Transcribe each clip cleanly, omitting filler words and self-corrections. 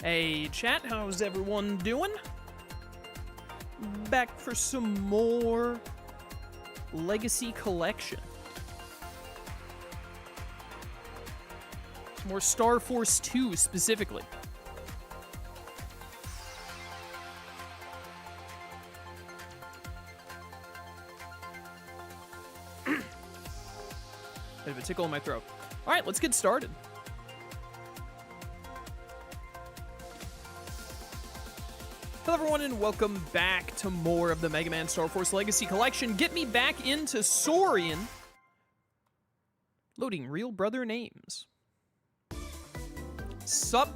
Hey, chat, how's everyone doing? Back for some more Legacy Collection. Some more Star Force 2, specifically. Bit of a tickle in my throat. All right, let's get started. Hello everyone and welcome back to more of the Mega Man Star Force Legacy Collection. Get me back into Saurian. Loading real brother names. Sup?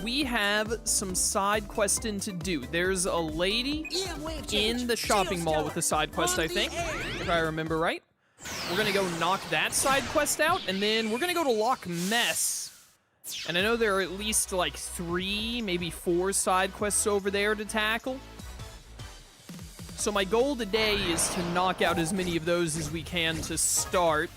We have some side questing to do. There's a lady in the shopping mall with a side quest, I think, if I remember right. We're gonna go knock that side quest out, and then we're gonna go to Loch Ness. And I know there are at least like 3, maybe 4 side quests over there to tackle. So my goal today is to knock out as many of those as we can to start.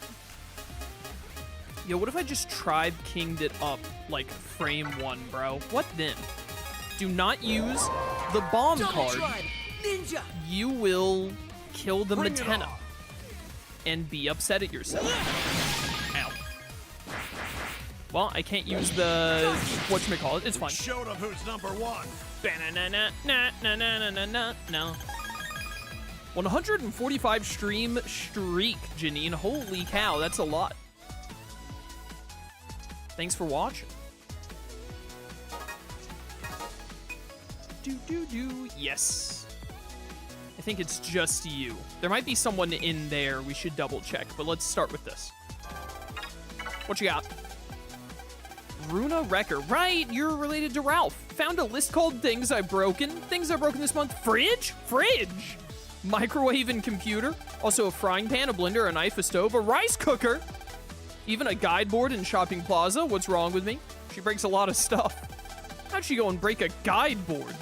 Yo, what if I just Tribe King'd it up like frame 1, bro? What then? Do not use the bomb card. Ninja. You will kill the Matena and be upset at yourself. Ow. Well, I can't use the whatchamacallit. It's fine. Show them who's number one. No. 145 stream streak, Janine. Holy cow, that's a lot. Thanks for watching. Yes. I think it's just you. There might be someone in there. We should double check, but let's start with this. What you got? Runa Wrecker. Right, you're related to Ralph. Found a list called Things I've Broken. Things I've broken this month. Fridge? Fridge. Microwave and computer. Also a frying pan, a blender, a knife, a stove, a rice cooker. Even a guide board in Shopping Plaza. What's wrong with me? She breaks a lot of stuff. How'd she go and break a guide board?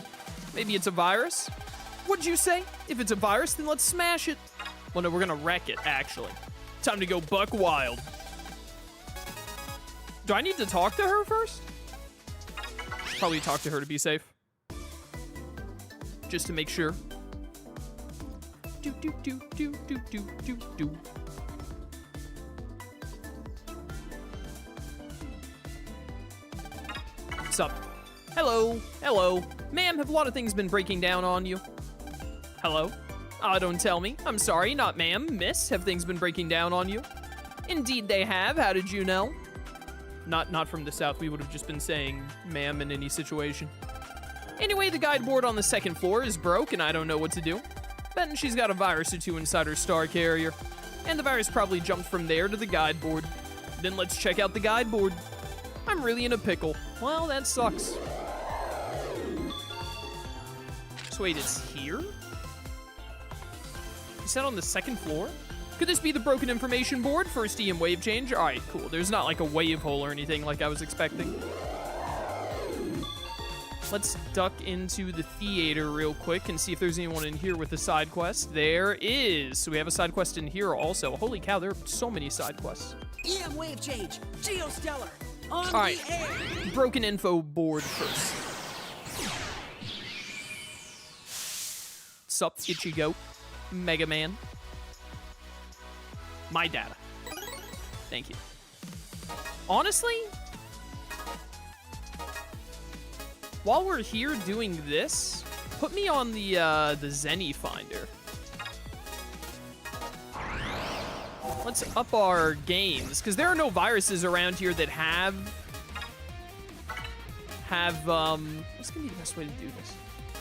Maybe it's a virus? What'd you say? If it's a virus, then let's smash it. Well, no, we're gonna wreck it, actually. Time to go buck wild. Do I need to talk to her first? Probably talk to her to be safe. Just to make sure. Do. What's up? Hello. Ma'am, have a lot of things been breaking down on you? Hello? Don't tell me. I'm sorry, not ma'am. Miss, have things been breaking down on you? Indeed they have. How did you know? Not from the south. We would have just been saying ma'am in any situation. Anyway, the guide board on the 2nd floor is broke and I don't know what to do. Betting she's got a virus or 2 inside her star carrier. And the virus probably jumped from there to the guide board. Then let's check out the guide board. I'm really in a pickle. Well, that sucks. So wait, it's here? Is that on the 2nd floor? Could this be the broken information board? First EM wave change? Alright, cool. There's not like a wave hole or anything like I was expecting. Let's duck into the theater real quick and see if there's anyone in here with a side quest. There is. So we have a side quest in here also. Holy cow, there are so many side quests. EM wave change. Geostellar. On Alright, the air. broken info board first. Sup, itchy goat. Mega Man. My data. Thank you. Honestly, while we're here doing this, put me on the Zenny Finder. Let's up our games, because there are no viruses around here that have what's gonna be the best way to do this?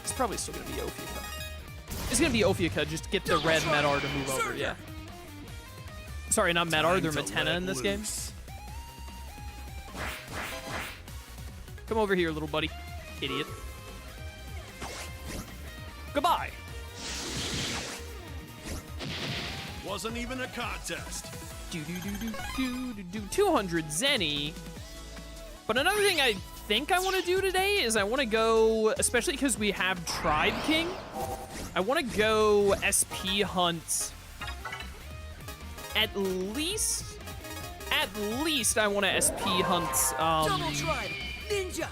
It's probably still gonna be Ophiuka. It's gonna be Ophiuka, just get the red Medar to move over, yeah. Sorry, not Medar, they're Matena in this game. Come over here, little buddy. Idiot. Goodbye. Wasn't even a contest. 200 Zenny. But another thing I think I want to do today is I want to go, especially because we have Tribe King, I want to go SP hunt at least I want to SP hunt, Double Tribe. Ninja.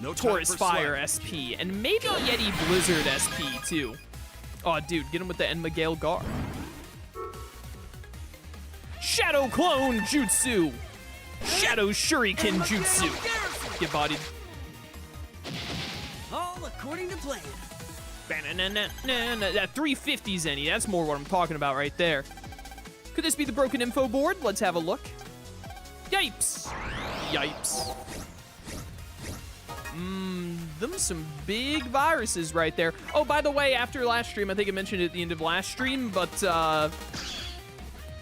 No time Taurus for Fire slacking. SP, and maybe Yeti Blizzard SP too. Oh, dude, get him with the Enma Gale Gar. Shadow Clone Jutsu. Shadow Shuriken Jutsu. Get bodied. All according to plan. That 350 Zenny, that's more what I'm talking about right there. Could this be the broken info board? Let's have a look. Yipes. Yipes. Them some big viruses right there. Oh, by the way, after last stream, I think I mentioned it at the end of last stream, but,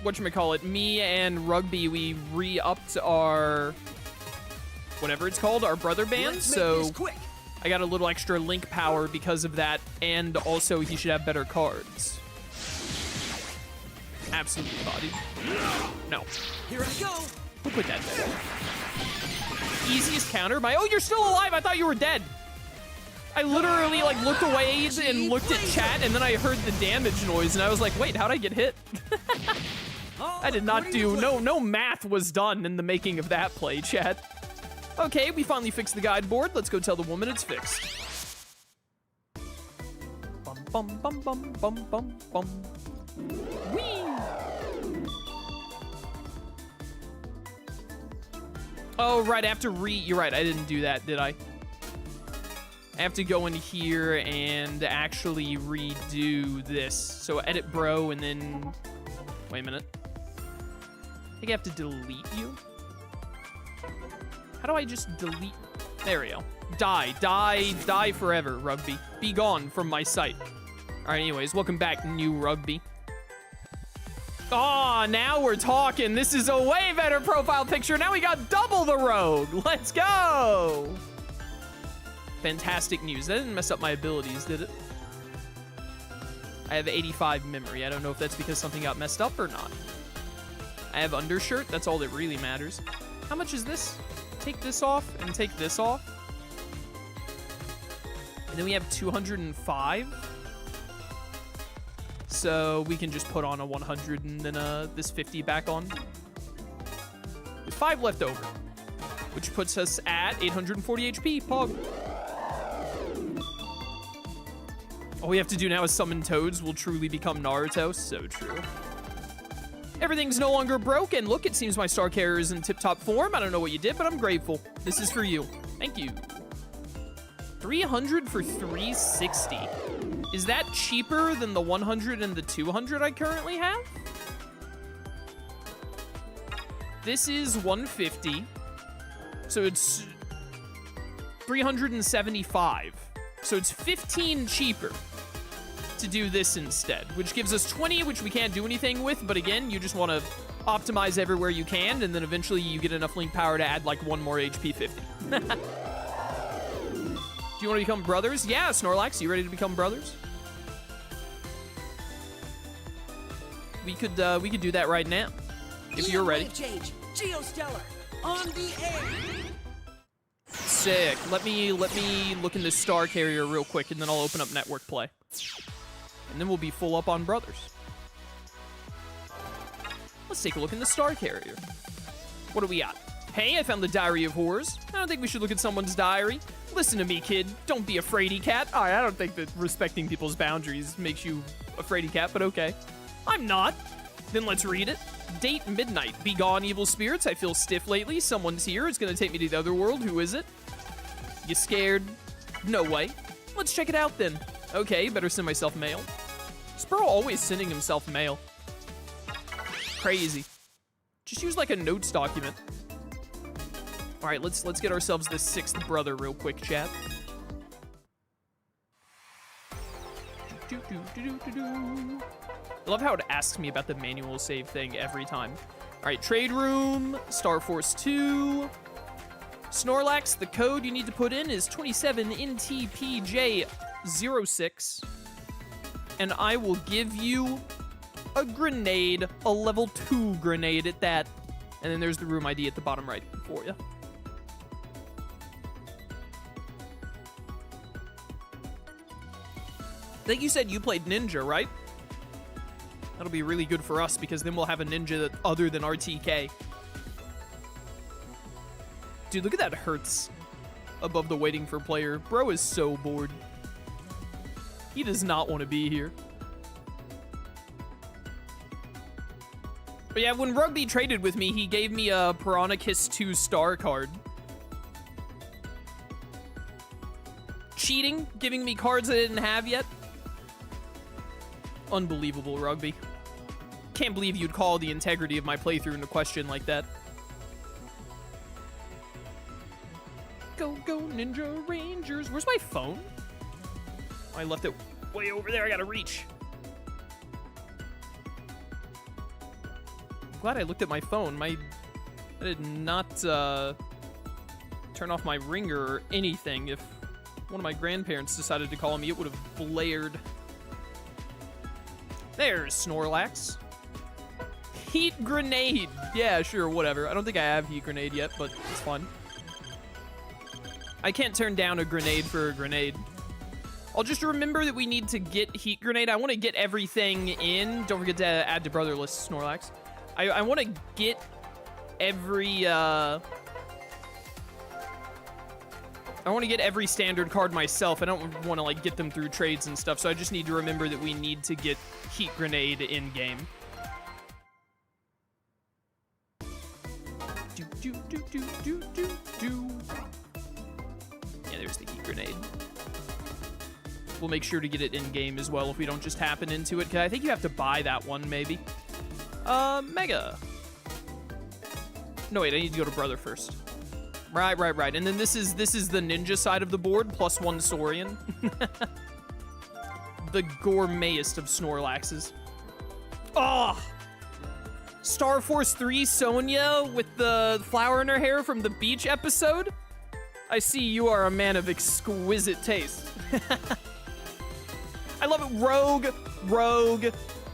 whatchamacallit, me and Rugby, we re-upped our, whatever it's called, our brother band, Let's make so this quick. I got a little extra link power because of that, and also he should have better cards. Absolutely bodied. No. Here I go. Who put that there? Easiest counter by, oh, you're still alive, I thought you were dead. I literally, like, looked away and looked at chat, and then I heard the damage noise, and I was like, wait, how'd I get hit? I did not do, no math was done in the making of that play, chat. Okay, we finally fixed the guide board. Let's go tell the woman it's fixed. Bum, bum, bum, bum, bum, bum, bum. Whee! Oh, right, I have to you're right, I didn't do that, did I? I have to go in here and actually redo this. So edit bro, and then, wait a minute. I think I have to delete you. How do I just delete? There we go. Die forever, Rugby. Be gone from my sight. All right, anyways, welcome back, new Rugby. Oh, now we're talking. This is a way better profile picture. Now we got double the rogue. Let's go. Fantastic news. That didn't mess up my abilities, did it? I have 85 memory. I don't know if that's because something got messed up or not. I have undershirt. That's all that really matters. How much is this? Take this off and take this off. And then we have 205. So we can just put on a 100 and then this 50 back on. With 5 left over, which puts us at 840 HP. Pog. All we have to do now is summon toads. We'll truly become Naruto. So true. Everything's no longer broken. Look, it seems my star carrier is in tip-top form. I don't know what you did, but I'm grateful. This is for you. Thank you. 300 for 360. Is that cheaper than the 100 and the 200 I currently have? This is 150. So it's 375. So it's 15 cheaper to do this instead, which gives us 20, which we can't do anything with. But again, you just want to optimize everywhere you can, and then eventually you get enough link power to add like one more HP 50. Do you want to become brothers? Yeah, Snorlax, you ready to become brothers? We could do that right now, if you're ready. Wave change. Geostellar. On the air. Sick. Let me look in this star carrier real quick, and then I'll open up network play. And then we'll be full up on brothers. Let's take a look in the star carrier. What do we got? Hey, I found the Diary of Horrors. I don't think we should look at someone's diary. Listen to me, kid. Don't be a fraidy cat. All right, I don't think that respecting people's boundaries makes you a fraidy cat, but okay. I'm not. Then let's read it. Date midnight. Be gone, evil spirits. I feel stiff lately. Someone's here. It's gonna take me to the other world. Who is it? You scared? No way. Let's check it out then. Okay, better send myself mail. Spurl always sending himself mail. Crazy. Just use like a notes document. All right, let's get ourselves this 6th brother real quick, chat. I love how it asks me about the manual save thing every time. All right, trade room, Star Force 2. Snorlax, the code you need to put in is 27NTPJ06. And I will give you a grenade, a level 2 grenade at that. And then there's the room ID at the bottom right for you. I think you said you played Ninja, right? That'll be really good for us because then we'll have a Ninja that other than RTK. Dude, look at that Hertz. above the waiting for player. Bro is so bored. He does not want to be here. But yeah, when Rugby traded with me, he gave me a Piranha Kiss 2 star card. Cheating, giving me cards I didn't have yet. Unbelievable, Rugby. Can't believe you'd call the integrity of my playthrough into question like that. Go, go, Ninja Rangers. Where's my phone? I left it way over there. I gotta reach. I'm glad I looked at my phone. I did not turn off my ringer or anything. If one of my grandparents decided to call me, it would have blared. There's Snorlax. Heat Grenade. Yeah, sure, whatever. I don't think I have Heat Grenade yet, but it's fun. I can't turn down a grenade for a grenade. I'll just remember that we need to get Heat Grenade. I want to get everything in. Don't forget to add to brother list, Snorlax. I want to get every, I want to get every standard card myself. I don't want to, like, get them through trades and stuff, so I just need to remember that we need to get Heat Grenade in-game. Yeah, there's the Heat Grenade. We'll make sure to get it in-game as well if we don't just happen into it, because I think you have to buy that one, maybe. Mega. No, wait, I need to go to brother first. Right. And then this is the ninja side of the board, plus one Saurian. The gourmetest of Snorlaxes. Oh! Star Force 3 Sonia with the flower in her hair from the beach episode? I see you are a man of exquisite taste. I love it. Rogue,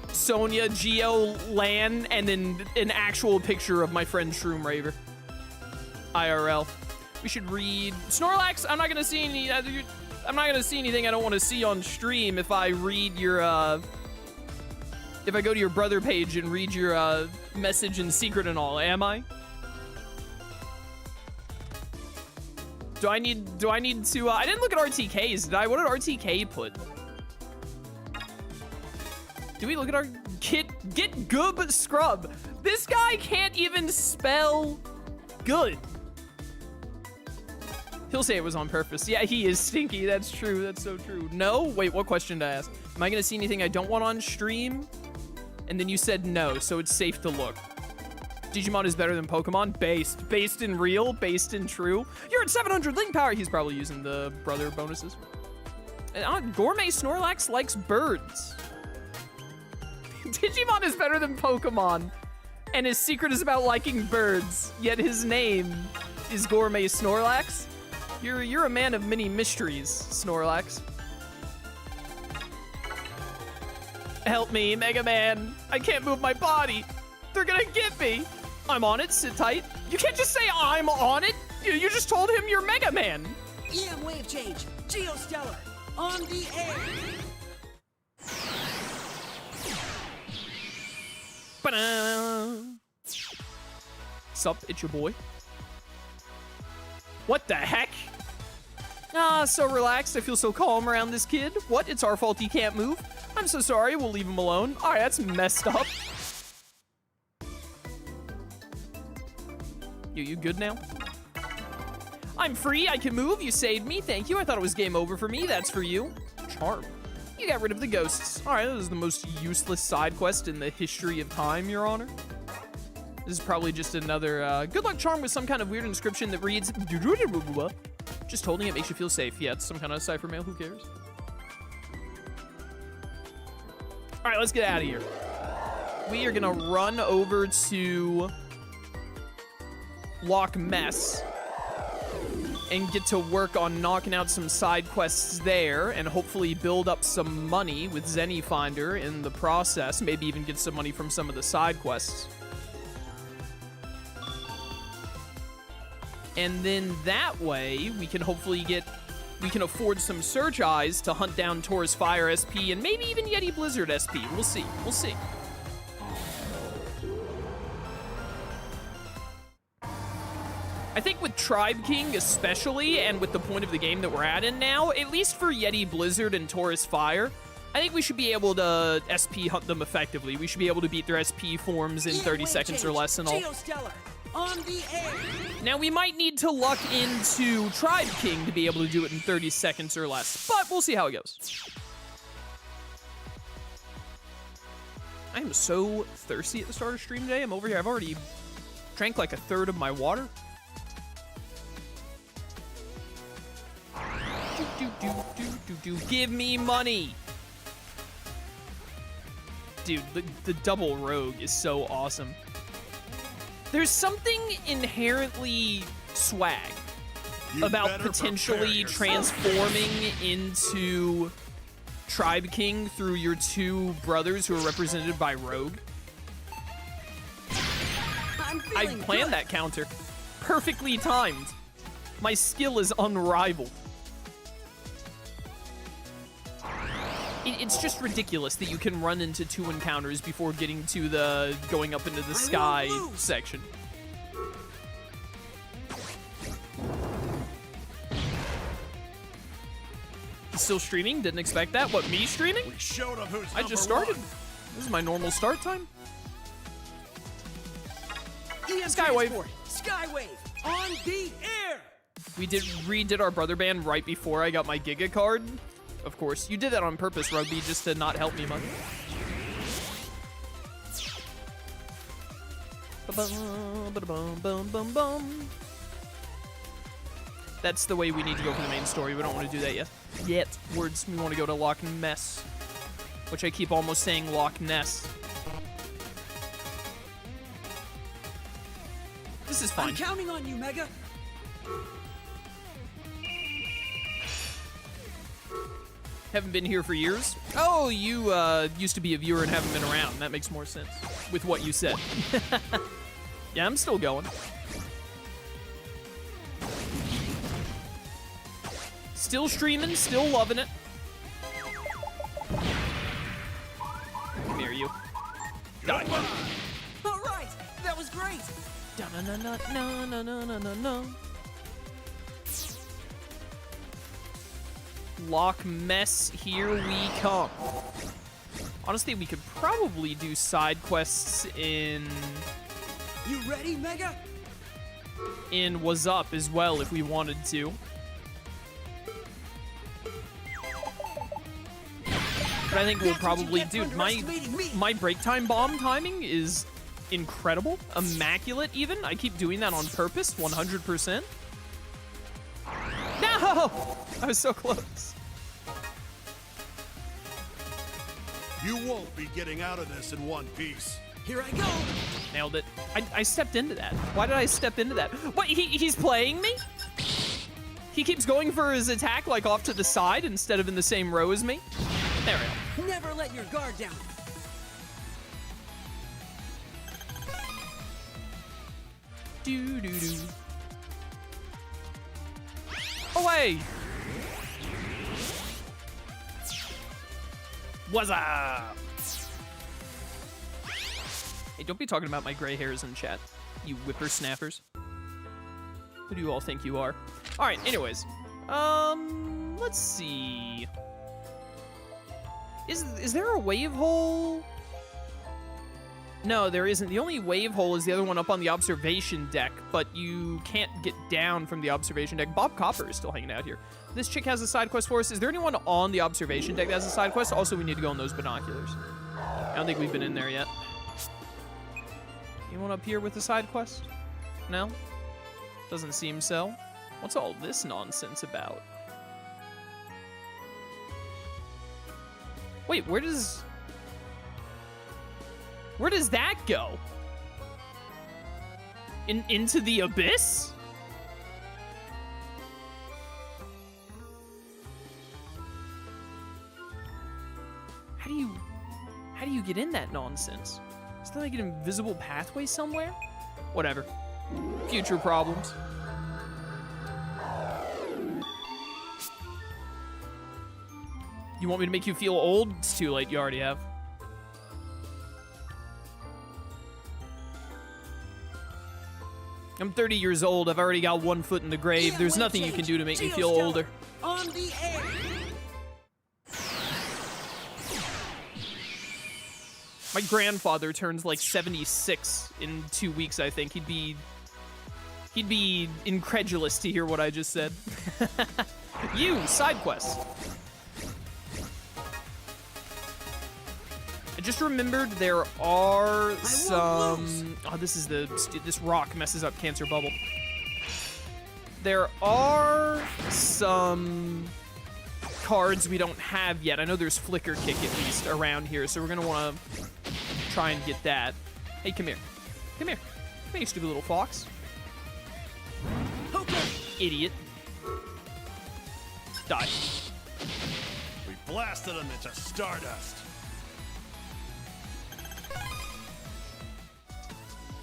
Sonia, Geo, Lan, and then an actual picture of my friend Shroom Raver. IRL. We should read Snorlax. I'm not gonna see any. I'm not gonna see anything I don't want to see on stream if I read your. If I go to your brother page and read your message in secret and all, am I? Do I need to? I didn't look at RTKs. Did I? What did RTK put? Do we look at our get goob scrub? This guy can't even spell good. He'll say it was on purpose. Yeah, he is stinky. That's true. That's so true. No? Wait, what question to ask? Am I going to see anything I don't want on stream? And then you said no, so it's safe to look. Digimon is better than Pokemon? Based. Based in real? Based in true? You're at 700 link power. He's probably using the brother bonuses. And Gourmet Snorlax likes birds. Digimon is better than Pokemon. And his secret is about liking birds. Yet his name is Gourmet Snorlax. You're a man of many mysteries, Snorlax. Help me, Mega Man. I can't move my body. They're gonna get me. I'm on it, sit tight. You can't just say I'm on it. You just told him you're Mega Man. EM wave change. Geostellar. On the air. Ba-da. Sup, it's your boy. What the heck? Ah, so relaxed. I feel so calm around this kid. What? It's our fault he can't move? I'm so sorry. We'll leave him alone. All right, that's messed up. You good now? I'm free. I can move. You saved me. Thank you. I thought it was game over for me. That's for you. Charm. You got rid of the ghosts. All right, that was the most useless side quest in the history of time, Your Honor. This is probably just another good luck charm with some kind of weird inscription that reads, just holding it makes you feel safe. Yeah, it's some kind of cipher mail. Who cares? All right, let's get out of here. We are gonna run over to Loch Mess and get to work on knocking out some side quests there and hopefully build up some money with Zenny Finder in the process. Maybe even get some money from some of the side quests. And then that way, we can hopefully we can afford some Surge Eyes to hunt down Taurus Fire SP and maybe even Yeti Blizzard SP. We'll see. We'll see. I think with Tribe King especially, and with the point of the game that we're at in now, at least for Yeti Blizzard and Taurus Fire, I think we should be able to SP hunt them effectively. We should be able to beat their SP forms in 30 seconds or less and all. Geostellar, on the air. Now, we might need to luck into Tribe King to be able to do it in 30 seconds or less, but we'll see how it goes. I am so thirsty at the start of stream today. I'm over here. I've already drank like a third of my water. Give me money. Dude, the double rogue is so awesome. There's something inherently swag about potentially transforming into Tribe King through your two brothers who are represented by Rogue. I planned that counter. Perfectly timed. My skill is unrivaled. It's just ridiculous that you can run into two encounters before getting to the going up into the sky section. He's still streaming? Didn't expect that. What, me streaming? We showed him who's I just started. This is my normal start time. Skywave. Skywave, on the air. We redid our brother band right before I got my Giga card. Of course, you did that on purpose, Rugby, just to not help me much. That's the way we need to go for the main story. We don't want to do that yet. Words, we want to go to Loch Ness, which I keep almost saying Loch Ness. This is fine. I'm counting on you, Mega. Haven't been here for years. Oh, you used to be a viewer and haven't been around. That makes more sense with what you said. Yeah, I'm still going. Still streaming, still loving it. Come here, you. Die. All right, that was great. No. Loch Mess, here we come. Honestly, we could probably do side quests in You ready, Mega? Was Up as well if we wanted to. But I think we'll probably, dude, my break time bomb timing is incredible, immaculate even. I keep doing that on purpose, 100%. No! I was so close. You won't be getting out of this in one piece. Here I go. Nailed it. I stepped into that. Why did I step into that? What, he's playing me? He keeps going for his attack like off to the side instead of in the same row as me? There we go. Never let your guard down. Do. Away! What's up? Hey, don't be talking about my gray hairs in chat, you whippersnappers. Who do you all think you are? All right, anyways. Let's see. Is there a wave hole? No, there isn't. The only wave hole is the other one up on the observation deck, but you can't get down from the observation deck. Bob Copper is still hanging out here. This chick has a side quest for us. Is there anyone on the observation deck that has a side quest? Also, we need to go on those binoculars. I don't think we've been in there yet. Anyone up here with a side quest? No? Doesn't seem so. What's all this nonsense about? Wait, where does that go? Into the abyss? How do you get in that nonsense? Is there like an invisible pathway somewhere? Whatever. Future problems. You want me to make you feel old? It's too late, you already have. I'm 30 years old. I've already got one foot in the grave. There's nothing you can do to make me feel older. On the air. My grandfather turns like 76 in 2 weeks, I think. He'd be incredulous to hear what I just said. You, side quest. I just remembered there are some... Oh, this rock messes up Cancer Bubble. There are some cards we don't have yet. I know there's Flicker Kick at least around here, so we're gonna want to try and get that. Hey, come here. Come here. Come here, you stupid little fox. Okay. Idiot. Die. We blasted them into stardust.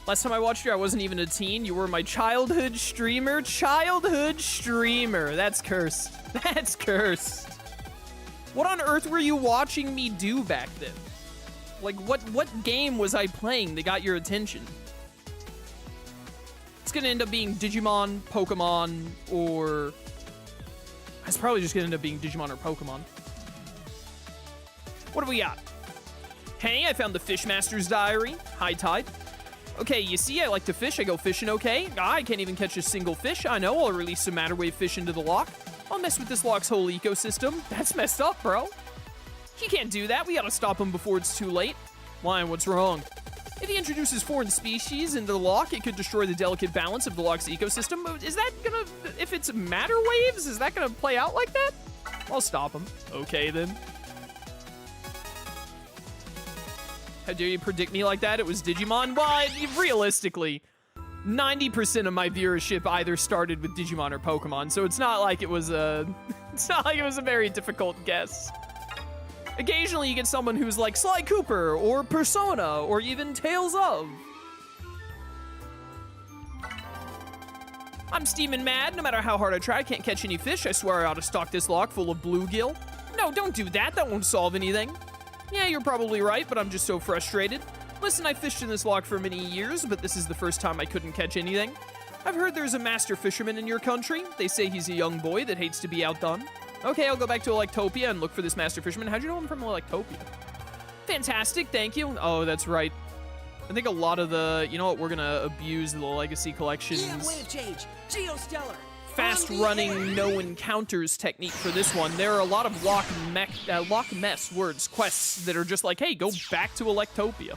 Last time I watched you, I wasn't even a teen. You were my childhood streamer. Childhood streamer. That's cursed. That's cursed. What on earth were you watching me do back then? Like, what game was I playing that got your attention? It's gonna end up being Digimon, Pokemon, or... It's probably just gonna end up being Digimon or Pokemon. What do we got? Hey, I found the Fishmaster's Diary. High tide. Okay, you see, I like to fish. I go fishing, okay? I can't even catch a single fish. I know, I'll release some matter wave fish into the lock. I'll mess with this lock's whole ecosystem. That's messed up, bro. He can't do that. We gotta stop him before it's too late. Lion, what's wrong? If he introduces foreign species into the lock, it could destroy the delicate balance of the lock's ecosystem. Is that gonna... If it's matter waves, is that gonna play out like that? I'll stop him. Okay, then. How dare you predict me like that? It was Digimon? Well, realistically, 90% of my viewership either started with Digimon or Pokemon, so it's not like it was a... It's not like it was a very difficult guess. Occasionally you get someone who's like Sly Cooper, or Persona, or even Tales of. I'm steaming mad. No matter how hard I try, I can't catch any fish. I swear I ought to stock this lock full of bluegill. No, don't do that. That won't solve anything. Yeah, you're probably right, but I'm just so frustrated. Listen, I fished in this lock for many years, but this is the first time I couldn't catch anything. I've heard there's a master fisherman in your country. They say he's a young boy that hates to be outdone. Okay, I'll go back to Electopia and look for this master fisherman. How'd you know I'm from Electopia? Fantastic, thank you. Oh, that's right. I think a lot of the... You know what? We're gonna abuse the Legacy Collection's... Yeah, wave change. Geostellar. Fast-running no encounters technique for this one. There are a lot of lock mess quests that are just like, hey, go back to Electopia.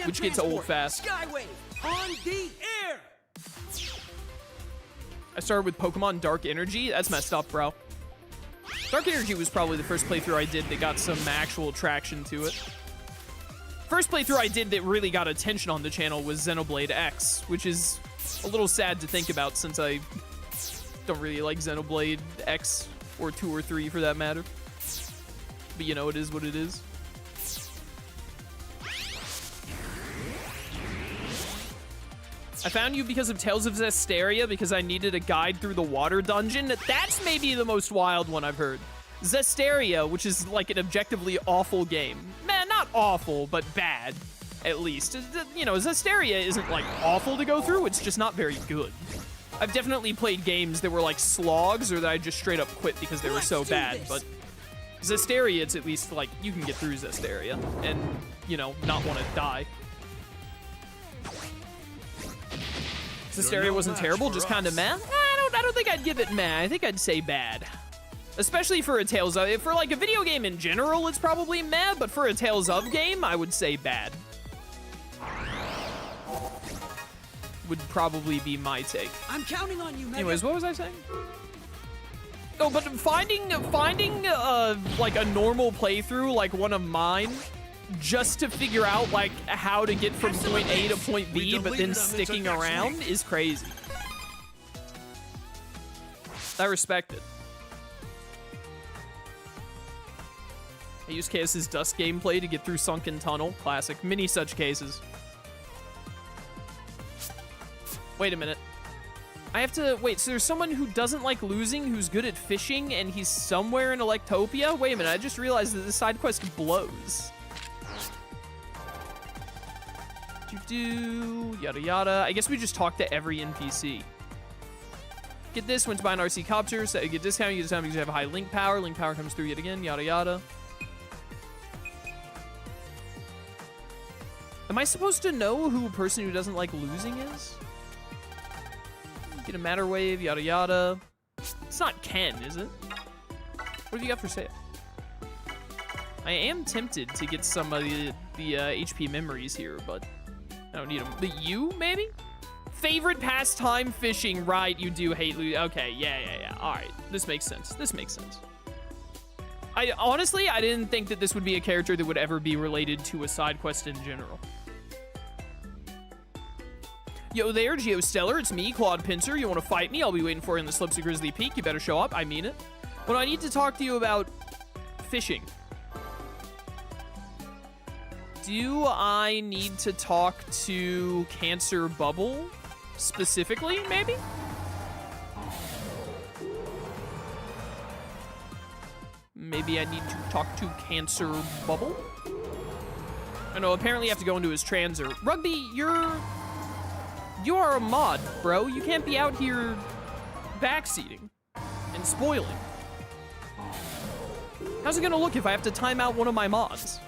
Which gets old fast. Skywave on the air. I started with Pokemon Dark Energy. That's messed up, bro. Dark Energy was probably the first playthrough I did that got some actual traction to it. First playthrough I did that really got attention on the channel was Xenoblade X, which is a little sad to think about since I don't really like Xenoblade X or 2 or 3 for that matter. But you know, it is what it is. I found you because of Tales of Zestiria because I needed a guide through the water dungeon. That's maybe the most wild one I've heard. Zestiria, which is like an objectively awful game. Man, not awful, but bad, at least. You know, Zestiria isn't like awful to go through, it's just not very good. I've definitely played games that were like slogs or that I just straight up quit because they were so bad, but Zestiria, it's at least like you can get through Zestiria and, you know, not want to die. Zestiria wasn't terrible, just kind of meh. I don't think I'd give it meh. I think I'd say bad. Especially for a Tales of... For like a video game in general, it's probably meh, but for a Tales of game, I would say bad. Would probably be my take. I'm counting on you, Mega. Anyways, what was I saying? Oh, but finding like a normal playthrough, like one of mine, just to figure out like how to get from point A to point B, but then sticking around is crazy. I respect it. I use KS's Dust gameplay to get through Sunken Tunnel. Classic. Many such cases. Wait a minute. I have to... Wait, so there's someone who doesn't like losing who's good at fishing and he's somewhere in Electopia? Wait a minute, I just realized that this side quest blows. Yada yada. I guess we just talk to every NPC. Get this, went to buy an RC copter, so you get discount, you get discount because you have a high link power. Link power comes through yet again, yada yada. Am I supposed to know who a person who doesn't like losing is? Get a matter wave, yada yada. It's not Ken, is it? What have you got for sale? I am tempted to get some of the HP memories here, but I don't need them. The you, maybe? Favorite pastime, fishing. Right, you do hate losing. Okay, yeah. All right, this makes sense. Honestly, I didn't think that this would be a character that would ever be related to a side quest in general. Yo there, Geostellar, it's me, Claude Pincer. You want to fight me? I'll be waiting for you in the Slips of Grizzly Peak. You better show up. I mean it. But I need to talk to you about fishing. Do I need to talk to Cancer Bubble specifically, maybe? Maybe I need to talk to Cancer Bubble? I know, apparently you have to go into his transer. Rugby, you are a mod, bro. You can't be out here backseating and spoiling. How's it gonna look if I have to time out one of my mods?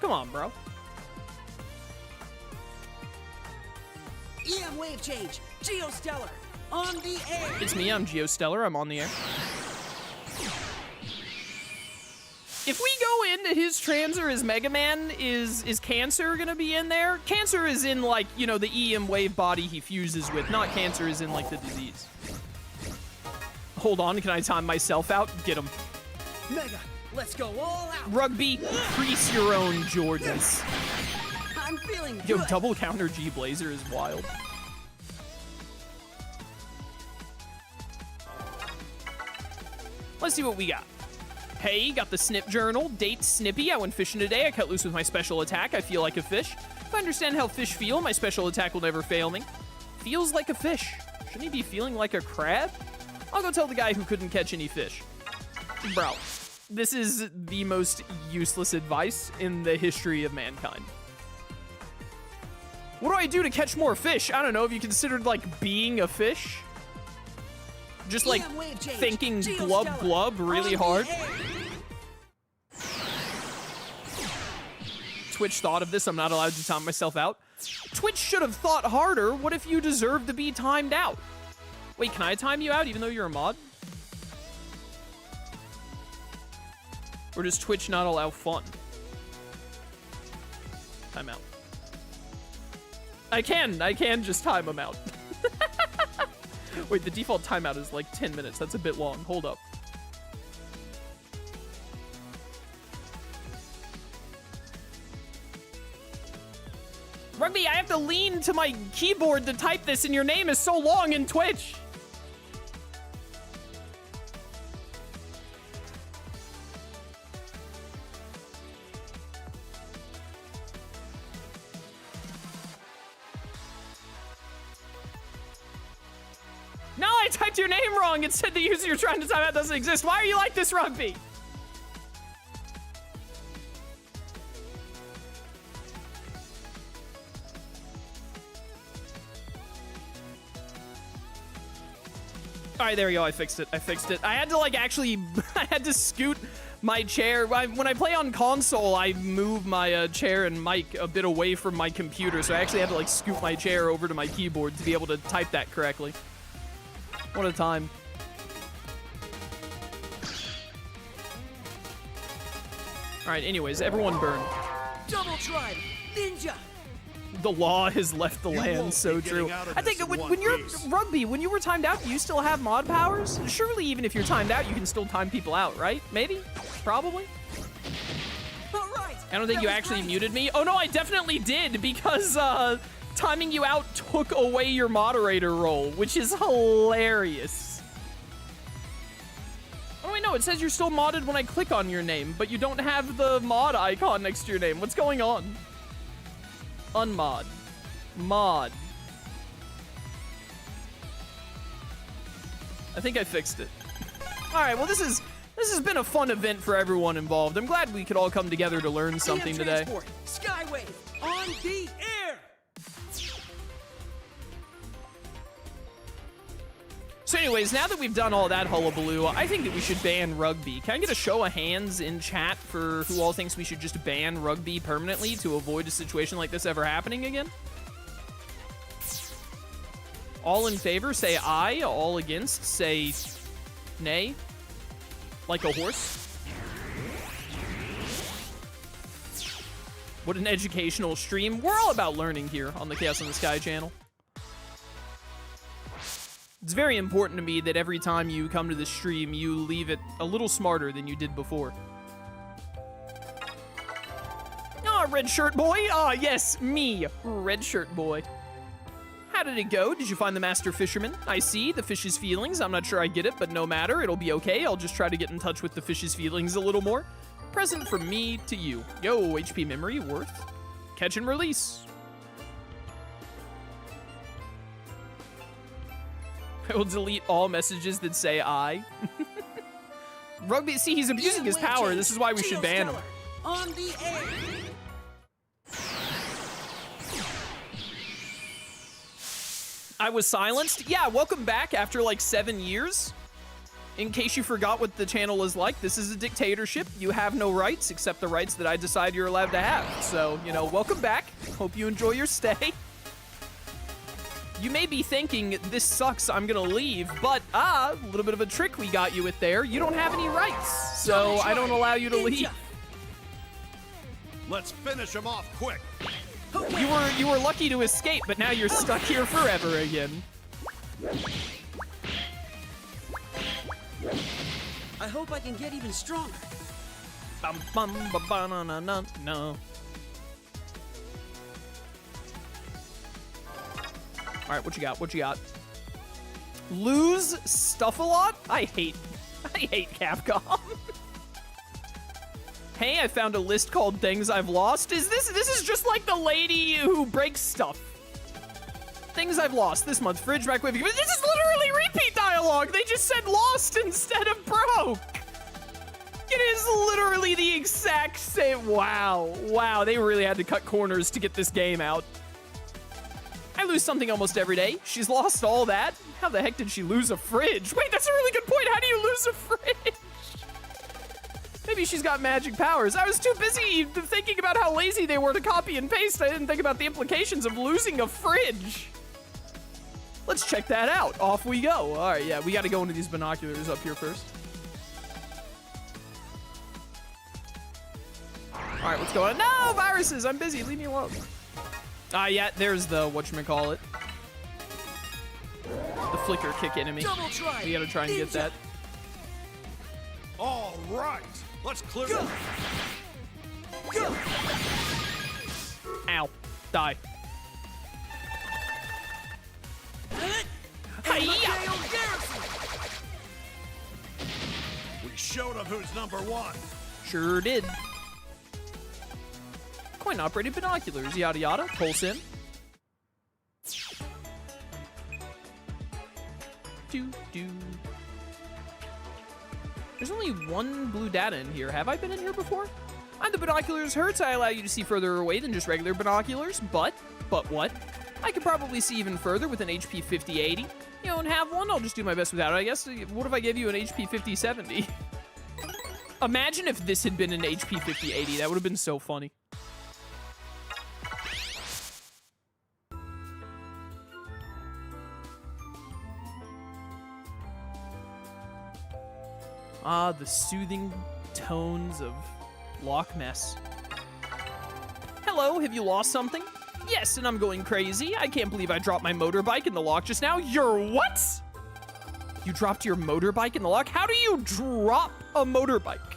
Come on, bro. EM wave change. Geostellar. On the air. It's me, I'm Geostellar. I'm on the air. If we go into his transer as Mega Man, is Cancer gonna be in there? Cancer is in, like, you know, the EM wave body he fuses with, not Cancer is in, like, the disease. Hold on, can I time myself out? Get him. Mega, let's go all out. Rugby, crease your own Jordans. I'm feeling Yo, good. double counter G Blazer is wild. Let's see what we got. Hey, got the Snip Journal. Date Snippy. I went fishing today. I cut loose with my special attack. I feel like a fish. If I understand how fish feel, my special attack will never fail me. Feels like a fish. Shouldn't he be feeling like a crab? I'll go tell the guy who couldn't catch any fish. Bro, this is the most useless advice in the history of mankind. What do I do to catch more fish? I don't know. Have you considered, like, being a fish? Just, like, thinking glub glub really hard? Twitch thought of this. I'm not allowed to time myself out. Twitch should have thought harder. What if you deserve to be timed out? Wait, can I time you out even though you're a mod? Or does Twitch not allow fun? Time out. I can just time them out. Wait, the default timeout is like 10 minutes. That's a bit long. Hold up. Rugby, I have to lean to my keyboard to type this, and your name is so long in Twitch. No, I typed your name wrong. It said the user you're trying to time out doesn't exist. Why are you like this, Rugby? All right, there we go. I fixed it. I had to, like, actually, I had to scoot my chair. When I play on console, I move my chair and mic a bit away from my computer, so I actually had to, like, scoot my chair over to my keyboard to be able to type that correctly. What a time. All right, anyways, everyone burn. Double tribe. Ninja. The law has left the land, so true. I think when you're Rugby, when you were timed out, do you still have mod powers? Surely even if you're timed out, you can still time people out, right? Maybe? Probably? All right. I don't think you actually muted me. Oh no, I definitely did, because timing you out took away your moderator role, which is hilarious. Oh wait, no, it says you're still modded when I click on your name, but you don't have the mod icon next to your name. What's going on? Unmod. Mod. I think I fixed it. All right, well, this is This has been a fun event for everyone involved. I'm glad we could all come together to learn something today. Transport, Skywave, on the air! So anyways, now that we've done all that hullabaloo, I think that we should ban rugby. Can I get a show of hands in chat for who all thinks we should just ban rugby permanently to avoid a situation like this ever happening again? All in favor, say aye. All against, say nay. Like a horse. What an educational stream. We're all about learning here on the Chaos in the Sky channel. It's very important to me that every time you come to the stream, you leave it a little smarter than you did before. Ah, red shirt boy. Ah, yes, me, red shirt boy. How did it go? Did you find the master fisherman? I see, the fish's feelings. I'm not sure I get it, but no matter. It'll be okay. I'll just try to get in touch with the fish's feelings a little more. Present from me to you. Yo, HP memory worth. Catch and release. I will delete all messages that say I. Rugby, see, he's abusing his power. This is why we should ban him. On the air! I was silenced. Yeah, welcome back after like 7 years. In case you forgot what the channel is like, this is a dictatorship. You have no rights except the rights that I decide you're allowed to have. So, you know, welcome back. Hope you enjoy your stay. You may be thinking, this sucks, I'm gonna leave, but a little bit of a trick we got you with there. You don't have any rights, so I don't allow you to leave. Let's finish him off quick. You were lucky to escape, but now you're stuck here forever again. I hope I can get even stronger. Bum bum ba ba na na na no. All right, what you got? What you got? Lose stuff a lot? I hate Capcom. Hey, I found a list called Things I've Lost. This is just like the lady who breaks stuff. Things I've lost this month. Fridge, microwave. This is literally repeat dialogue. They just said lost instead of broke. It is literally the exact same. Wow. Wow, they really had to cut corners to get this game out. I lose something almost every day. She's lost all that. How the heck did she lose a fridge? Wait, that's a really good point. How do you lose a fridge? Maybe she's got magic powers. I was too busy thinking about how lazy they were to copy and paste. I didn't think about the implications of losing a fridge. Let's check that out. Off we go. All right, yeah, we got to go into these binoculars up here first. All right, what's going on? No, viruses. I'm busy. Leave me alone. Ah, yeah, there's the whatchamacallit. The flicker kick enemy. We gotta try and get that. All right, let's clear it. Go! Ow. Die. We showed him who's number one. Sure did. Coin operated binoculars, yada yada. Pulse in. Do. There's only one blue data in here. Have I been in here before? The binoculars hurts. I allow you to see further away than just regular binoculars, but what? I could probably see even further with an HP 5080. You don't have one? I'll just do my best without it, I guess. What if I gave you an HP 5070? Imagine if this had been an HP 5080. That would have been so funny. Ah, the soothing tones of Loch Ness. Hello, have you lost something? Yes, and I'm going crazy. I can't believe I dropped my motorbike in the loch just now. You're what? You dropped your motorbike in the loch? How do you drop a motorbike?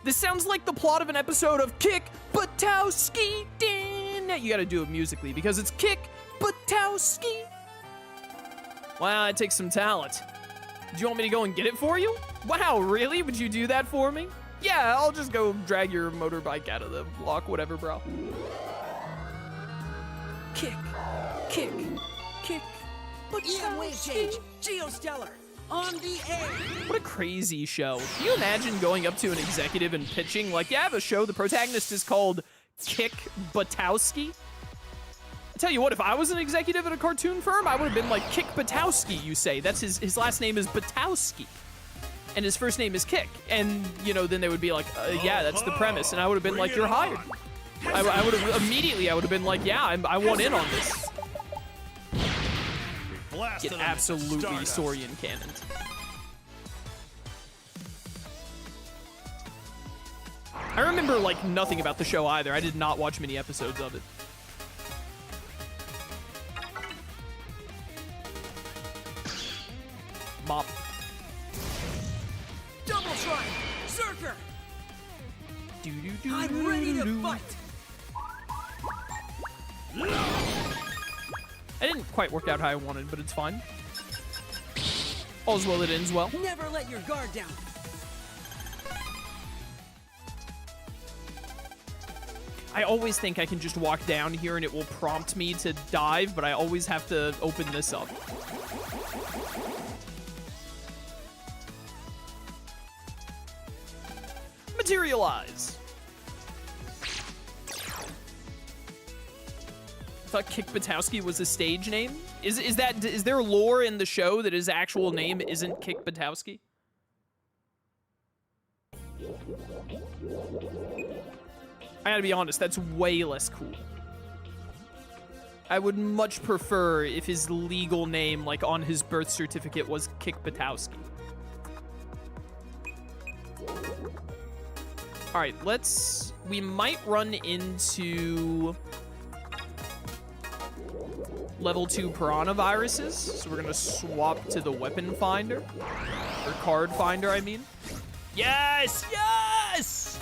This sounds like the plot of an episode of Kick Buttowski. You gotta do it musically because it's Kick Buttowski. Wow, it takes some talent. Do you want me to go and get it for you? Wow, really? Would you do that for me? Yeah, I'll just go drag your motorbike out of the lock, whatever, bro. Kick. But EM wave change. Geostellar. On the air. What a crazy show. Can you imagine going up to an executive and pitching, like, yeah, I have a show, the protagonist is called Kick Butowski? I tell you what, if I was an executive at a cartoon firm, I would have been like, Kick Butowski, you say. That's his last name is Butowski. And his first name is Kick. And, you know, then they would be like, yeah, that's the premise. And I would have been like, you're hired. I would have, immediately, I would have been like, yeah, I want in on this. Get absolutely Saurian cannoned. I remember, like, nothing about the show either. I did not watch many episodes of it. Mop. Double try. Zerker. I'm ready to fight. I didn't quite work out how I wanted, but it's fine. All's well that ends well. Never let your guard down. I always think I can just walk down here and it will prompt me to dive, but I always have to open this up. Materialize! I thought Kick Butowski was a stage name. Is there lore in the show that his actual name isn't Kick Butowski? I gotta be honest, that's way less cool. I would much prefer if his legal name, like on his birth certificate, was Kick Butowski. All right, we might run into level 2 piranha viruses, so we're gonna swap to the weapon finder, or card finder, I mean. Yes, yes!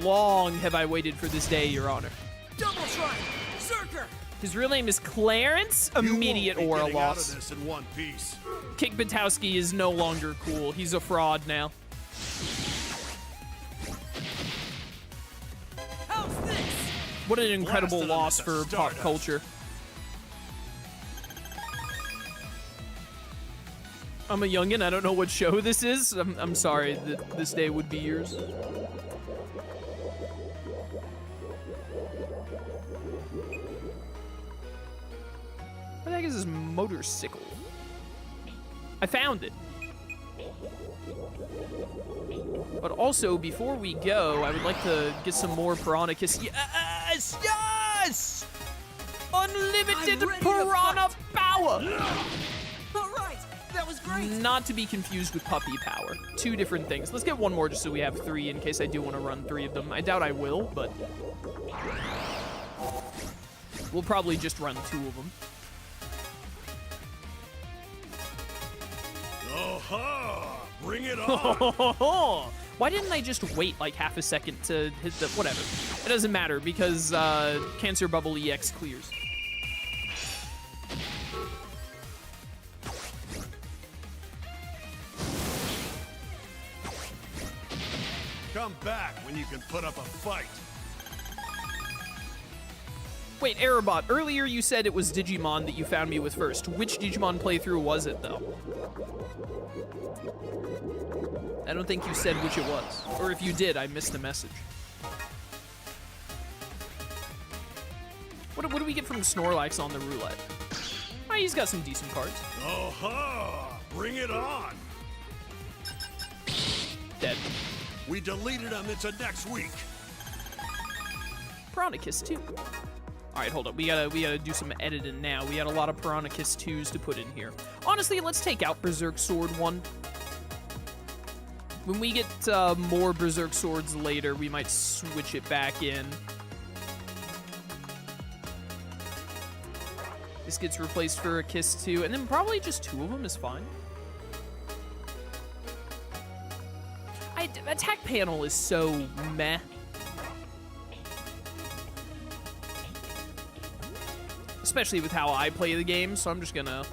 Long have I waited for this day, Your Honor. Double try, Zerker. His real name is Clarence. Immediate aura loss. Out of this in one piece. Kick Butowski is no longer cool. He's a fraud now. How's this? What an incredible loss for pop culture. I'm a youngin'. I don't know what show this is. I'm sorry that this day would be yours. What the heck is this motorcycle? I found it. But also, before we go, I would like to get some more Piranha Kiss. Yes! Yes! Unlimited Piranha power! All right, that was great. Not to be confused with puppy power. Two different things. Let's get one more just so we have 3 in case I do want to run 3 of them. I doubt I will, but we'll probably just run 2 of them. Oh-ha! Bring it on! Why didn't I just wait like half a second to hit the... Whatever. It doesn't matter because Cancer Bubble EX clears. Come back when you can put up a fight. Wait, Aerobot, earlier you said it was Digimon that you found me with first. Which Digimon playthrough was it, though? I don't think you said which it was. Or if you did, I missed the message. What do we get from Snorlax on the roulette? Oh, he's got some decent cards. Oh-ha! Bring it on! Dead. We deleted him into next week. Piranha Kiss 2. All right, hold up. We gotta do some editing now. We got a lot of Piranha Kiss 2s to put in here. Honestly, let's take out Berserk Sword 1. When we get more Berserk Swords later, we might switch it back in. This gets replaced for a Kiss 2, and then probably just 2 of them is fine. Attack panel is so meh. Especially with how I play the game, so I'm just gonna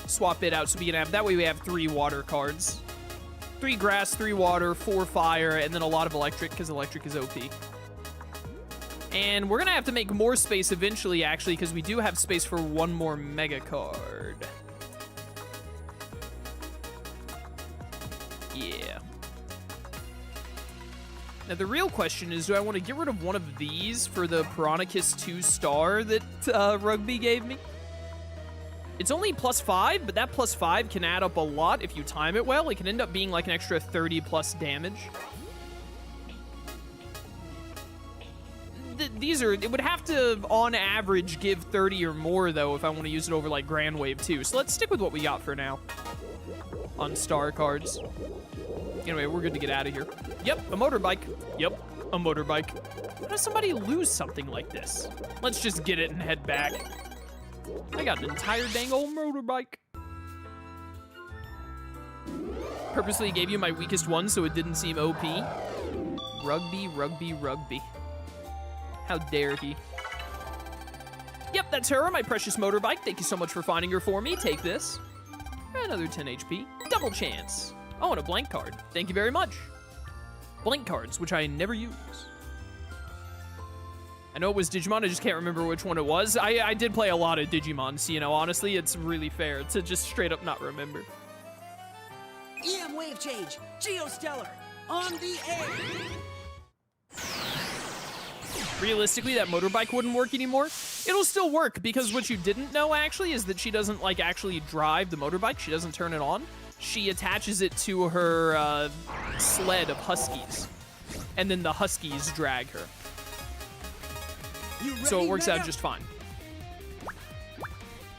swap it out so we can have, that way we have 3 water cards. 3 grass, 3 water, 4 fire, and then a lot of electric, because electric is OP. And we're gonna have to make more space eventually, actually, because we do have space for 1 more mega card. Yeah. Now, the real question is, do I want to get rid of one of these for the Piranha-Kiss 2-star that Rugby gave me? It's only +5, but that +5 can add up a lot if you time it well. It can end up being like an extra 30+ damage. These are, it would have to, on average, give 30 or more, though, if I want to use it over, like, Grand Wave 2. So let's stick with what we got for now on star cards. Anyway, we're good to get out of here. Yep, a motorbike. Yep, a motorbike. How does somebody lose something like this? Let's just get it and head back. I got an entire dang old motorbike. Purposely gave you my weakest one so it didn't seem OP. Rugby, rugby, rugby. How dare he? Yep, that's her, my precious motorbike. Thank you so much for finding her for me. Take this. Another 10 HP. Double chance. Oh, and a blank card. Thank you very much. Blank cards, which I never use. I know it was Digimon, I just can't remember which one it was. I did play a lot of Digimon, so, you know, honestly, it's really fair to just straight up not remember. EM wave change. Geostellar. On the air. Realistically, that motorbike wouldn't work anymore. It'll still work, because what you didn't know, actually, is that she doesn't, like, actually drive the motorbike. She doesn't turn it on. She attaches it to her sled of huskies, and then the huskies drag her. So it works out just fine.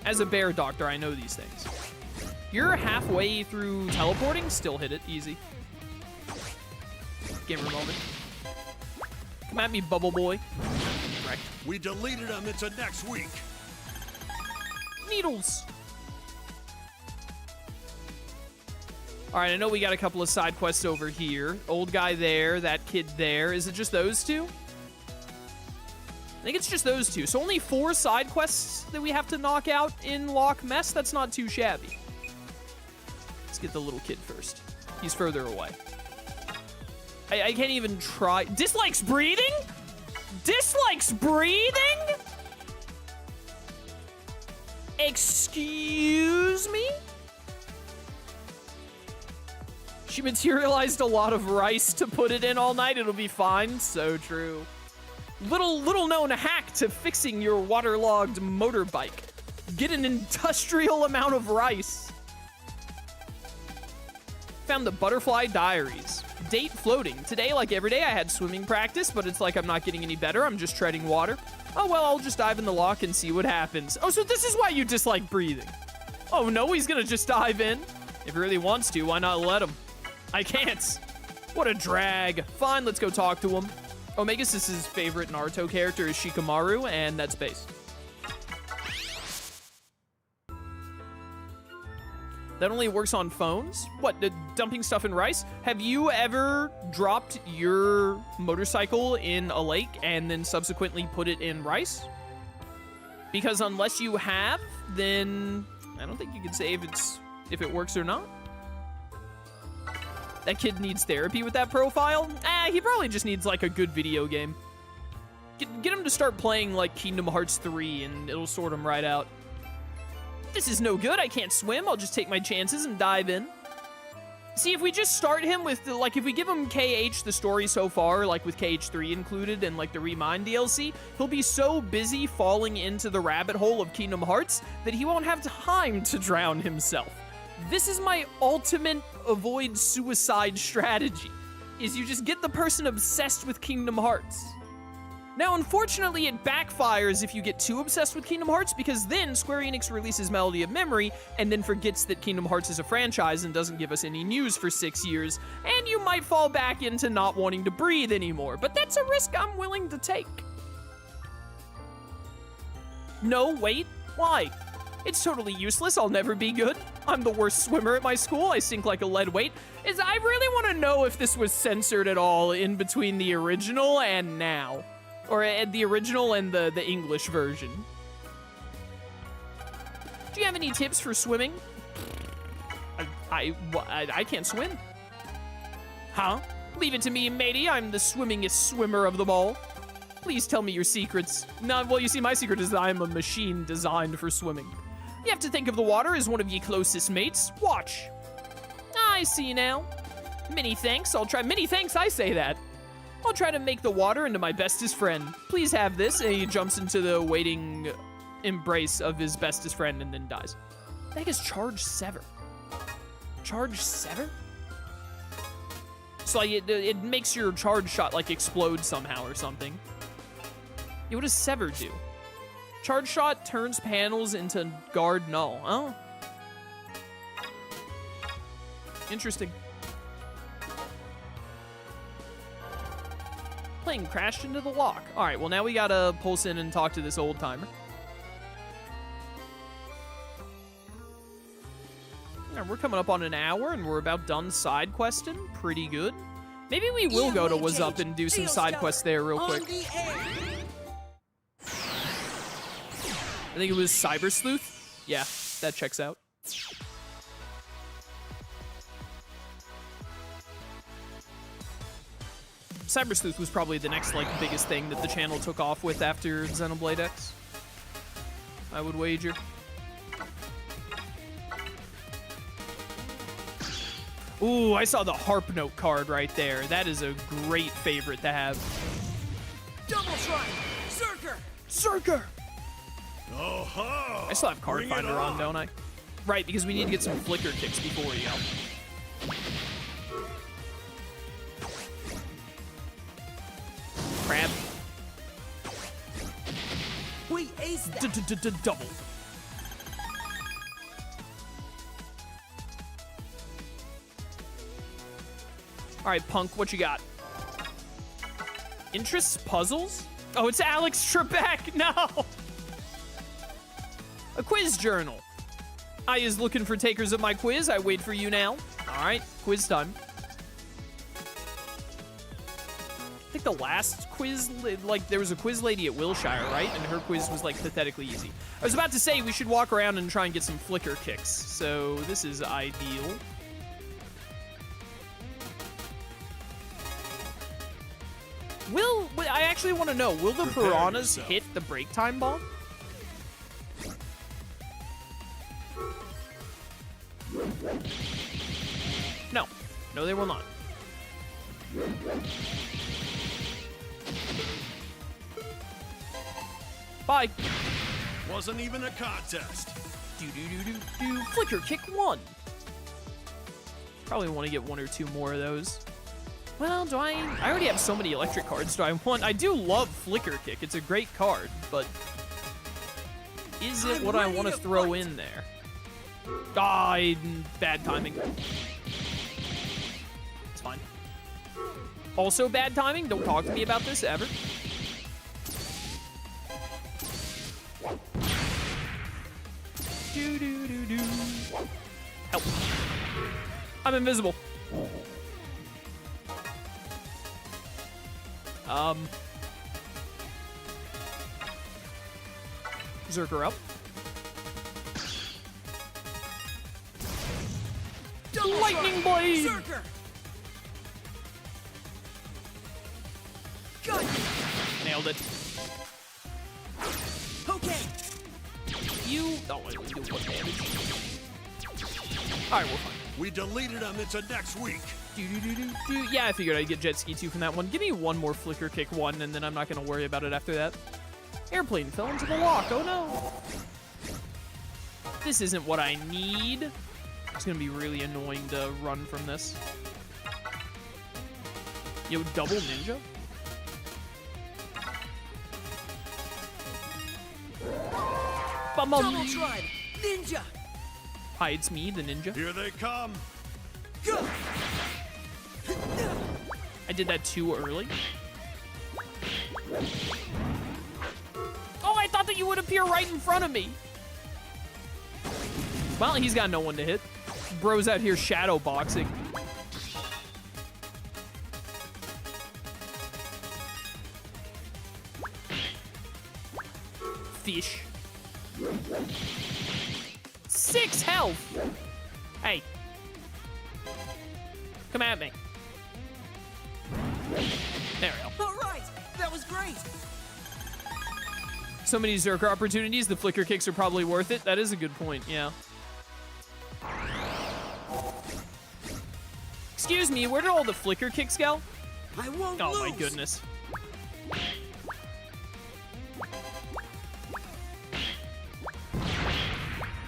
As a bear doctor, I know these things. You're halfway through teleporting, still hit it, easy. Gamer moment. Come at me, Bubble Boy. Correct. We deleted them into next week. Needles. All right, I know we got a couple of side quests over here. Old guy there, that kid there. Is it just those two? I think it's just those two. So only 4 side quests that we have to knock out in Loch Mess. That's not too shabby. Let's get the little kid first. He's further away. I can't even try. Dislikes breathing? Dislikes breathing? Excuse me? She materialized a lot of rice to put it in all night. It'll be fine. So true. Little known hack to fixing your waterlogged motorbike. Get an industrial amount of rice. Found the Butterfly Diaries. Date floating. Today, like every day, I had swimming practice, but it's like I'm not getting any better. I'm just treading water. Oh, well, I'll just dive in the loch and see what happens. Oh, so this is why you dislike breathing. Oh, no, he's gonna just dive in. If he really wants to, why not let him? I can't. What a drag. Fine, let's go talk to him. Omegasys' favorite Naruto character is Shikamaru, and that's based. That only works on phones? What, dumping stuff in rice? Have you ever dropped your motorcycle in a lake and then subsequently put it in rice? Because unless you have, then I don't think you can say if it works or not. That kid needs therapy with that profile? He probably just needs, like, a good video game. Get him to start playing, like, Kingdom Hearts 3, and it'll sort him right out. This is no good. I can't swim. I'll just take my chances and dive in. See, if we just start him with, like, if we give him KH the story so far, like, with KH3 included and, like, the Remind DLC, he'll be so busy falling into the rabbit hole of Kingdom Hearts that he won't have time to drown himself. This is my ultimate avoid suicide strategy, is you just get the person obsessed with Kingdom Hearts. Now, unfortunately, it backfires if you get too obsessed with Kingdom Hearts, because then Square Enix releases Melody of Memory and then forgets that Kingdom Hearts is a franchise and doesn't give us any news for 6 years, and you might fall back into not wanting to breathe anymore, but that's a risk I'm willing to take. No, wait, why? It's totally useless. I'll never be good. I'm the worst swimmer at my school. I sink like a lead weight. I really want to know if this was censored at all in between the original and now. Or the original and the English version. Do you have any tips for swimming? I can't swim. Huh? Leave it to me, matey. I'm the swimmingest swimmer of them all. Please tell me your secrets. No, well, you see, my secret is that I'm a machine designed for swimming. You have to think of the water as one of your closest mates. Watch. I see now. Many thanks, I'll try. Many thanks, I say that. I'll try to make the water into my bestest friend. Please have this. And he jumps into the waiting embrace of his bestest friend and then dies. That is Charge Sever. Charge Sever? So like it makes your charge shot like explode somehow or something. Yeah, what does Sever do? Charge shot turns panels into guard null. Oh. Interesting. Plane crashed into the lock. All right, well, now we gotta pulse in and talk to this old timer. Yeah, we're coming up on an hour, and we're about done side questing. Pretty good. Maybe we will go to What's Up and do some side quests there real quick. I think it was Cyber Sleuth. Yeah, that checks out. Cyber Sleuth was probably the next, like, biggest thing that the channel took off with after Xenoblade X. I would wager. Ooh, I saw the Harp Note card right there. That is a great favorite to have. Double Shrine! Zerker! Zerker! Oh-ho! I still have Card Finder on, don't I? Right, because we need to get some flicker kicks before you go. Crab. We aced that! Double. All right, Punk, what you got? Interests? Puzzles? Oh, it's Alex Trebek. No! A quiz journal. I is looking for takers of my quiz. I wait for you now. All right, quiz time. I think the last quiz, like, there was a quiz lady at Wilshire, right? And her quiz was, like, pathetically easy. I was about to say we should walk around and try and get some flicker kicks. So this is ideal. I actually want to know, will the piranhas hit the break time bomb? No. No, they will not. Bye. Wasn't even a contest. Do. Flicker kick 1. Probably want to get 1 or 2 more of those. Well, do I already have so many electric cards. I do love Flicker Kick. It's a great card, but is it what I want to throw in there? Bad timing. It's fine. Also bad timing. Don't talk to me about this ever. Do. Help. I'm invisible. Zerker up. Lightning Blade! Zerker! Good! Nailed it. Okay! You... Oh, I only do 1 damage. Alright, we're fine. We deleted them into next week. Do. Yeah, I figured I'd get Jet Ski 2 from that one. Give me 1 more Flicker Kick 1, and then I'm not going to worry about it after that. Airplane fell into the lock. Oh, no. This isn't what I need. It's going to be really annoying to run from this. Yo, double ninja? Double Shrine! Ninja! Hi, it's me, the ninja. Here they come. Go! I did that too early. Oh, I thought that you would appear right in front of me. Well, he's got no one to hit. Bro's out here shadow boxing. Fish. 6 health. Hey. Come at me. There we go. All right! That was great! So many Zerker opportunities, the Flicker Kicks are probably worth it. That is a good point, yeah. Excuse me, where did all the flicker kicks go? I won't Oh lose. my goodness.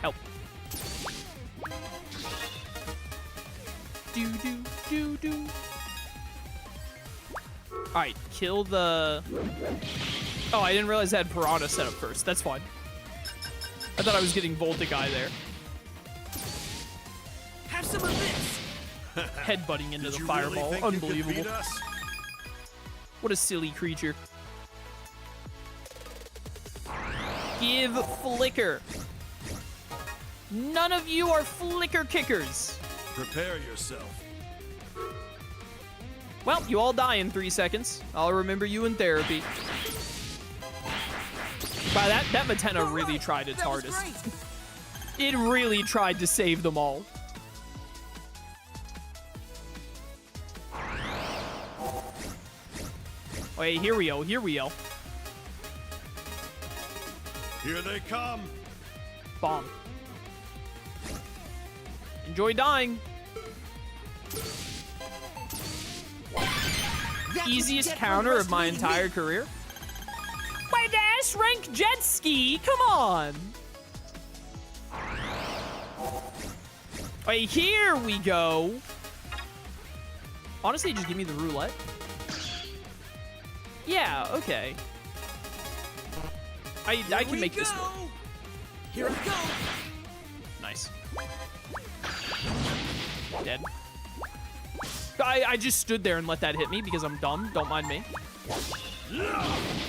Help. Do do do do. Alright, kill the... Oh, I didn't realize I had Piranha set up first. That's fine. I thought I was getting Volta Guy there. Have some of this. Headbutting into Did the you fireball. really think you could Unbelievable. beat us? What a silly creature. Give flicker. None of you are flicker kickers. Prepare yourself. Well, you all die in 3 seconds. I'll remember you in therapy. Wow, that Matena really tried its That was hardest. great. It really tried to save them all. Wait, here we go, here we go. Here they come. Bomb. Enjoy dying. That's what you Easiest get for counter of my underestimating entire me. career. Wait, the S-rank jet ski, come on. Wait, here we go. Honestly, just give me the roulette. Yeah, okay. I Here can we make this go. work. Here we go. Nice. Dead. I just stood there and let that hit me because I'm dumb. Don't mind me.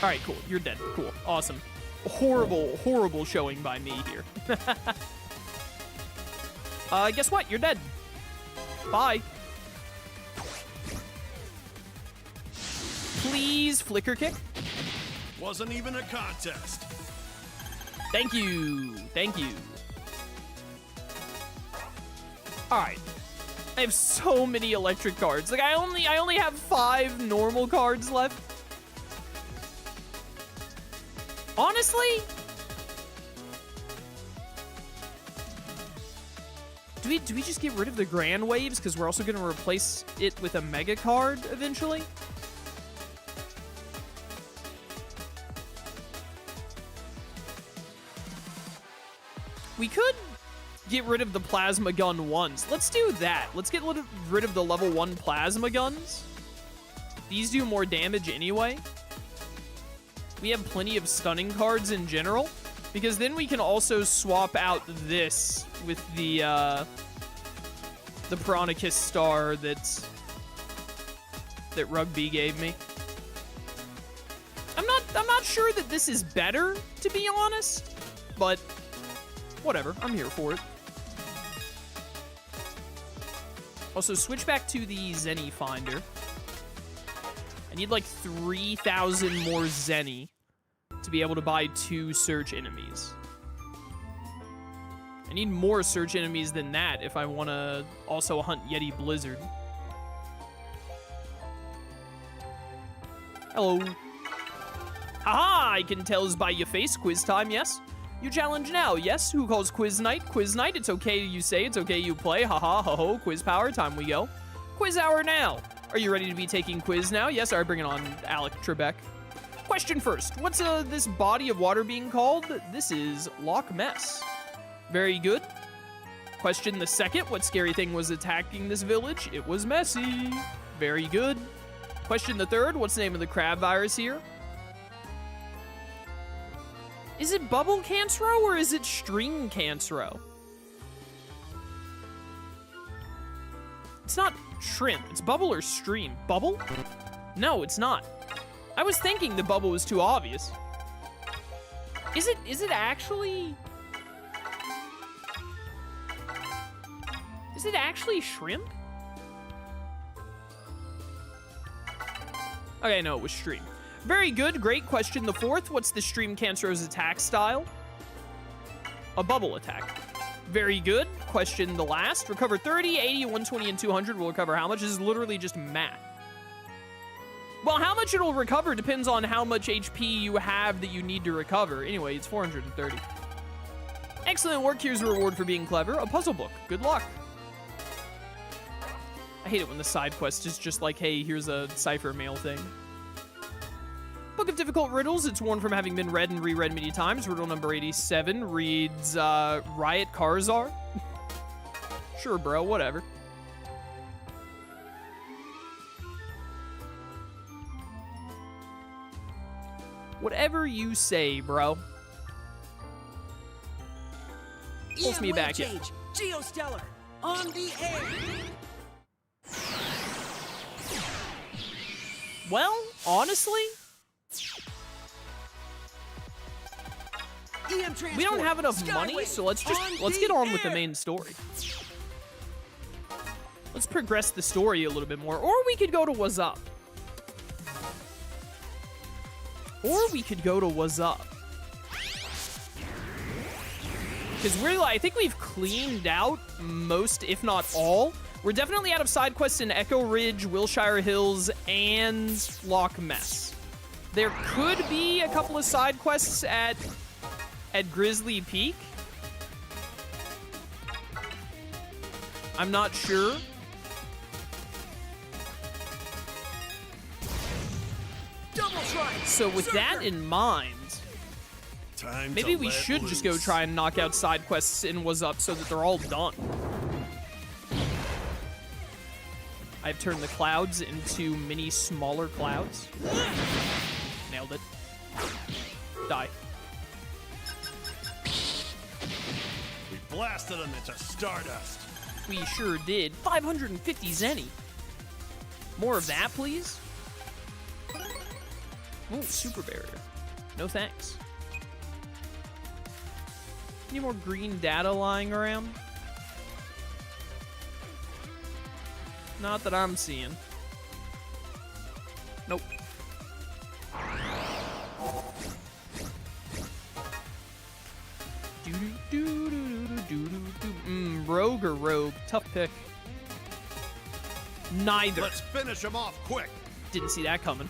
Alright, cool. You're dead. Cool. Awesome. Horrible, horrible showing by me here. Guess what? You're dead. Bye. Please flicker kick. Wasn't even a contest. Thank you. Thank you. All right. I have so many electric cards. Like I only have 5 normal cards left. Honestly, do we just get rid of the Grand Waves because we're also going to replace it with a Mega card eventually? We could get rid of the Plasma Gun ones. Let's do that. Let's get rid of the level 1 Plasma Guns. These do more damage anyway. We have plenty of stunning cards in general, because then we can also swap out this with the Piranha star that Rugby gave me. I'm not sure that this is better, to be honest, but whatever. I'm here for it. Also, switch back to the Zenny Finder. I need like 3,000 more Zenny to be able to buy 2 search enemies. I need more search enemies than that if I want to also hunt Yeti Blizzard. Hello. Haha, I can tell's by your face. Quiz time, yes? You challenge now, yes? Who calls quiz night? Quiz night, it's okay you say, it's okay you play. Haha, ho ho, quiz power, time we go. Quiz hour now. Are you ready to be taking quiz now? Yes, alright, bring it on, Alec Trebek. Question first, what's this body of water being called? This is Loch Ness. Very good. Question the second, what scary thing was attacking this village? It was Messi. Very good. Question the third, what's the name of the crab virus here? Is it Bubble Cancro or is it String Cancro? It's not shrimp. It's bubble or stream. Bubble? No, it's not. I was thinking the bubble was too obvious. Is it actually... Is it actually shrimp? Okay, no, it was stream. Very good, great question. The fourth, what's the Stream Cancero's attack style? A bubble attack. Very good. Question the last. Recover 30, 80, 120, and 200 will recover how much? This is literally just math. Well, how much it'll recover depends on how much HP you have that you need to recover. Anyway, it's 430. Excellent work. Here's a reward for being clever. A puzzle book. Good luck. I hate it when the side quest is just like, hey, here's a cipher mail thing. Book of Difficult Riddles. It's one from having been read and reread many times. Riddle number 87 reads, Riot Cars Are. Sure, bro, whatever. Whatever you say, bro. Pulse me back in. Geostellar, on the air. Well, honestly, we don't have enough money, so let's get on with the main story. Let's progress the story a little bit more. Or we could go to What's Up. Because I think we've cleaned out most, if not all. We're definitely out of side quests in Echo Ridge, Wilshire Hills, and Loch Ness. There could be a couple of side quests at Grizzly Peak. I'm not sure. So with that in mind, maybe we should just go try and knock out side quests in What's Up so that they're all done. I've turned the clouds into mini smaller clouds. Nailed it. Die. We blasted them into stardust. We sure did. 550 zenny. More of that, please. Ooh, super barrier. No thanks. Any more green data lying around? Not that I'm seeing. Nope. Rogue or rogue? Tough pick. Neither. Let's finish them off quick. Didn't see that coming.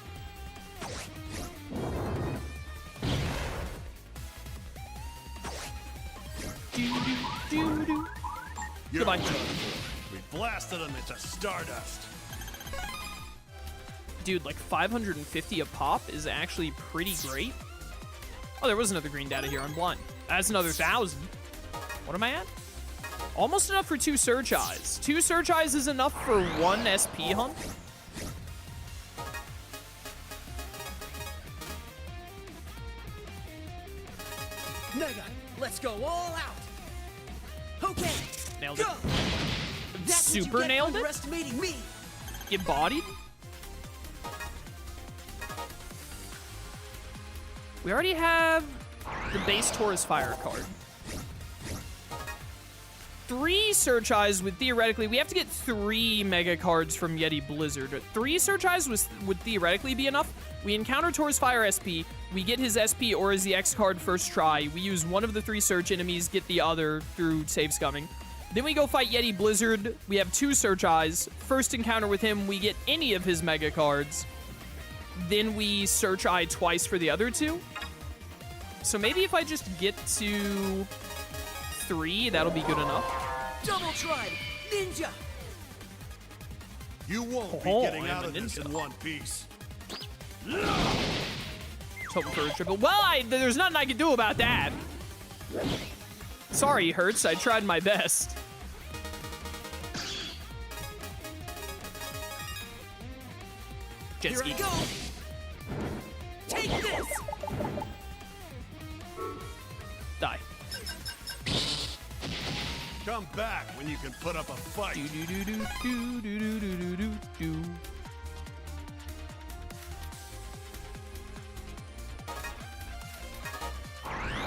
Goodbye. We blasted them into stardust. Dude, like 550 a pop is actually pretty great. Oh, there was another green data here. I'm blind. That's another 1,000. What am I at? Almost enough for 2 search eyes. 2 search eyes is enough for 1 SP hunt. Mega, let's go all out. Okay. Nailed it. Go. That's Super what you get nailed for it? underestimating me. Get bodied? We already have the base Taurus Fire card. 3 search eyes would theoretically... We have to get 3 mega cards from Yeti Blizzard. 3 search eyes would theoretically be enough. We encounter Taurus Fire SP. We get his SP or his EX card first try. We use one of the 3 search enemies, get the other through save scumming. Then we go fight Yeti Blizzard. We have 2 search eyes. First encounter with him, we get any of his mega cards. Then we search eye twice for the other 2. So maybe if I just get to 3, that'll be good enough. Double tribe, ninja. You won't be getting out of this in one piece. Hoping for a triple. Well, there's nothing I can do about that. Sorry, Hertz. I tried my best. Jet ski. Here I go. Take this. Die. Come back when you can put up a fight. Do do do do do do do do do do.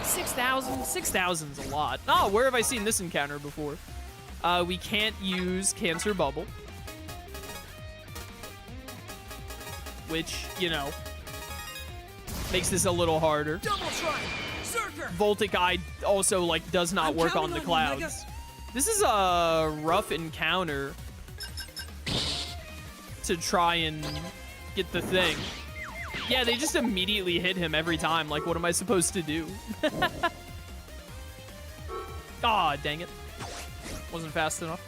$6,000's a lot. Oh, where have I seen this encounter before? We can't use Cancer Bubble. Which, you know, makes this a little harder. Double tribe, Zerker. Voltic Eye also, like, does not work on the clouds. This is a rough encounter to try and get the thing. Yeah, they just immediately hit him every time. Like, what am I supposed to do? Aw, dang it. Wasn't fast enough.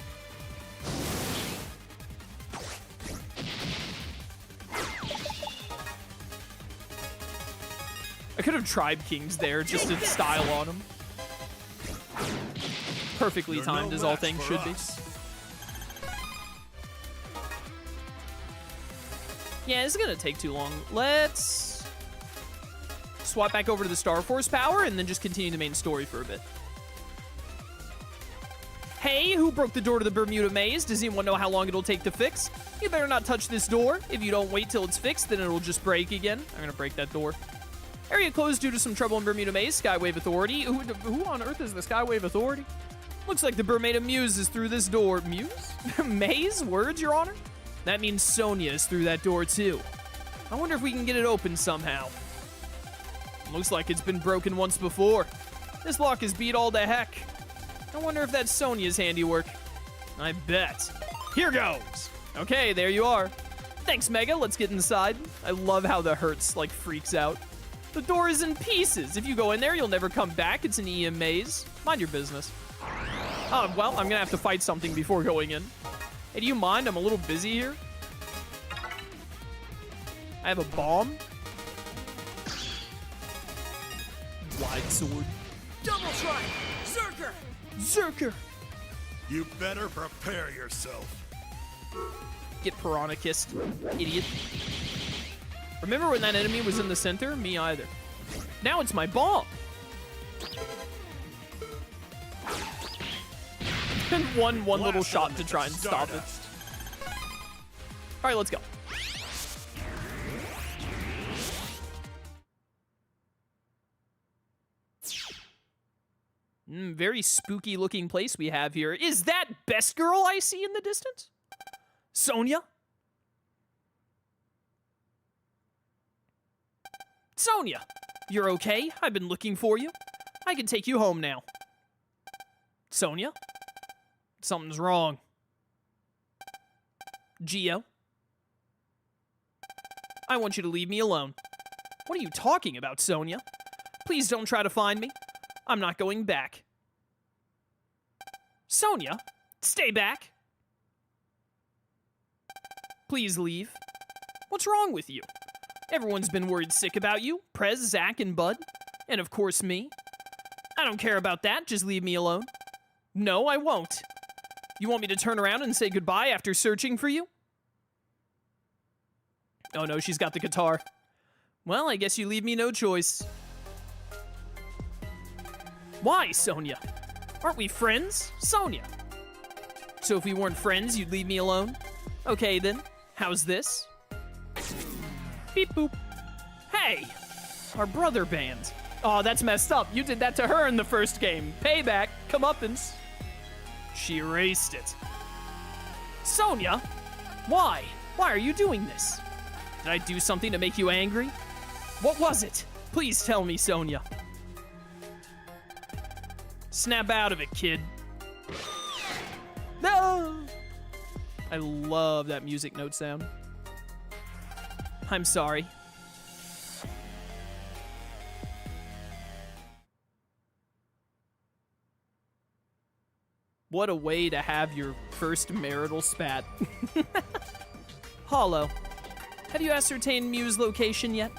I could have tried Kings there just to style on him. Perfectly You're timed no as all match things for should be. us. Yeah, it's gonna take too long. Let's swap back over to the Star Force power and then just continue the main story for a bit. Hey, who broke the door to the Bermuda maze? Does anyone know how long it'll take to fix? You better not touch this door. If you don't wait till it's fixed, then it'll just break again. I'm gonna break that door. Area closed due to some trouble in Bermuda maze. Skywave Authority. Who on earth is the Skywave Authority? Looks like the Bermuda Muse is through this door. Muse? Maze? Words, Your Honor? That means Sonia is through that door, too. I wonder if we can get it open somehow. Looks like it's been broken once before. This lock is beat all to heck. I wonder if that's Sonia's handiwork. I bet. Here goes. Okay, there you are. Thanks, Mega. Let's get inside. I love how the Hertz, like, freaks out. The door is in pieces. If you go in there, you'll never come back. It's an EM maze. Mind your business. Oh, well, I'm gonna have to fight something before going in. Hey, do you mind? I'm a little busy here. I have a bomb. Wide sword. Double strike! Zerker! Zerker! You better prepare yourself. Get piranha kissed, idiot. Remember when that enemy was in the center? Me either. Now it's my bomb. And one little shot to try and stop it. All right, let's go. Very spooky looking place we have here. Is that Best Girl I see in the distance? Sonia? Sonia, you're okay? I've been looking for you. I can take you home now. Sonia? Something's wrong. Geo? I want you to leave me alone. What are you talking about, Sonia? Please don't try to find me. I'm not going back. Sonia, stay back. Please leave. What's wrong with you? Everyone's been worried sick about you. Prez, Zach, and Bud. And of course me. I don't care about that. Just leave me alone. No, I won't. You want me to turn around and say goodbye after searching for you? Oh no, she's got the guitar. Well, I guess you leave me no choice. Why, Sonia? Aren't we friends? Sonia. So if we weren't friends, you'd leave me alone? Okay then, how's this? Beep boop. Hey! Our brother band. Oh, that's messed up. You did that to her in the first game. Payback. Comeuppance. She erased it. Sonia? Why? Why are you doing this? Did I do something to make you angry? What was it? Please tell me, Sonia. Snap out of it, kid. No! I love that music note sound. I'm sorry. What a way to have your first marital spat. Hollow, have you ascertained Mew's location yet?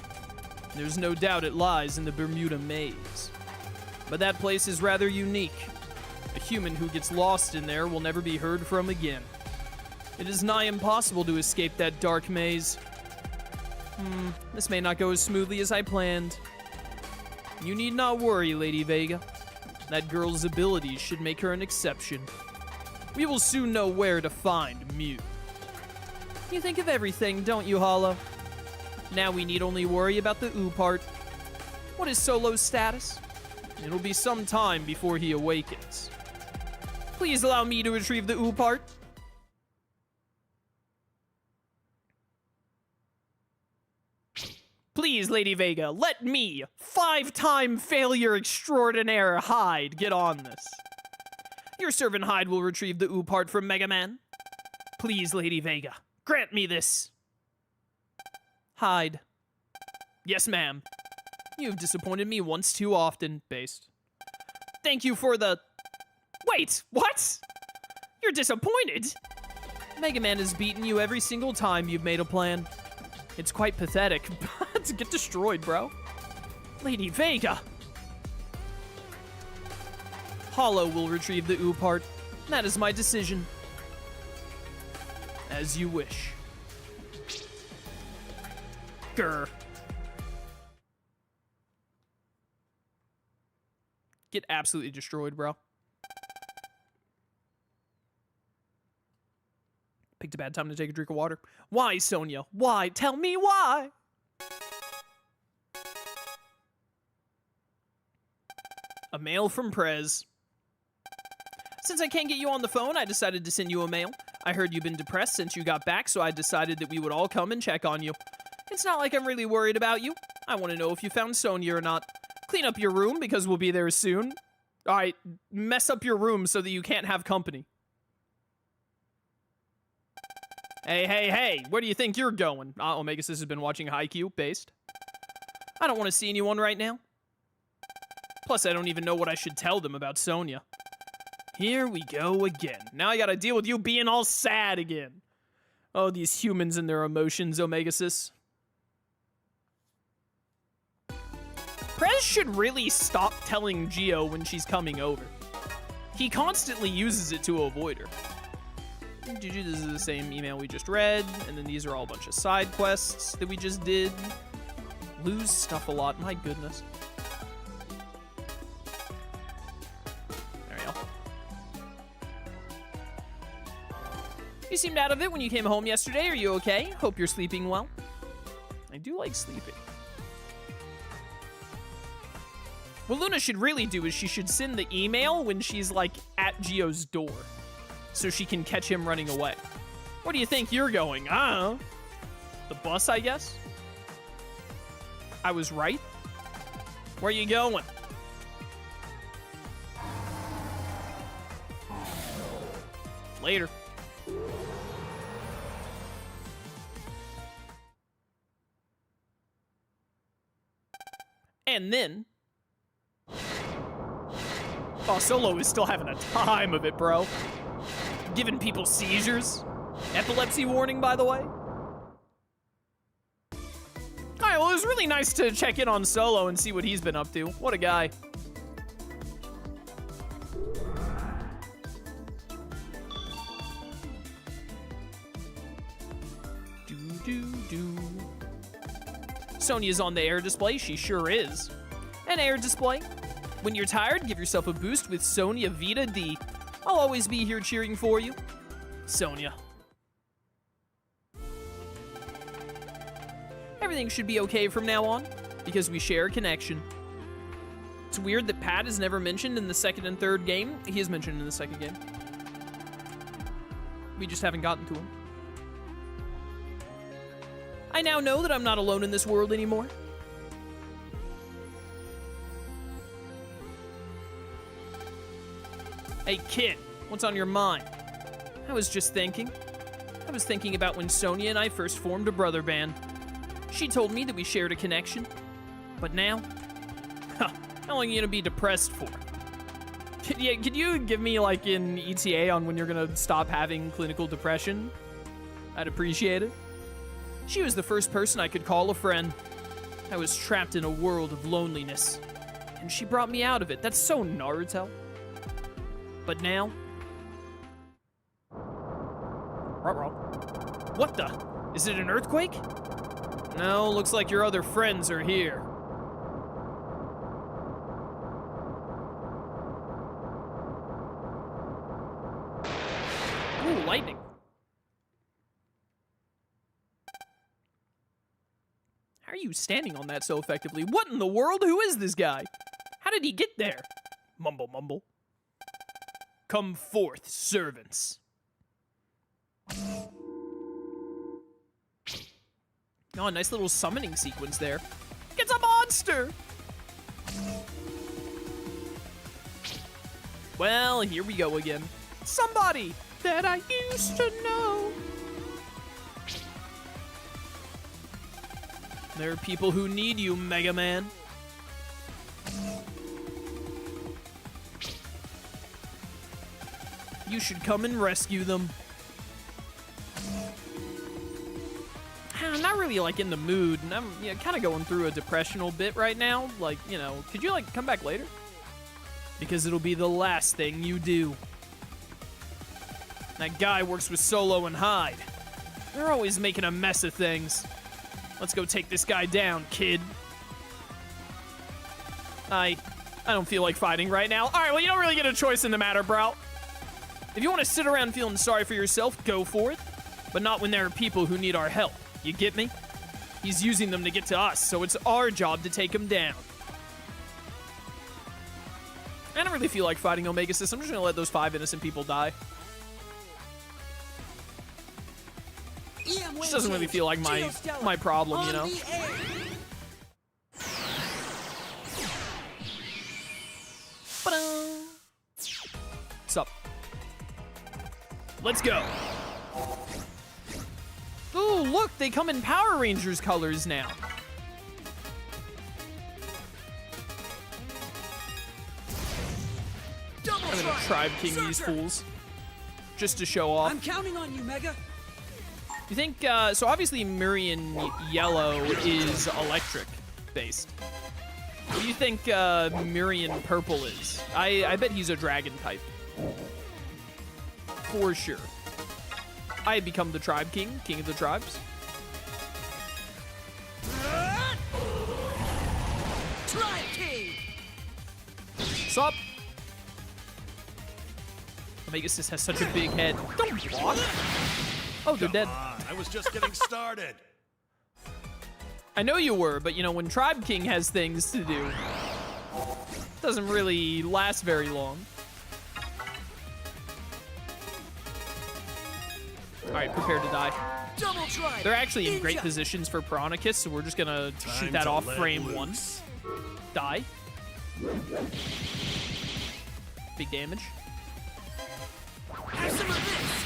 There's no doubt it lies in the Bermuda maze. But that place is rather unique. A human who gets lost in there will never be heard from again. It is nigh impossible to escape that dark maze. This may not go as smoothly as I planned. You need not worry, Lady Vega. That girl's abilities should make her an exception. We will soon know where to find Mew. You think of everything, don't you, Hollow? Now we need only worry about the ooh part. What is Solo's status? It'll be some time before he awakens. Please allow me to retrieve the ooh part. Please, Lady Vega, let me, 5-time failure extraordinaire Hyde, get on this. Your servant Hyde will retrieve the ooh part from Mega Man. Please, Lady Vega, grant me this. Hyde. Yes, ma'am. You've disappointed me once too often, Based. Thank you for the... Wait, what? You're disappointed? Mega Man has beaten you every single time you've made a plan. It's quite pathetic, but get destroyed, bro. Lady Vega! Hollow will retrieve the ooh part. That is my decision. As you wish. Grr. Get absolutely destroyed, bro. Picked a bad time to take a drink of water. Why, Sonia? Why? Tell me why! A mail from Prez. Since I can't get you on the phone, I decided to send you a mail. I heard you've been depressed since you got back, so I decided that we would all come and check on you. It's not like I'm really worried about you. I want to know if you found Sonia or not. Clean up your room, because we'll be there soon. Alright, mess up your room so that you can't have company. Hey, where do you think you're going? Omegasis has been watching Haikyuu, based. I don't want to see anyone right now. Plus, I don't even know what I should tell them about Sonia. Here we go again. Now I gotta deal with you being all sad again. Oh, these humans and their emotions, Omegasis. Prez should really stop telling Geo when she's coming over. He constantly uses it to avoid her. This is the same email we just read, and then these are all a bunch of side quests that we just did. Lose stuff a lot, my goodness. There we go. You seemed out of it when you came home yesterday. Are you okay? Hope you're sleeping well. I do like sleeping. What Luna should really do is she should send the email when she's, like, at Geo's door, so she can catch him running away. Where do you think you're going? I don't know. The bus, I guess? I was right? Where you going? Later. And then... Oh, Solo is still having a time of it, bro. Giving people seizures. Epilepsy warning, by the way. Alright, well, it was really nice to check in on Solo and see what he's been up to. What a guy. Sonia's on the air display. She sure is. An air display. When you're tired, give yourself a boost with Sonia Vita D. I'll always be here cheering for you. Sonia. Everything should be okay from now on, because we share a connection. It's weird that Pat is never mentioned in the second and third game. He is mentioned in the second game. We just haven't gotten to him. I now know that I'm not alone in this world anymore. Hey kid, what's on your mind? I was just thinking. I was thinking about when Sonia and I first formed a brother band. She told me that we shared a connection. But now? Huh, how long are you gonna be depressed for? Could you give me like an ETA on when you're gonna stop having clinical depression? I'd appreciate it. She was the first person I could call a friend. I was trapped in a world of loneliness. And she brought me out of it. That's so Naruto. But now... What the? Is it an earthquake? No, looks like your other friends are here. Ooh, lightning. How are you standing on that so effectively? What in the world? Who is this guy? How did he get there? Mumble, mumble. Come forth, servants. Oh, a nice little summoning sequence there. It's a monster! Well, here we go again. Somebody that I used to know. There are people who need you, Mega Man. You should come and rescue them. I'm not really, like, in the mood, and I'm kind of going through a depressional bit right now. Like, could you, like, come back later? Because it'll be the last thing you do. That guy works with Solo and Hyde. They're always making a mess of things. Let's go take this guy down, kid. I don't feel like fighting right now. All right, well, you don't really get a choice in the matter, bro. If you want to sit around feeling sorry for yourself, go for it. But not when there are people who need our help. You get me? He's using them to get to us, so it's our job to take him down. I don't really feel like fighting Omega Sis. I'm just going to let those 5 innocent people die. Which doesn't really feel like my problem, you know? What's up? Let's go. Ooh, look, they come in Power Rangers colors now. I'm gonna Tribe King these fools. Just to show off. I'm counting on you, Mega. You think, so obviously Mirian Yellow is electric based. What do you think Mirian Purple is? I bet he's a dragon type. For sure. I become the Tribe King, King of the Tribes. Tribe King! What's up? Omega Sis has such a big head. Don't block. Oh, they're dead. I was just getting started. I know you were, but when Tribe King has things to do, it doesn't really last very long. All right, prepare to die. Double tribe. They're actually in great Ninja. positions for Piranhakis, so we're just gonna shoot that off frame 1. Die. Big damage. Have some of this.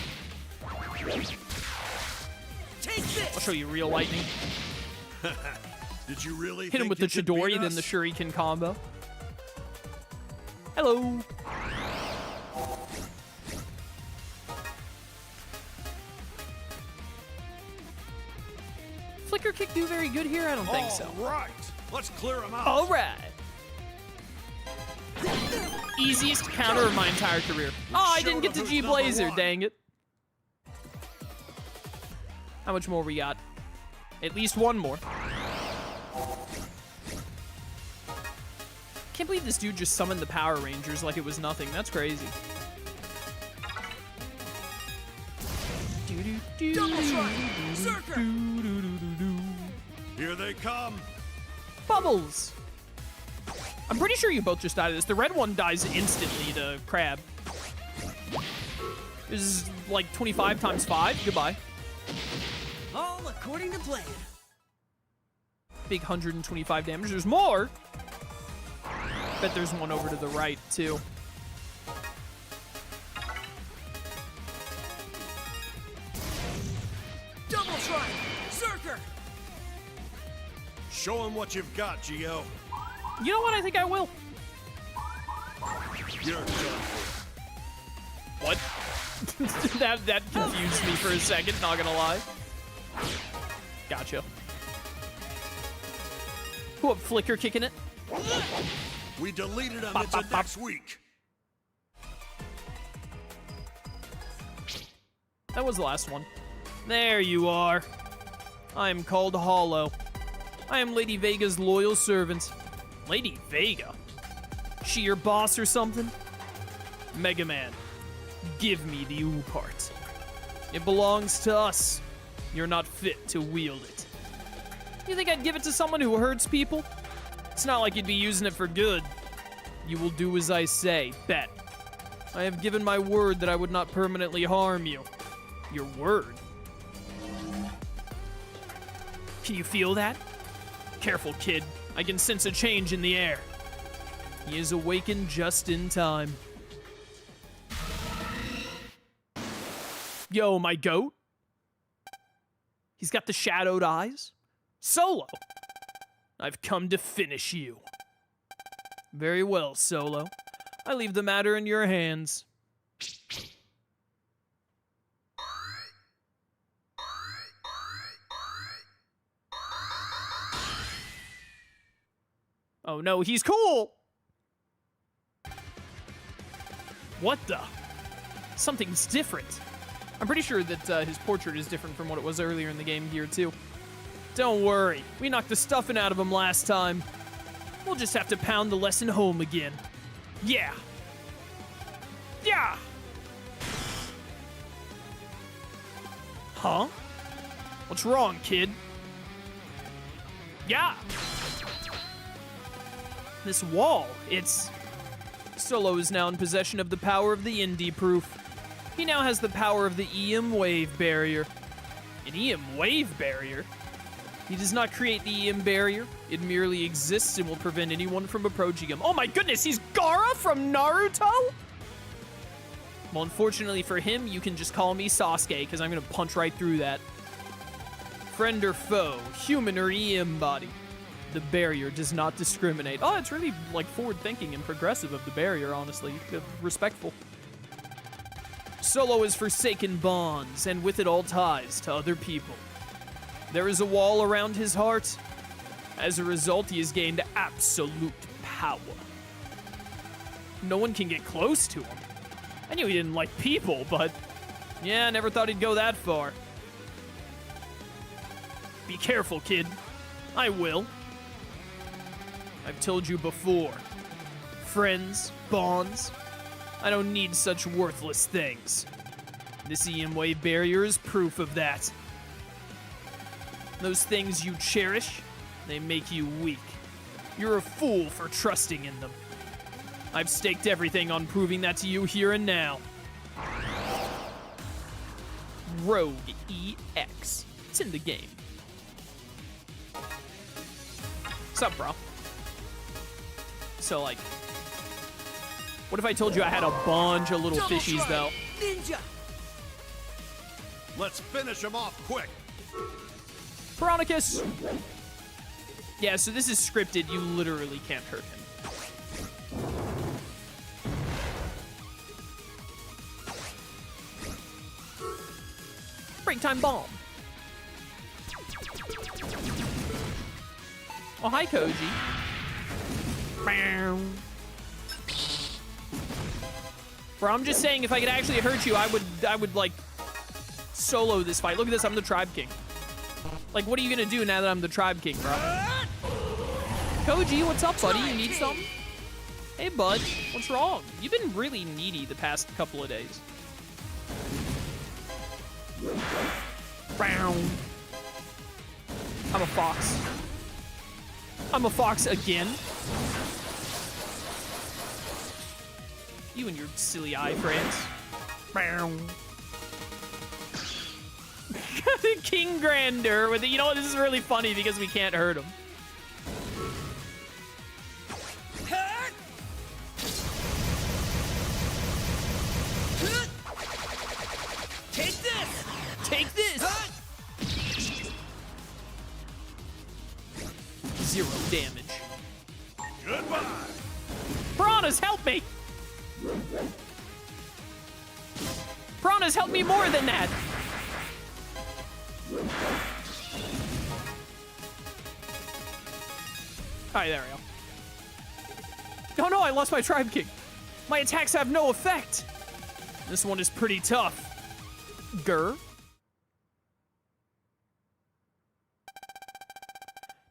Take this. I'll show you real lightning. Did you really Hit him think with the you could Chidori, beat then the us? Shuriken combo. Hello. Flicker Kick do very good here? I don't think so. All right, let's clear him out. All right. Easiest counter of my entire career. Oh, I didn't get to who's G number Blazer, 1. dang it. How much more we got? At least one more. Can't believe this dude just summoned the Power Rangers like it was nothing. That's crazy. Double tribe. Zerker. Here they come. Bubbles! I'm pretty sure you both just died of this. The red one dies instantly to Crab. This is like 25 times 5. Goodbye. All according to plan. Big 125 damage. There's more! Bet there's one over to the right, too. Double tribe. Zerker. Show him what you've got, Geo. You know what? I think I will. You're done for. What? that confused me for a second, not gonna lie. Gotcha. Who up, Flicker kicking it? We deleted him Bop, until bop, bop. next week. That was the last one. There you are. I am called Hollow. I am Lady Vega's loyal servant. Lady Vega? She your boss or something? Mega Man, give me the U part. It belongs to us. You're not fit to wield it. You think I'd give it to someone who hurts people? It's not like you'd be using it for good. You will do as I say, bet. I have given my word that I would not permanently harm you. Your word? Can you feel that? Careful, kid. I can sense a change in the air. He is awakened just in time. Yo, my goat? He's got the shadowed eyes? Solo! I've come to finish you. Very well, Solo. I leave the matter in your hands. Oh no, he's cool! What the? Something's different. I'm pretty sure that his portrait is different from what it was earlier in the game here, too. Don't worry, we knocked the stuffing out of him last time. We'll just have to pound the lesson home again. Yeah. Yeah! Huh? What's wrong, kid? Yeah! This wall, it's... Solo is now in possession of the power of the Indie Proof. He now has the power of the EM Wave Barrier. An EM Wave Barrier? He does not create the EM Barrier. It merely exists and will prevent anyone from approaching him. Oh my goodness, he's Gaara from Naruto? Well, unfortunately for him, you can just call me Sasuke, because I'm going to punch right through that. Friend or foe, human or EM body. The barrier does not discriminate. Oh, it's really, like, forward-thinking and progressive of the barrier, honestly. Respectful. Solo has forsaken bonds, and with it all ties to other people. There is a wall around his heart. As a result, he has gained absolute power. No one can get close to him. I knew he didn't like people, but... yeah, I never thought he'd go that far. Be careful, kid. I will. I've told you before. Friends, bonds... I don't need such worthless things. This EM Wave Barrier is proof of that. Those things you cherish, they make you weak. You're a fool for trusting in them. I've staked everything on proving that to you here and now. Rogue EX. It's in the game. What's up, bro? So, like... what if I told you I had a bunch of little fishies, though? Ninja! Let's finish him off quick. Veronicus! Yeah, so this is scripted. You literally can't hurt him. Break time bomb. Oh, hi, Koji. Bow. Bro, I'm just saying, if I could actually hurt you, I would like solo this fight. Look at this, I'm the Tribe King. Like, what are you gonna do now that I'm the Tribe King, bro? Koji, what's up, buddy? You need something? Hey, bud, what's wrong? You've been really needy the past couple of days. Brown. I'm a fox. I'm a fox again. You and your silly eye friends. King Grander with it. You know what? This is really funny because we can't hurt him. Take this! Take this! 0 damage. Goodbye. Piranhas, help me! Piranhas, help me more than that! Alright, there we go. Oh no, I lost my Tribe King. My attacks have no effect. This one is pretty tough. Grr.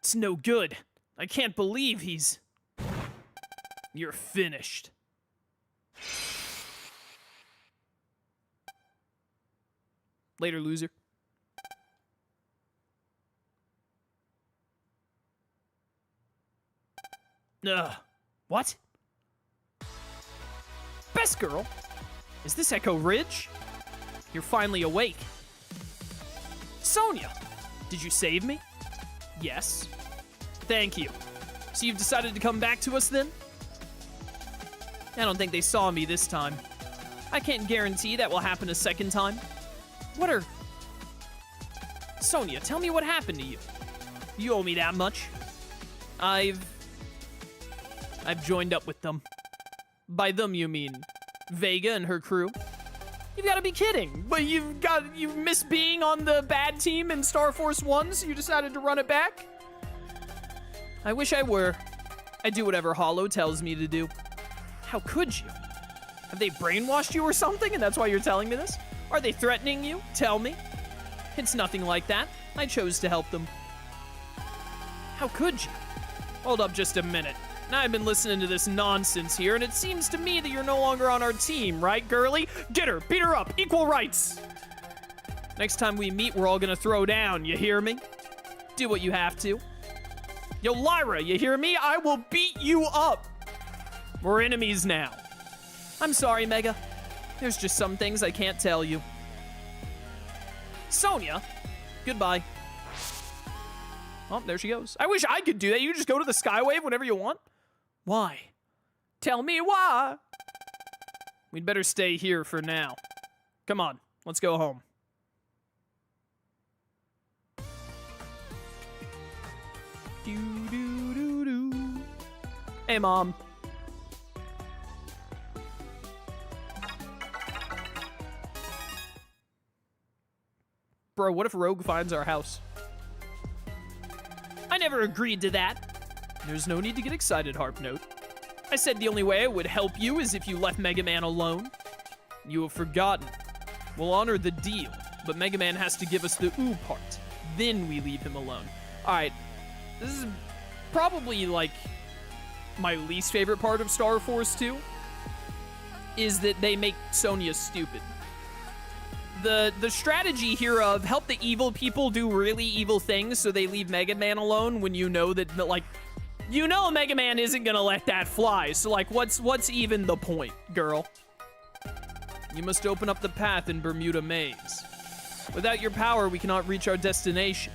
It's no good. I can't believe he's... You're finished. Later, loser. What? Best girl? Is this Echo Ridge? You're finally awake. Sonia! Did you save me? Yes. Thank you. So you've decided to come back to us then? I don't think they saw me this time. I can't guarantee that will happen a second time. What are... Sonia, tell me what happened to you. You owe me that much. I've joined up with them. By them, you mean Vega and her crew? You've got to be kidding. But you missed being on the bad team in Star Force 1, so you decided to run it back? I wish I were. I do whatever Hollow tells me to do. How could you? Have they brainwashed you or something, and that's why you're telling me this? Are they threatening you? Tell me. It's nothing like that. I chose to help them. How could you? Hold up just a minute. Now I've been listening to this nonsense here, and it seems to me that you're no longer on our team, right, girly? Get her, beat her up, equal rights. Next time we meet, we're all gonna throw down, you hear me? Do what you have to. Yo, Lyra, you hear me? I will beat you up. We're enemies now. I'm sorry, Mega. There's just some things I can't tell you. Sonia, goodbye. Oh, there she goes. I wish I could do that. You just go to the Skywave whenever you want. Why? Tell me why. We'd better stay here for now. Come on, let's go home. Do. Hey, Mom. Bro, what if Rogue finds our house? I never agreed to that. There's no need to get excited, Harp Note. I said the only way I would help you is if you left Mega Man alone. You have forgotten. We'll honor the deal, but Mega Man has to give us the ooh part. Then we leave him alone. Alright, this is probably, like, my least favorite part of Star Force 2, is that they make Sonya stupid. The strategy here of help the evil people do really evil things so they leave Mega Man alone when you know that like, you know Mega Man isn't gonna let that fly, so like, what's even the point, girl? You must open up the path in Bermuda Maze. Without your power, we cannot reach our destination.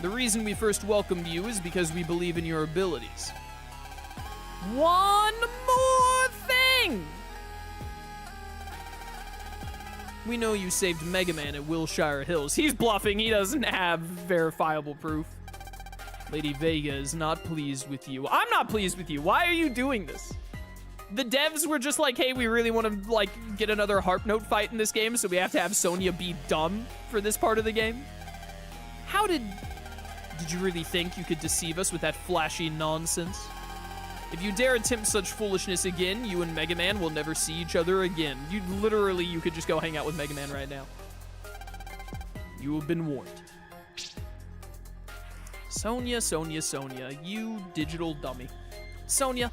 The reason we first welcomed you is because we believe in your abilities. One more thing! We know you saved Mega Man at Wilshire Hills. He's bluffing. He doesn't have verifiable proof. Lady Vega is not pleased with you. I'm not pleased with you. Why are you doing this? The devs were just like, hey, we really want to, like, get another Harp Note fight in this game, so we have to have Sonya be dumb for this part of the game. How did you really think you could deceive us with that flashy nonsense? If you dare attempt such foolishness again, you and Mega Man will never see each other again. You could just go hang out with Mega Man right now. You have been warned. Sonya, you digital dummy. Sonya,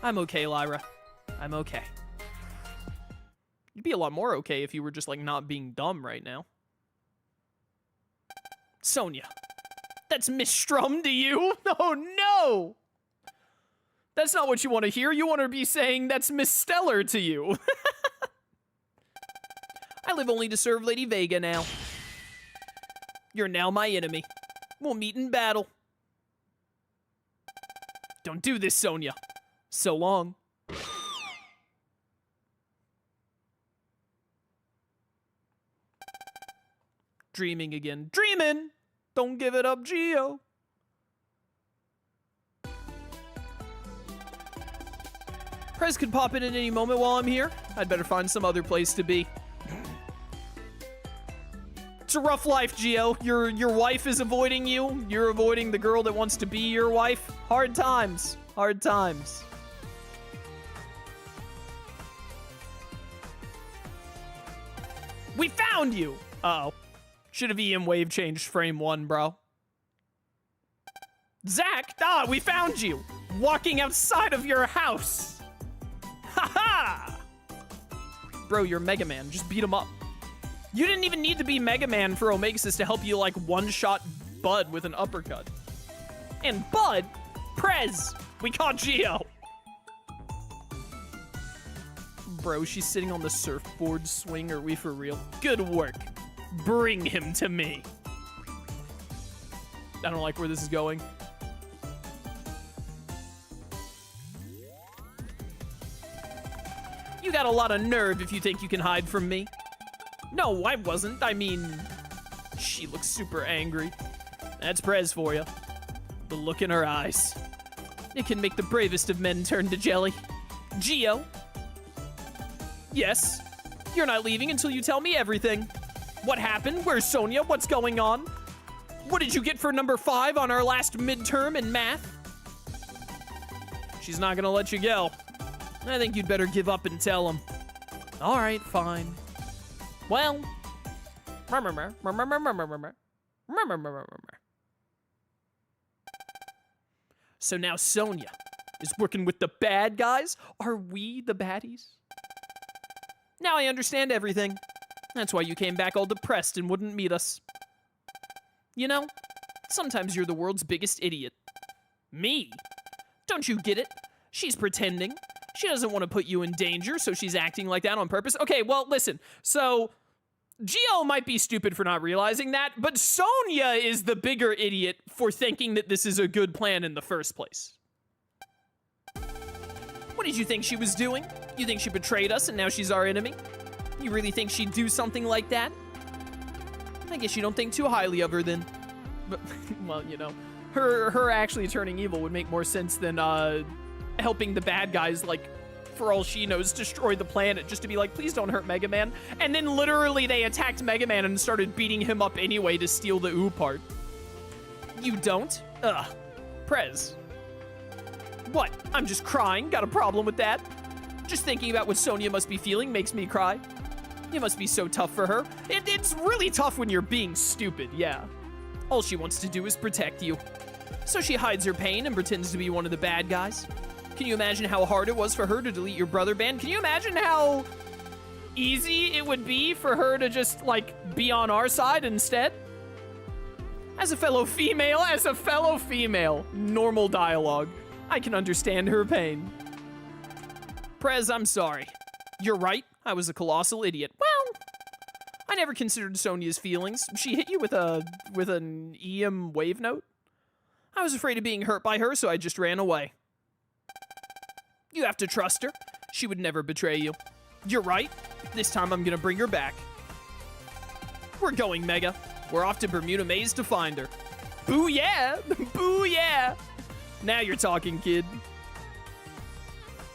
I'm okay, Lyra. I'm okay. You'd be a lot more okay if you were just, like, not being dumb right now. Sonya, that's Miss Strum to you? Oh, no! That's not what you want to hear. You want to be saying that's Miss Stellar to you. I live only to serve Lady Vega now. You're now my enemy. We'll meet in battle. Don't do this, Sonya. So long. Dreaming again. Dreaming! Don't give it up, Geo. Prez could pop in at any moment while I'm here. I'd better find some other place to be. It's a rough life, Geo. Your wife is avoiding you. You're avoiding the girl that wants to be your wife. Hard times. Hard times. We found you! Uh-oh. Should have EM wave changed frame 1, bro. Zach, we found you! Walking outside of your house! Ha-ha! Bro, you're Mega Man. Just beat him up. You didn't even need to be Mega Man for Omegasis to help you, like, one-shot Bud with an uppercut. And Bud? Prez! We caught Geo! Bro, she's sitting on the surfboard swing. Are we for real? Good work. Bring him to me. I don't like where this is going. You got a lot of nerve if you think you can hide from me. No, I wasn't. I mean, she looks super angry. That's Prez for you. The look in her eyes. It can make the bravest of men turn to jelly. Geo? Yes? You're not leaving until you tell me everything. What happened? Where's Sonya? What's going on? What did you get for number 5 on our last midterm in math? She's not gonna let you go. I think you'd better give up and tell him. All right, fine. Well. So now Sonia is working with the bad guys? Are we the baddies? Now I understand everything. That's why you came back all depressed and wouldn't meet us. You know, sometimes you're the world's biggest idiot. Me? Don't you get it? She's pretending. She doesn't want to put you in danger, so she's acting like that on purpose. Okay, well, listen. So, Gio might be stupid for not realizing that, but Sonia is the bigger idiot for thinking that this is a good plan in the first place. What did you think she was doing? You think she betrayed us and now she's our enemy? You really think she'd do something like that? I guess you don't think too highly of her then. But, well, you know, her actually turning evil would make more sense than helping the bad guys, like, for all she knows, destroy the planet just to be like, please don't hurt Mega Man. And then literally they attacked Mega Man and started beating him up anyway to steal the ooh part. You don't? Ugh. Prez. What? I'm just crying? Got a problem with that? Just thinking about what Sonia must be feeling makes me cry. You must be so tough for her. It's really tough when you're being stupid, yeah. All she wants to do is protect you. So she hides her pain and pretends to be one of the bad guys. Can you imagine how hard it was for her to delete your brother band? Can you imagine how easy it would be for her to just, like, be on our side instead? As a fellow female, normal dialogue. I can understand her pain. Prez, I'm sorry. You're right, I was a colossal idiot. Well, I never considered Sonia's feelings. She hit you with an EM wave note? I was afraid of being hurt by her, so I just ran away. You have to trust her. She would never betray you. You're right. This time I'm gonna bring her back. We're going, Mega. We're off to Bermuda Maze to find her. Boo yeah! Boo yeah! Now you're talking, kid.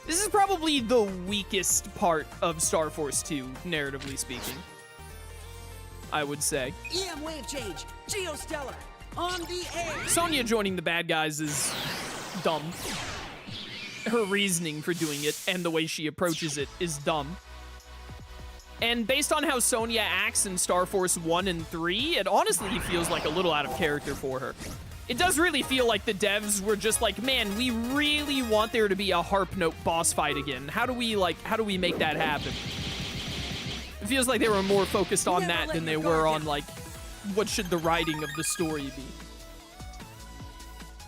This is probably the weakest part of Star Force 2, narratively speaking. I would say. EM wave change. Geostellar. On the air. Sonia joining the bad guys is dumb. Her reasoning for doing it and the way she approaches it is dumb. And based on how Sonia acts in Star Force 1 and 3, it honestly feels like a little out of character for her. It does really feel like the devs were just like, man, we really want there to be a Harp Note boss fight again. How do we make that happen? It feels like they were more focused on that than they were on, like, what should the writing of the story be?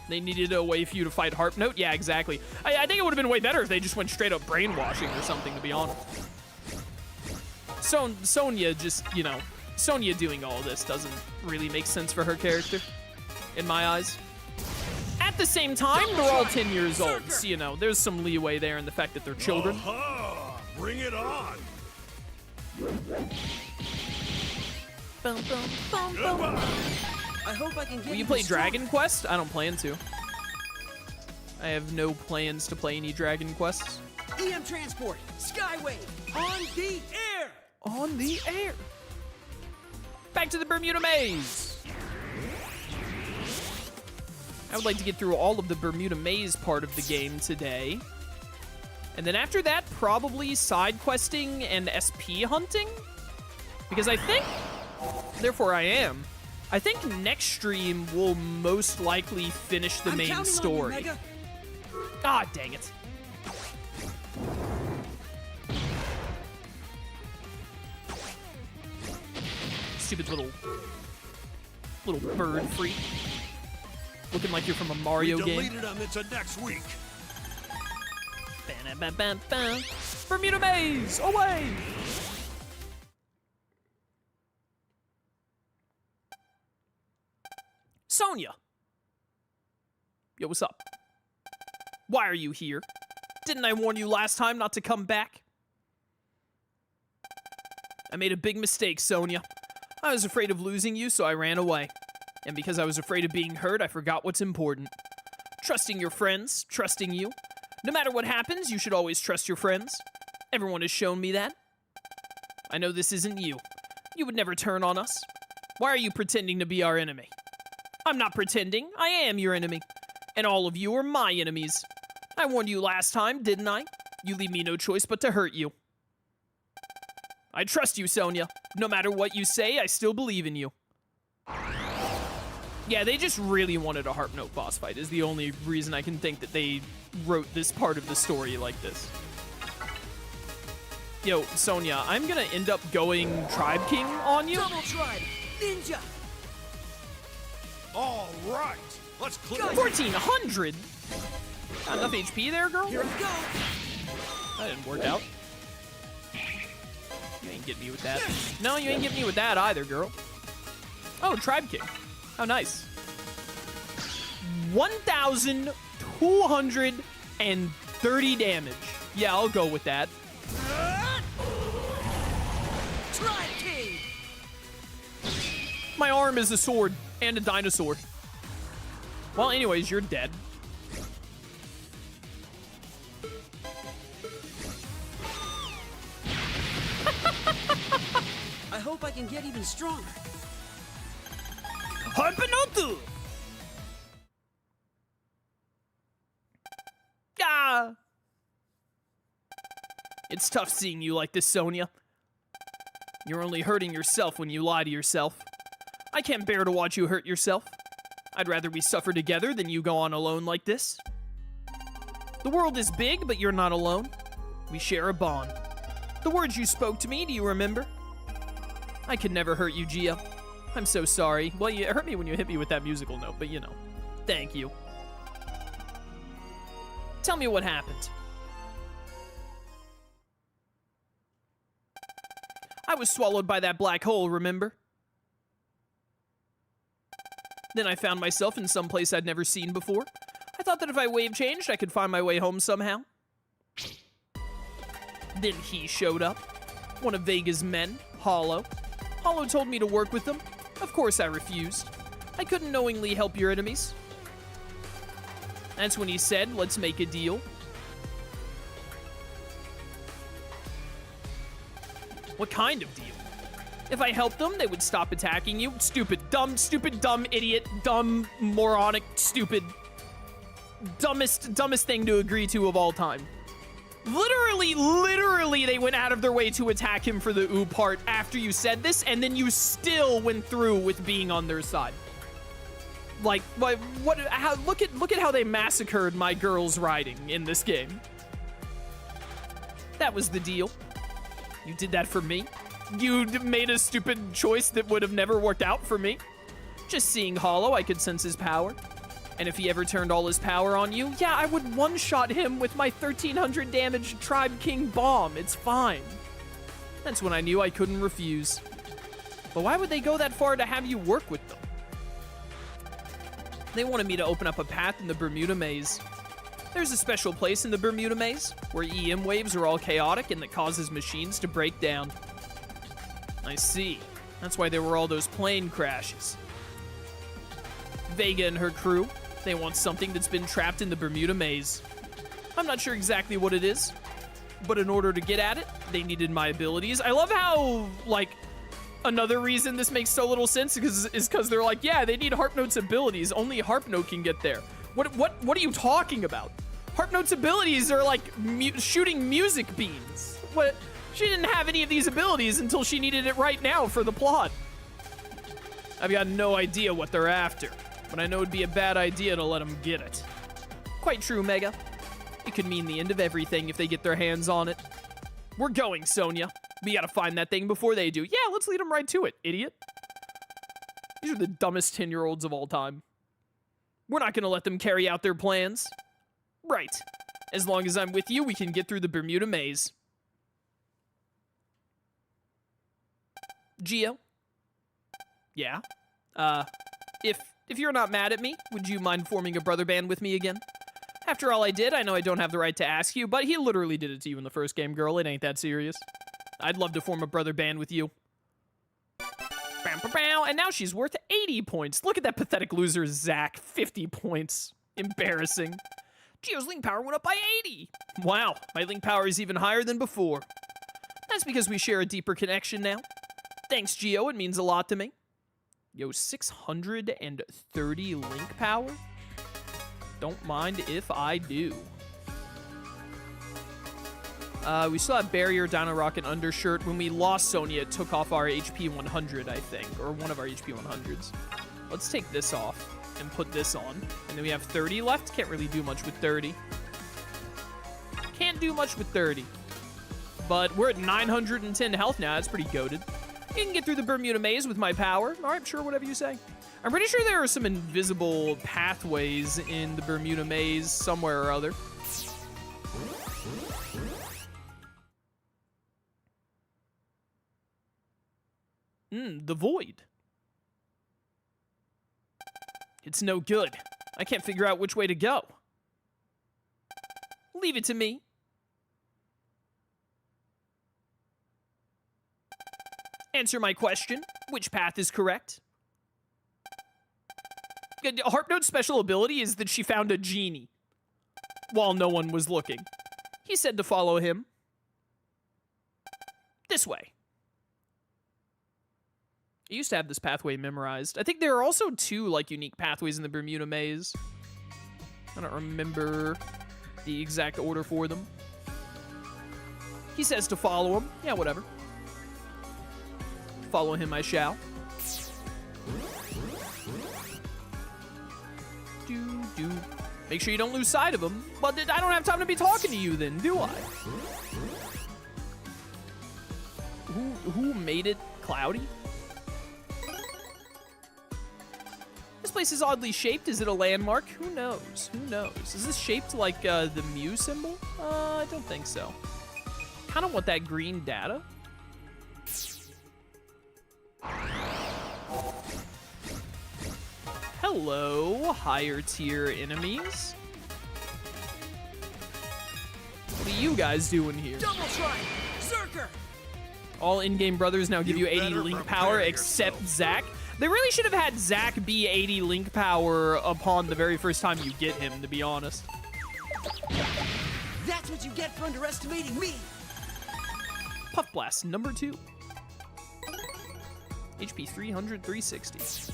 They needed a way for you to fight Harp Note? Yeah, exactly. I think it would have been way better if they just went straight up brainwashing or something, to be honest. Sonia just, you know, Sonia doing all this doesn't really make sense for her character, in my eyes. At the same time, they're all 10 years old, so, you know, there's some leeway there in the fact that they're children. Bring it on! Bum, bum, bum, bum. I hope I can get Will you play Dragon Quest? I don't plan to. I have no plans to play any Dragon Quests. EM transport. Skyway. On the air. On the air. Back to the Bermuda Maze. I would like to get through all of the Bermuda Maze part of the game today. And then after that, probably side questing and SP hunting. Because I think, therefore I am, I think next stream will most likely finish the main story. God dang it. Stupid little bird freak. Looking like you're from a Mario game. Deleted them into next week. Ba-da-ba-ba-ba. Bermuda Maze, away! Sonia! Yo, what's up? Why are you here? Didn't I warn you last time not to come back? I made a big mistake, Sonia. I was afraid of losing you, so I ran away. And because I was afraid of being hurt, I forgot what's important. Trusting your friends, trusting you. No matter what happens, you should always trust your friends. Everyone has shown me that. I know this isn't you. You would never turn on us. Why are you pretending to be our enemy? I'm not pretending. I am your enemy. And all of you are my enemies. I warned you last time, didn't I? You leave me no choice but to hurt you. I trust you, Sonia. No matter what you say, I still believe in you. Yeah, they just really wanted a Harp Note boss fight is the only reason I can think that they wrote this part of the story like this. Yo, Sonia, I'm gonna end up going Tribe King on you. Double Tribe! Ninja! All right, let's clear. 1400? Not enough HP there, girl? Here we go! That didn't work out. You ain't getting me with that. No, you ain't getting me with that either, girl. Oh, Tribe King. How nice. 1,230 damage. Yeah, I'll go with that. Tribe King! My arm is a sword and a dinosaur. Well, anyways, you're dead. I hope I can get even stronger. Harpanotu! Ah! It's tough seeing you like this, Sonia. You're only hurting yourself when you lie to yourself. I can't bear to watch you hurt yourself. I'd rather we suffer together than you go on alone like this. The world is big, but you're not alone. We share a bond. The words you spoke to me, do you remember? I could never hurt you, Gia. I'm so sorry. Well, you hurt me when you hit me with that musical note, but you know. Thank you. Tell me what happened. I was swallowed by that black hole, remember? Then I found myself in some place I'd never seen before. I thought that if I wave changed, I could find my way home somehow. Then he showed up. One of Vega's men, Hollow. Hollow told me to work with them. Of course I refused. I couldn't knowingly help your enemies. That's when he said, let's make a deal. What kind of deal? If I helped them, they would stop attacking you. Stupid, dumb, idiot, dumb, moronic, stupid, dumbest thing to agree to of all time. Literally, they went out of their way to attack him for the ooh part after you said this, and then you still went through with being on their side. Like, what, how, look at how they massacred my girls riding in this game. That was the deal. You did that for me. You made a stupid choice that would have never worked out for me. Just seeing Hollow, I could sense his power. And if he ever turned all his power on you, yeah, I would one-shot him with my 1,300 damage Tribe King bomb. It's fine. That's when I knew I couldn't refuse. But why would they go that far to have you work with them? They wanted me to open up a path in the Bermuda maze. There's a special place in the Bermuda maze where EM waves are all chaotic and that causes machines to break down. I see. That's why there were all those plane crashes. Vega and her crew, they want something that's been trapped in the Bermuda maze. I'm not sure exactly what it is, but in order to get at it, they needed my abilities. I love how, like, another reason this makes so little sense is because they're like, yeah, they need Harpnote's abilities. Only Harpnote can get there. What are you talking about? Harpnote's abilities are like shooting music beams. What? She didn't have any of these abilities until she needed it right now for the plot. I've got no idea what they're after, but I know it'd be a bad idea to let them get it. Quite true, Mega. It could mean the end of everything if they get their hands on it. We're going, Sonia. We gotta find that thing before they do. Yeah, let's lead them right to it, idiot. These are the dumbest 10-year-olds of all time. We're not gonna let them carry out their plans. Right. As long as I'm with you, we can get through the Bermuda maze. Gio? Yeah? If you're not mad at me, would you mind forming a brother band with me again? After all I did, I know I don't have the right to ask you, but he literally did it to you in the first game, girl. It ain't that serious. I'd love to form a brother band with you. And now she's worth 80 points. Look at that pathetic loser, Zach. 50 points. Embarrassing. Gio's link power went up by 80. Wow, my link power is even higher than before. That's because we share a deeper connection now. Thanks, Gio. It means a lot to me. Yo, 630 link power? Don't mind if I do. We still have Barrier, Dino Rocket, Undershirt. When we lost Sonya, it took off our HP 100, I think, or one of our HP 100s. Let's take this off and put this on. And then we have 30 left. Can't really do much with 30. Can't do much with 30. But we're at 910 health now. That's pretty goated. You can get through the Bermuda maze with my power. All right, sure, whatever you say. I'm pretty sure there are some invisible pathways in the Bermuda maze somewhere or other. The void. It's no good. I can't figure out which way to go. Leave it to me. Answer my question. Which path is correct? Harpnote's special ability is that she found a genie while no one was looking. He said to follow him. This way. I used to have this pathway memorized. I think there are also two, like, unique pathways in the Bermuda maze. I don't remember the exact order for them. He says to follow him. Yeah, whatever. Follow him I shall. Do. Make sure you don't lose sight of him. But I don't have time to be talking to you then, do I? Who made it cloudy? This place is oddly shaped. Is it a landmark? Who knows? Who knows? Is this shaped like the Mew symbol? I don't think so. Kind of want that green data. Hello, higher tier enemies. What are you guys doing here? Double try! Zerker! All in-game brothers now give you 80 link power except Zack. They really should have had Zack be 80 link power upon the very first time you get him, to be honest. That's what you get for underestimating me! Puff Blast, number 2. HP 300, 360.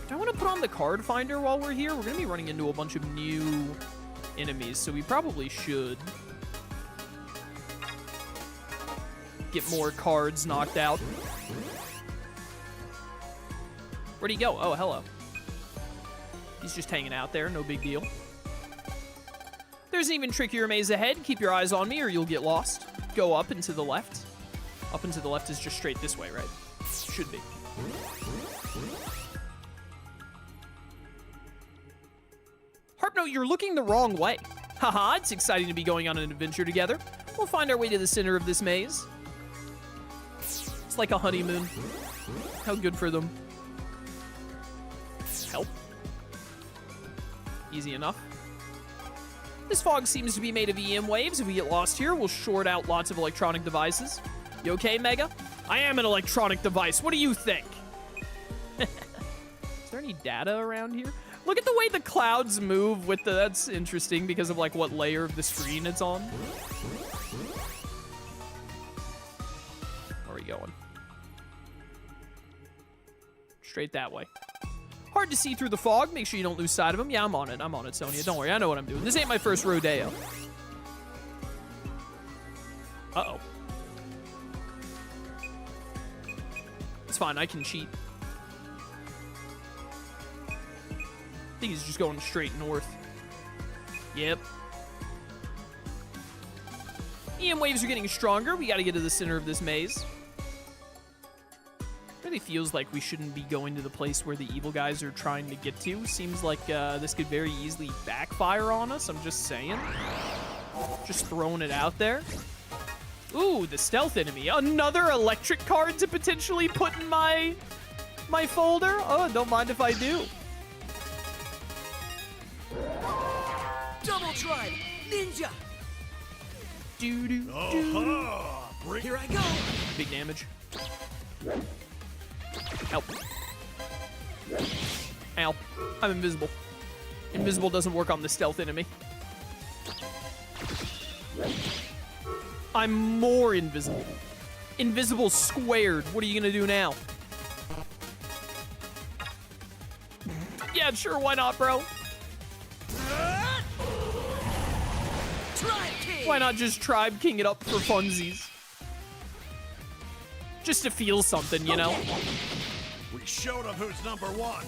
Do I want to put on the card finder while we're here? We're going to be running into a bunch of new enemies, so we probably should get more cards knocked out. Where'd he go? Oh, hello. He's just hanging out there, no big deal. There's an even trickier maze ahead. Keep your eyes on me or you'll get lost. Go up and to the left. Up and to the left is just straight this way, right? Should be. Harpnote, you're looking the wrong way. Haha, it's exciting to be going on an adventure together. We'll find our way to the center of this maze. It's like a honeymoon. How good for them. Help. Easy enough. This fog seems to be made of EM waves. If we get lost here, we'll short out lots of electronic devices. You okay, Mega? I am an electronic device. What do you think? Is there any data around here? Look at the way the clouds move with the... That's interesting because of, like, what layer of the screen it's on. Where are we going? Straight that way. Hard to see through the fog. Make sure you don't lose sight of him. Yeah, I'm on it. I'm on it, Sonya. Don't worry. I know what I'm doing. This ain't my first rodeo. Uh-oh. It's fine. I can cheat. I think he's just going straight north. Yep. EM waves are getting stronger. We got to get to the center of this maze. Really feels like we shouldn't be going to the place where the evil guys are trying to get to. Seems like this could very easily backfire on us. I'm just saying. Just throwing it out there. Ooh, the stealth enemy. Another electric card to potentially put in my folder? Oh, don't mind if I do. Double try! Ninja! Doo-doo-doo. Here I go! Big damage. Help. Ow. I'm invisible. Invisible doesn't work on the stealth enemy. I'm more invisible. Invisible squared. What are you gonna do now? Yeah, sure, why not, bro? Try Why not just Tribe King it up for funsies? Just to feel something, you know? We showed them who's number one.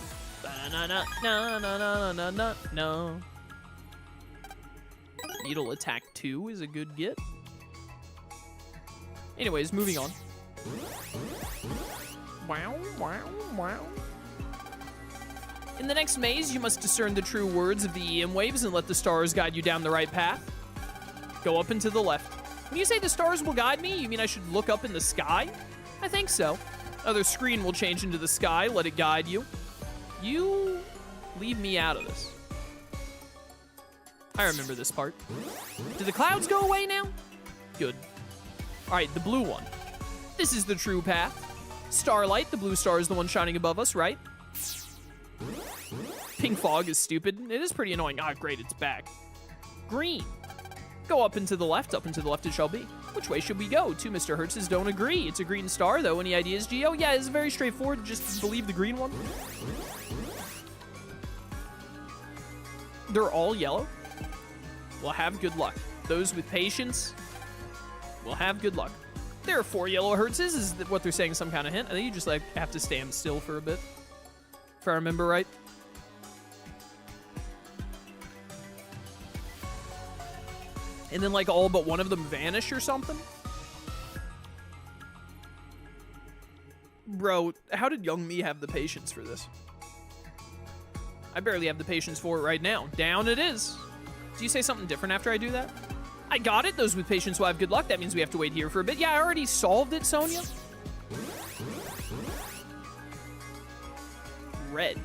No. Needle Attack 2 is a good get. Anyways, moving on. Wow. In the next maze, you must discern the true words of the EM waves and let the stars guide you down the right path. Go up and to the left. When you say the stars will guide me, you mean I should look up in the sky? I think so. Other screen will change into the sky, let it guide you. You leave me out of this. I remember this part. Do the clouds go away now? Good. All right, the blue one. This is the true path. Starlight, the blue star is the one shining above us, right? Pink fog is stupid. It is pretty annoying. Ah, great, it's back. Green. Go up and to the left it shall be. Which way should we go? Two Mr. Hertzes don't agree. It's a green star, though. Any ideas, Geo? Yeah, it's very straightforward. Just believe the green one. They're all yellow. Well, have good luck. Those with patience will have good luck. There are 4 yellow Hertzes, is what they're saying, some kind of hint. I think you just, like, have to stand still for a bit. If I remember right. And then, like, all but one of them vanish or something? Bro, how did young me have the patience for this? I barely have the patience for it right now. Down it is. Do you say something different after I do that? I got it. Those with patience will have good luck. That means we have to wait here for a bit. Yeah, I already solved it, Sonia. Red.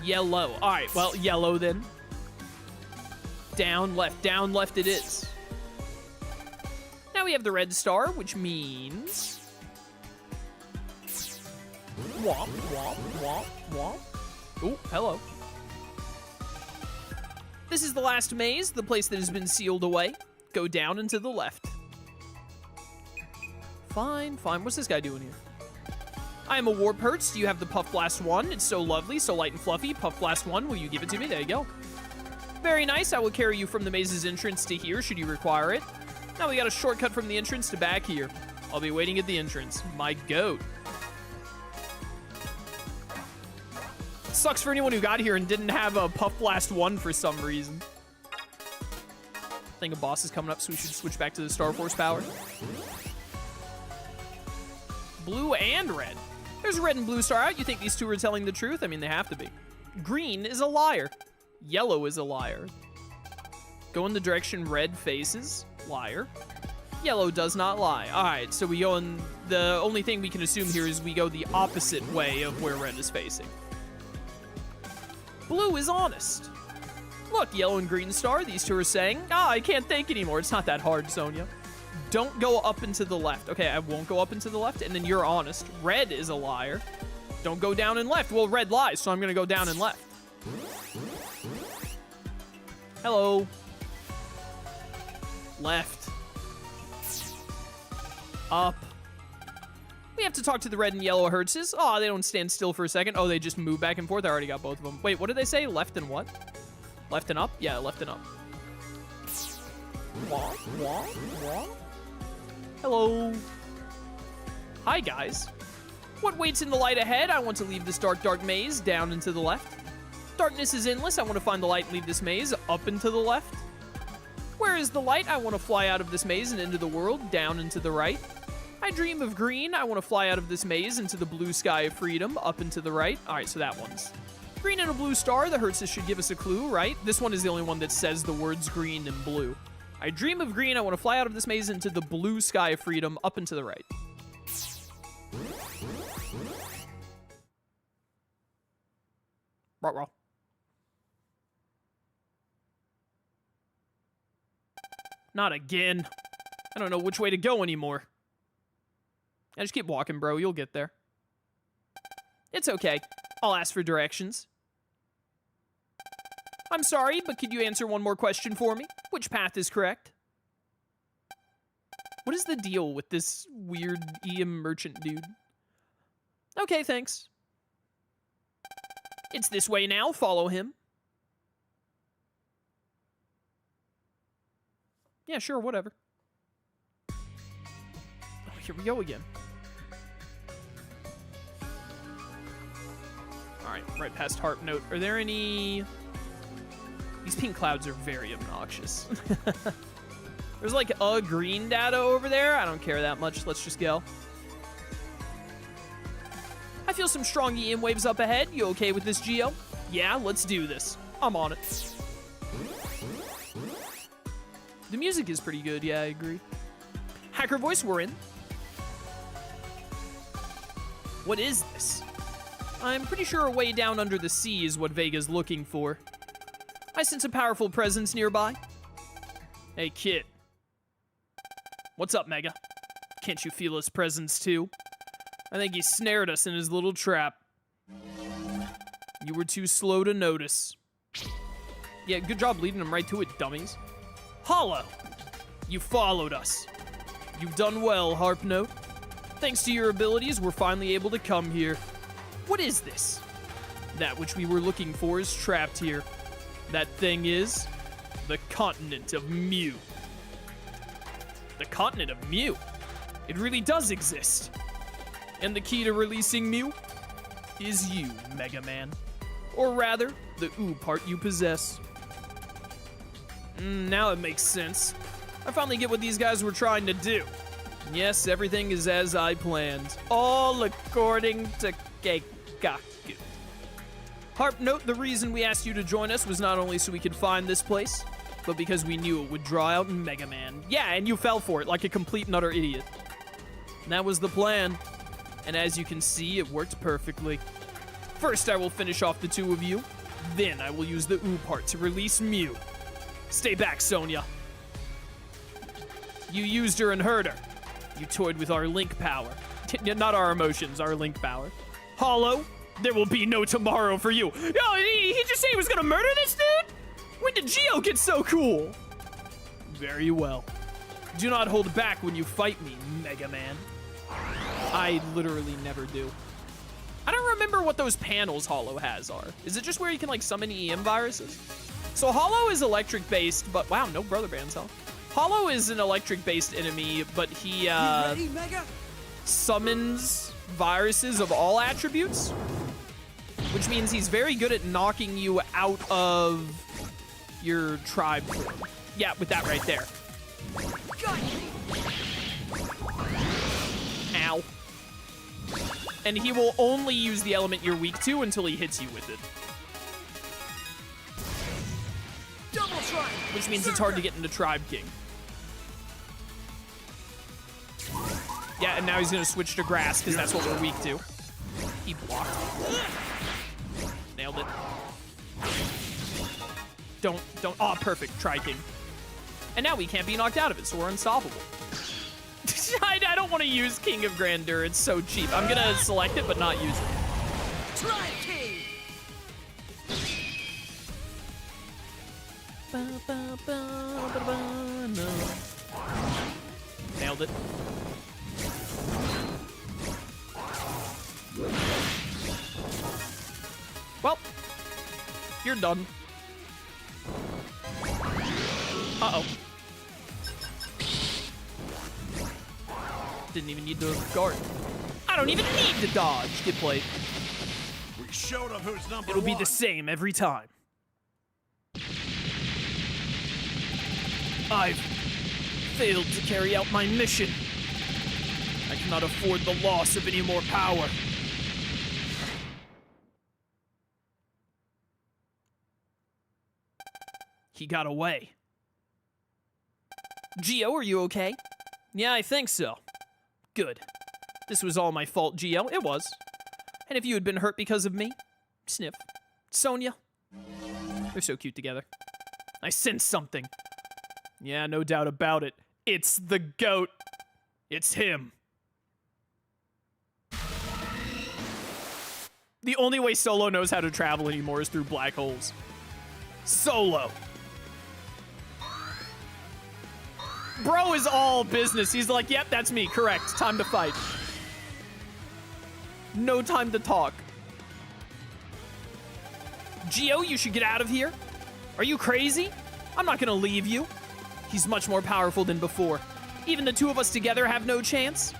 Yellow. All right, well, yellow then. Down left it is. Now we have the red star, which means... Womp, womp, womp, womp. Oh, hello. This is the last maze, the place that has been sealed away. Go down and to the left. Fine. What's this guy doing here? I am a Warp Hertz. Do you have the Puff Blast 1? It's so lovely, so light and fluffy. Puff Blast 1, will you give it to me? There you go. Very nice. I will carry you from the maze's entrance to here, should you require it. Now we got a shortcut from the entrance to back here. I'll be waiting at the entrance. My goat. Sucks for anyone who got here and didn't have a Puff Blast 1 for some reason. I think a boss is coming up, so we should switch back to the Star Force power. Blue and red. There's a red and blue star out. You think these two are telling the truth? I mean, they have to be. Green is a liar. Yellow is a liar. Go in the direction red faces. Liar. Yellow does not lie. All right, so we go in... The only thing we can assume here is we go the opposite way of where red is facing. Blue is honest. Look, yellow and green star, these two are saying, I can't think anymore. It's not that hard, Sonia. Don't go up and to the left. Okay, I won't go up and to the left, and then you're honest. Red is a liar. Don't go down and left. Well, red lies, so I'm going to go down and left. Hello. Left. Up. We have to talk to the red and yellow Hertzes. Oh, they don't stand still for a second. Oh, they just move back and forth. I already got both of them. Wait, what did they say? Left and what? Left and up? Yeah, left and up. Wah, wah, wah. Hello. Hi, guys. What waits in the light ahead? I want to leave this dark, dark maze. Down and to the left. Darkness is endless. I want to find the light and leave this maze. Up and to the left. Where is the light? I want to fly out of this maze and into the world. Down and to the right. I dream of green. I want to fly out of this maze into the blue sky of freedom. Up and to the right. All right, so that one's green and a blue star. The Hertzes should give us a clue, right? This one is the only one that says the words green and blue. I dream of green. I want to fly out of this maze into the blue sky of freedom. Up and to the right. Rah-rah. Not again. I don't know which way to go anymore. I just keep walking, bro. You'll get there. It's okay. I'll ask for directions. I'm sorry, but could you answer one more question for me? Which path is correct? What is the deal with this weird EM merchant dude? Okay, thanks. It's this way now. Follow him. Yeah, sure, whatever. Oh, here we go again. Alright, right past Harp Note. Are there any... These pink clouds are very obnoxious. There's like a green data over there. I don't care that much. Let's just go. I feel some strong EM waves up ahead. You okay with this, Geo? Yeah, let's do this. I'm on it. The music is pretty good. Yeah, I agree. Hacker voice, we're in. What is this? I'm pretty sure a way down under the sea is what Vega's looking for. I sense a powerful presence nearby. Hey, kid. What's up, Mega? Can't you feel his presence, too? I think he snared us in his little trap. You were too slow to notice. Yeah, good job leading him right to it, dummies. Hollow! You followed us. You've done well, Harp Note. Thanks to your abilities, we're finally able to come here. What is this? That which we were looking for is trapped here. That thing is the continent of Mew. The continent of Mew? It really does exist. And the key to releasing Mew is you, Mega Man. Or rather, the ooh part you possess. Now it makes sense. I finally get what these guys were trying to do. Yes, everything is as I planned. All according to Keikaku. Harp Note, the reason we asked you to join us was not only so we could find this place, but because we knew it would draw out Mega Man. Yeah, and you fell for it like a complete and utter idiot. And that was the plan. And as you can see, it worked perfectly. First, I will finish off the two of you. Then I will use the ooh part to release Mew. Stay back, Sonya. You used her and hurt her. You toyed with our link power. Not our emotions, our link power. Hollow, there will be no tomorrow for you. Yo, he just said he was gonna murder this dude? When did Geo get so cool? Very well. Do not hold back when you fight me, Mega Man. I literally never do. I don't remember what those panels Hollow has are. Is it just where you can like summon EM viruses? So Hollow is electric based, but wow, no brother bands, huh? Hollow is an electric based enemy, but he ready, Mega? Summons viruses of all attributes, which means he's very good at knocking you out of your tribe form. Yeah, with that right there. Ow. And he will only use the element you're weak to until he hits you with it. Double try. Which means it's hard to get into Tribe King. Yeah, and now he's gonna switch to grass because that's what we're weak to. He blocked. Nailed it. Don't. Oh, perfect. Tri King. And now we can't be knocked out of it, so we're unstoppable. I don't want to use King of Grandeur. It's so cheap. I'm gonna select it, but not use it. Try King. No. Nailed it. Well, you're done. Uh-oh. Didn't even need to guard. I don't even need to dodge. Get played. We showed them who's number It'll be one. the same every time. I've failed to carry out my mission. I cannot afford the loss of any more power. He got away. Geo, are you okay? Yeah, I think so. Good. This was all my fault, Geo. It was. And if you had been hurt because of me, sniff. Sonya. They're so cute together. I sense something. Yeah, no doubt about it. It's the goat. It's him. The only way Solo knows how to travel anymore is through black holes. Solo. Bro is all business. He's like, yep, that's me. Correct. Time to fight. No time to talk. Geo, you should get out of here. Are you crazy? I'm not gonna leave you. He's much more powerful than before. Even the two of us together have no chance.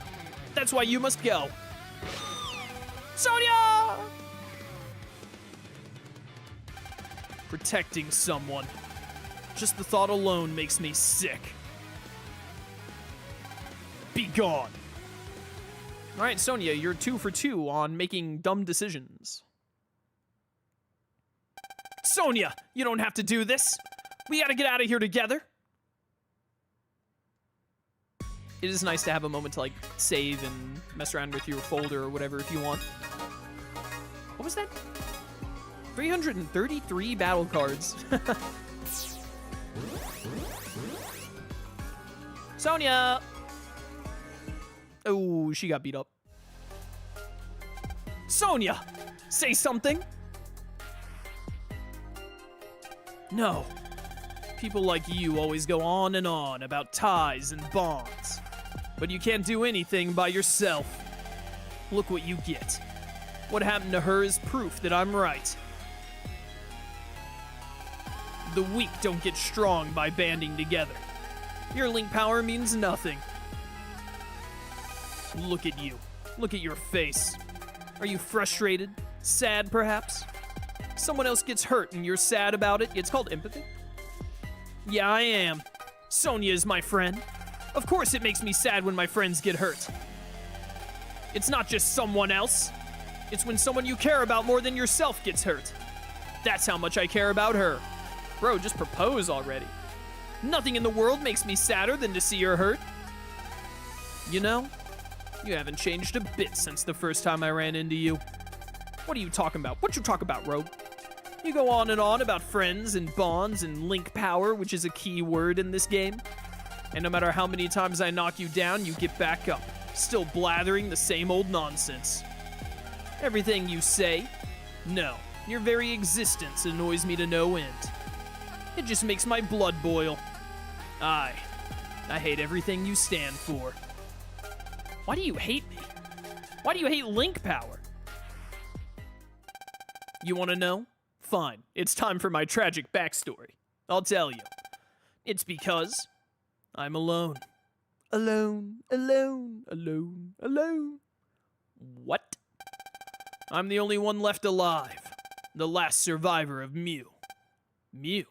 That's why you must go. Sonya! Protecting someone. Just the thought alone makes me sick. Be gone. All right, Sonya, you're 2 for 2 on making dumb decisions. Sonya, you don't have to do this. We gotta get out of here together. It is nice to have a moment to, like, save and mess around with your folder or whatever if you want. What was that? 333 battle cards. Sonya! Oh, she got beat up. Sonya! Say something! No. People like you always go on and on about ties and bonds. But you can't do anything by yourself. Look what you get. What happened to her is proof that I'm right. The weak don't get strong by banding together. Your link power means nothing. Look at you. Look at your face. Are you frustrated? Sad, perhaps? Someone else gets hurt and you're sad about it? It's called empathy? Yeah, I am. Sonya is my friend. Of course it makes me sad when my friends get hurt. It's not just someone else. It's when someone you care about more than yourself gets hurt. That's how much I care about her. Bro, just propose already. Nothing in the world makes me sadder than to see her hurt. You know, you haven't changed a bit since the first time I ran into you. What are you talking about? What you talk about, Rogue? You go on and on about friends and bonds and link power, which is a key word in this game. And no matter how many times I knock you down, you get back up, still blathering the same old nonsense. Everything you say, no, your very existence annoys me to no end. It just makes my blood boil. I hate everything you stand for. Why do you hate me? Why do you hate link power? You want to know? Fine, it's time for my tragic backstory. I'll tell you. It's because I'm alone. Alone, alone, alone, alone. What? I'm the only one left alive. The last survivor of Mew. Mew?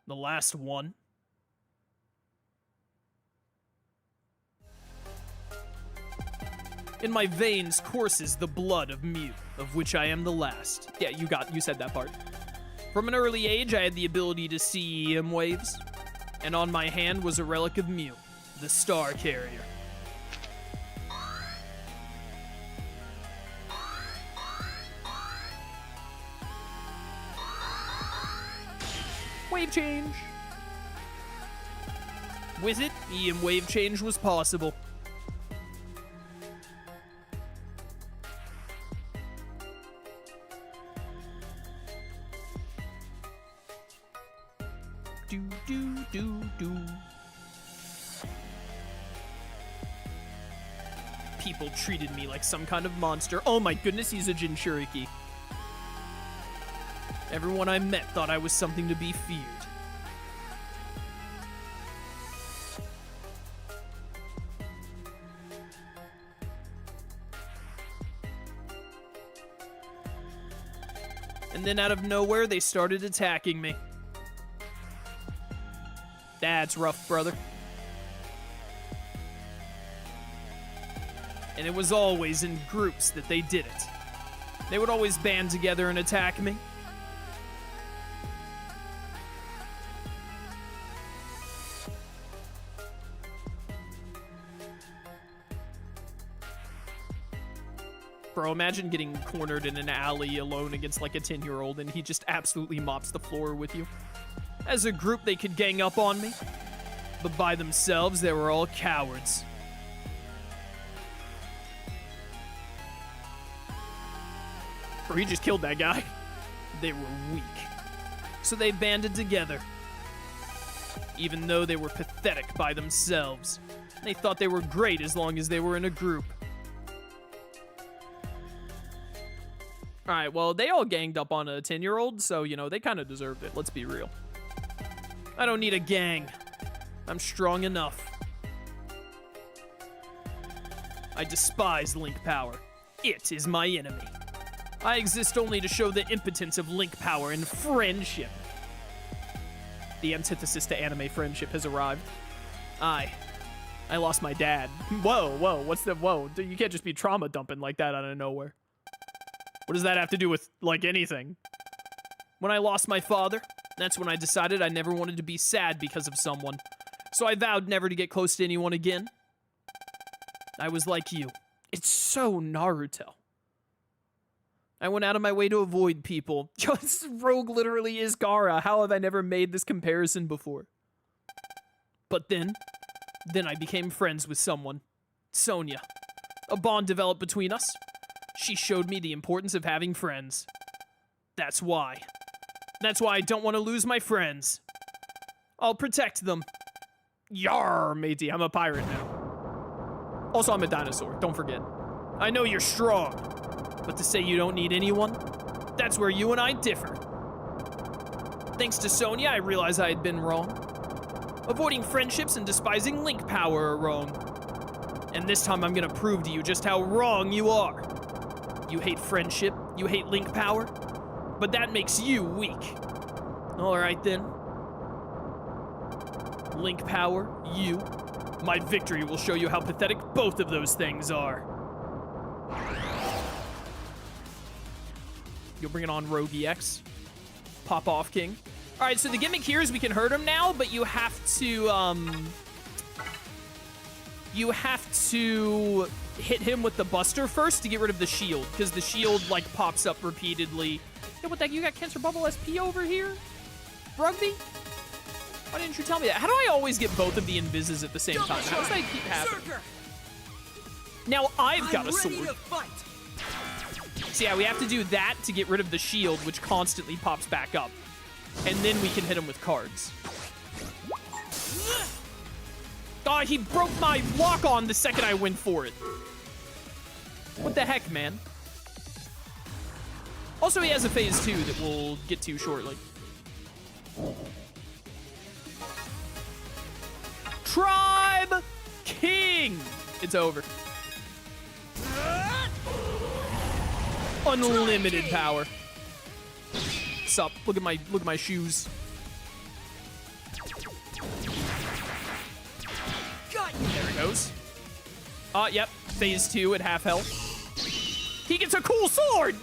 The last one? In my veins courses the blood of Mew, of which I am the last. Yeah, you said that part. From an early age, I had the ability to see EM waves, and on my hand was a relic of Mew, the Star Carrier. Wave change! With it, EM wave change was possible. Do, do, do, do. People treated me like some kind of monster. Oh my goodness, he's a Jinchuriki. Everyone I met thought I was something to be feared. And then out of nowhere, they started attacking me. That's rough, brother. And it was always in groups that they did it. They would always band together and attack me. Bro, imagine getting cornered in an alley alone against like a 10-year-old and he just absolutely mops the floor with you. As a group, they could gang up on me, but by themselves, they were all cowards. Bro, he just killed that guy. They were weak. So they banded together. Even though they were pathetic by themselves, they thought they were great as long as they were in a group. Alright, well, they all ganged up on a 10-year-old, so, you know, they kind of deserved it. Let's be real. I don't need a gang. I'm strong enough. I despise Link power. It is my enemy. I exist only to show the impotence of Link power and friendship. The antithesis to anime friendship has arrived. I lost my dad. Whoa, what's the, whoa, you can't just be trauma dumping like that out of nowhere. What does that have to do with, like, anything? When I lost my father, that's when I decided I never wanted to be sad because of someone. So I vowed never to get close to anyone again. I was like you. It's so Naruto. I went out of my way to avoid people. This rogue literally is Gaara. How have I never made this comparison before? But then I became friends with someone. Sonya. A bond developed between us. She showed me the importance of having friends. That's why. That's why I don't want to lose my friends. I'll protect them. Yar, matey, I'm a pirate now. Also, I'm a dinosaur, don't forget. I know you're strong, but to say you don't need anyone, that's where you and I differ. Thanks to Sonya, I realized I had been wrong. Avoiding friendships and despising Link power are wrong. And this time I'm gonna prove to you just how wrong you are. You hate friendship, you hate Link power, but that makes you weak. Alright then. Link power, you. My victory will show you how pathetic both of those things are. You'll bring it on Rogue EX. Pop off, King. Alright, so the gimmick here is we can hurt him now, but you have to hit him with the Buster first to get rid of the shield, because the shield, like, pops up repeatedly. Hey, what the heck? You got Cancer Bubble SP over here? Rugby? Why didn't you tell me that? How do I always get both of the invises at the same time? How does that keep happening? Now I've got a sword. So yeah, we have to do that to get rid of the shield, which constantly pops back up. And then we can hit him with cards. God, he broke my lock-on the second I went for it. What the heck, man? Also, he has a phase 2 that we'll get to shortly. Tribe King! It's over. Unlimited power. Sup? Look at my shoes. There it goes. Yep. Phase 2 at half health. He gets a cool sword!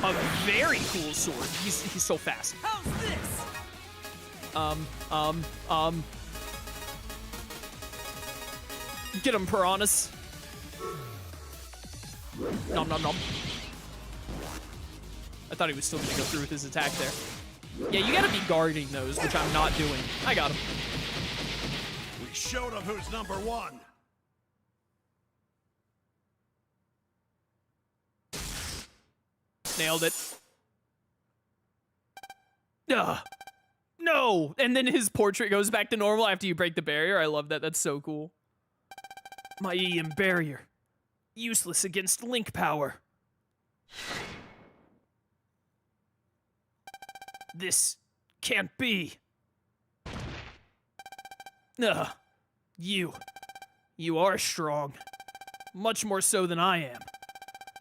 A very cool sword. He's so fast. How's this? Get him, Piranhas. Nom nom nom. I thought he was still gonna go through with his attack there. Yeah, you gotta be guarding those, which I'm not doing. I got him. We showed him who's number one. Nailed it. Ugh. No! And then his portrait goes back to normal after you break the barrier. I love that. That's so cool. My EM barrier. Useless against Link power. This can't be. Ugh. You are strong. Much more so than I am.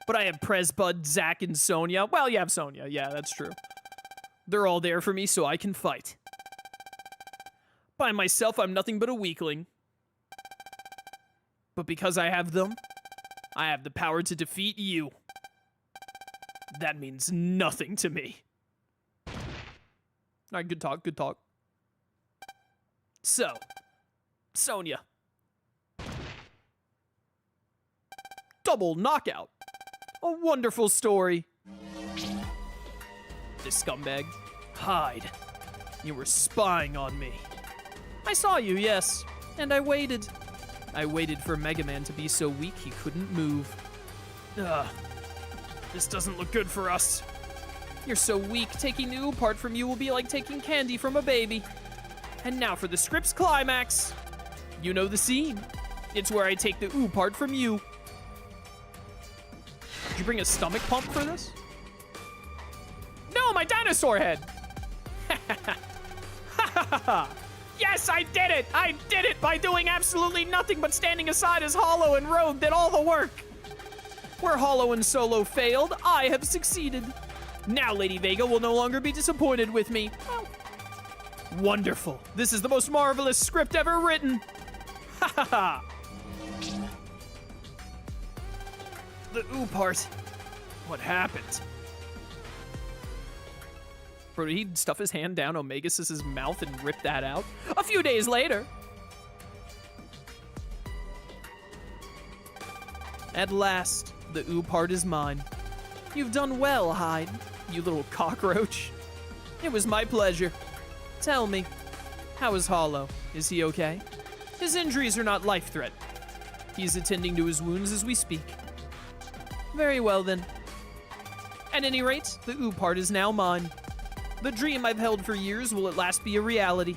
But I have Prez, Bud, Zack, and Sonya. Well, you have Sonya. Yeah, that's true. They're all there for me so I can fight. By myself, I'm nothing but a weakling. But because I have them, I have the power to defeat you. That means nothing to me. Alright, good talk, good talk. So, Sonya. Double knockout. A wonderful story. This scumbag. Hide. You were spying on me. I saw you, yes. And I waited. I waited for Mega Man to be so weak he couldn't move. Ugh. This doesn't look good for us. You're so weak, taking the ooh part from you will be like taking candy from a baby. And now for the script's climax. You know the scene. It's where I take the ooh part from you. Did you bring a stomach pump for this? No, my dinosaur head! Yes, I did it! I did it by doing absolutely nothing but standing aside as Hollow and Rogue did all the work. Where Hollow and Solo failed, I have succeeded. Now Lady Vega will no longer be disappointed with me. Oh. Wonderful. This is the most marvelous script ever written. Ha ha ha. The ooh part. What happened? Bro, did he stuff his hand down Omegas's mouth and rip that out? A few days later. At last, the ooh part is mine. You've done well, Hyde, you little cockroach. It was my pleasure. Tell me, how is Hollow? Is he okay? His injuries are not life-threatening. He's attending to his wounds as we speak. Very well, then. At any rate, the ooh part is now mine. The dream I've held for years will at last be a reality.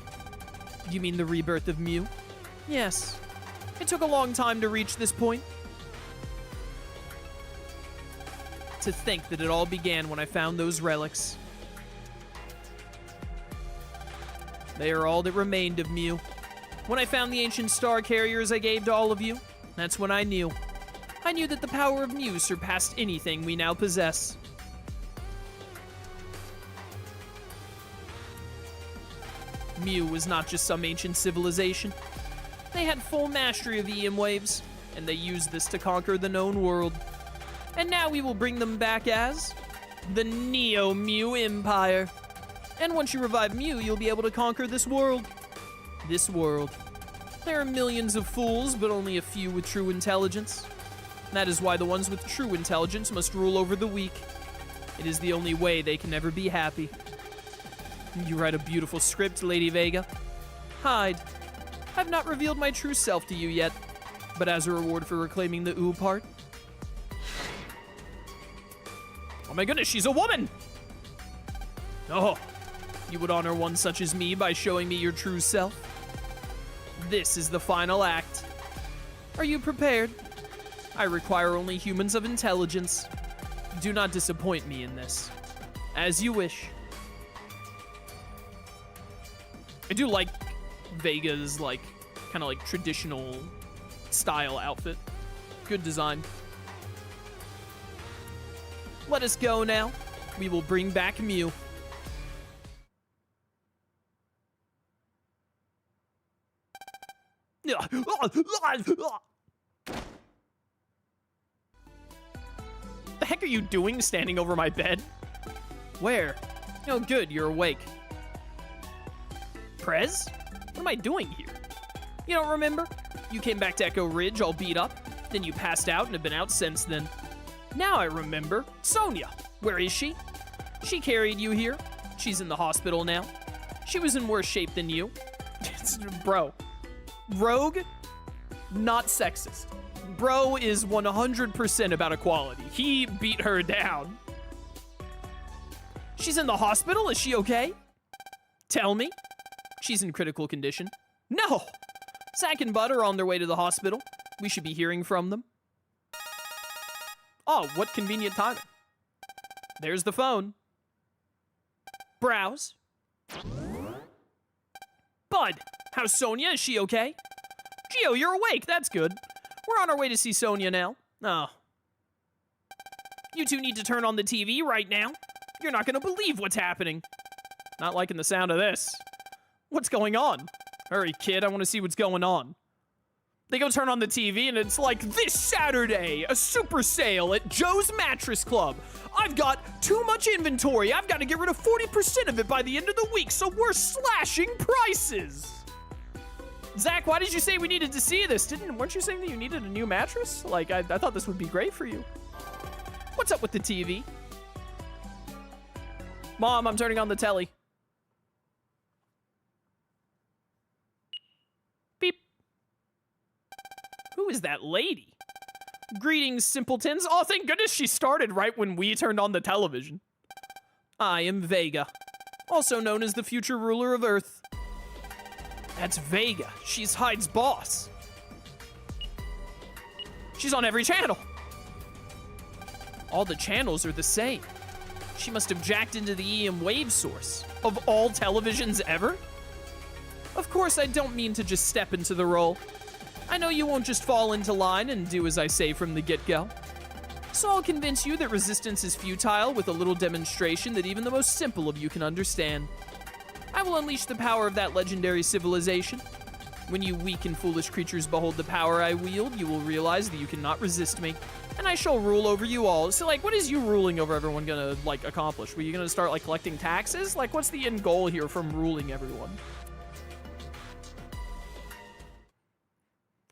You mean the rebirth of Mew? Yes. It took a long time to reach this point. To think that it all began when I found those relics. They are all that remained of Mew. When I found the ancient star carriers I gave to all of you, that's when I knew. I knew that the power of Mew surpassed anything we now possess. Mew was not just some ancient civilization. They had full mastery of EM waves, and they used this to conquer the known world. And now we will bring them back as the Neo Mew Empire. And once you revive Mew, you'll be able to conquer this world. This world. There are millions of fools, but only a few with true intelligence. That is why the ones with true intelligence must rule over the weak. It is the only way they can ever be happy. You write a beautiful script, Lady Vega. Hyde, I've not revealed my true self to you yet, but as a reward for reclaiming the ooh part. Oh my goodness, she's a woman! Oh, you would honor one such as me by showing me your true self? This is the final act. Are you prepared? I require only humans of intelligence. Do not disappoint me in this. As you wish. I do like Vega's, kind of traditional style outfit. Good design. Let us go now. We will bring back Mew. The heck are you doing standing over my bed? Where? Oh, good, you're awake. Prez? What am I doing here? You don't remember? You came back to Echo Ridge all beat up, then you passed out and have been out since then. Now I remember. Sonia. Where is she? She carried you here. She's in the hospital now. She was in worse shape than you. Bro. Rogue? Not sexist. Bro is 100% about equality. He beat her down. She's in the hospital? Is she okay? Tell me. She's in critical condition. No! Zack and Bud are on their way to the hospital. We should be hearing from them. Oh, what convenient timing. There's the phone. Browse. Bud, how's Sonia? Is she okay? Gio, you're awake. That's good. We're on our way to see Sonia now. Oh. You two need to turn on the TV right now. You're not going to believe what's happening. Not liking the sound of this. What's going on? Hurry, kid, I want to see what's going on. They go turn on the TV and it's like, this Saturday, a super sale at Joe's Mattress Club. I've got too much inventory. I've got to get rid of 40% of it by the end of the week, so we're slashing prices. Zach, why did you say we needed to see this? Weren't you saying that you needed a new mattress? I thought this would be great for you. What's up with the TV? Mom, I'm turning on the telly. Beep. Who is that lady? Greetings, simpletons. Oh, thank goodness she started right when we turned on the television. I am Vega, also known as the future ruler of Earth. That's Vega. She's Hyde's boss. She's on every channel. All the channels are the same. She must have jacked into the EM wave source. Of all televisions ever? Of course, I don't mean to just step into the role. I know you won't just fall into line and do as I say from the get-go. So I'll convince you that resistance is futile with a little demonstration that even the most simple of you can understand. I will unleash the power of that legendary civilization. When you weak and foolish creatures behold the power I wield, you will realize that you cannot resist me, and I shall rule over you all. So, like, what is you ruling over everyone gonna, like, accomplish? Were you gonna start, like, collecting taxes? Like, what's the end goal here from ruling everyone?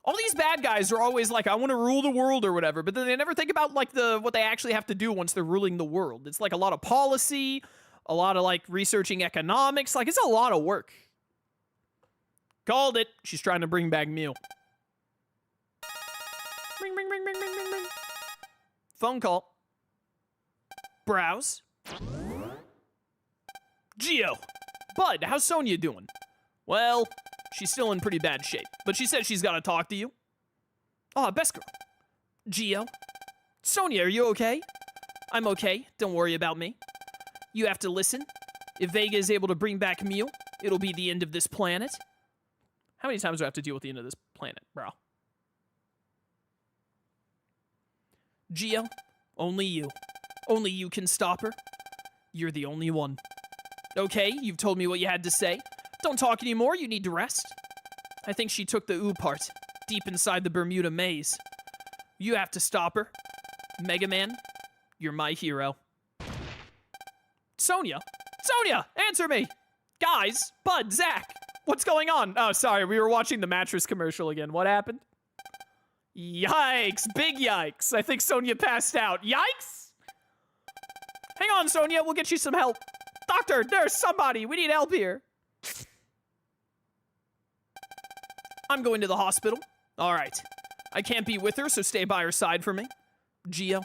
All these bad guys are always like, I want to rule the world or whatever, but then they never think about, like, what they actually have to do once they're ruling the world. It's, like, a lot of policy, a lot of, like, researching economics. Like, it's a lot of work. Called it. She's trying to bring back Mew. Ring, ring, ring, ring, ring, ring, ring. Phone call. Browse. Geo. Bud, how's Sonya doing? Well, she's still in pretty bad shape, but she said she's got to talk to you. Oh, best girl. Geo. Sonya, are you okay? I'm okay. Don't worry about me. You have to listen. If Vega is able to bring back Mew, it'll be the end of this planet. How many times do I have to deal with the end of this planet, bro? Geo, only you. Only you can stop her. You're the only one. Okay, you've told me what you had to say. Don't talk anymore, you need to rest. I think she took the ooh part, deep inside the Bermuda maze. You have to stop her. Mega Man, you're my hero. Sonya? Sonya, answer me! Guys, Bud, Zach, what's going on? Oh, sorry, we were watching the mattress commercial again. What happened? Yikes, big yikes. I think Sonya passed out. Yikes! Hang on, Sonya, we'll get you some help. Doctor, nurse, somebody, we need help here. I'm going to the hospital. All right. I can't be with her, so stay by her side for me. Geo.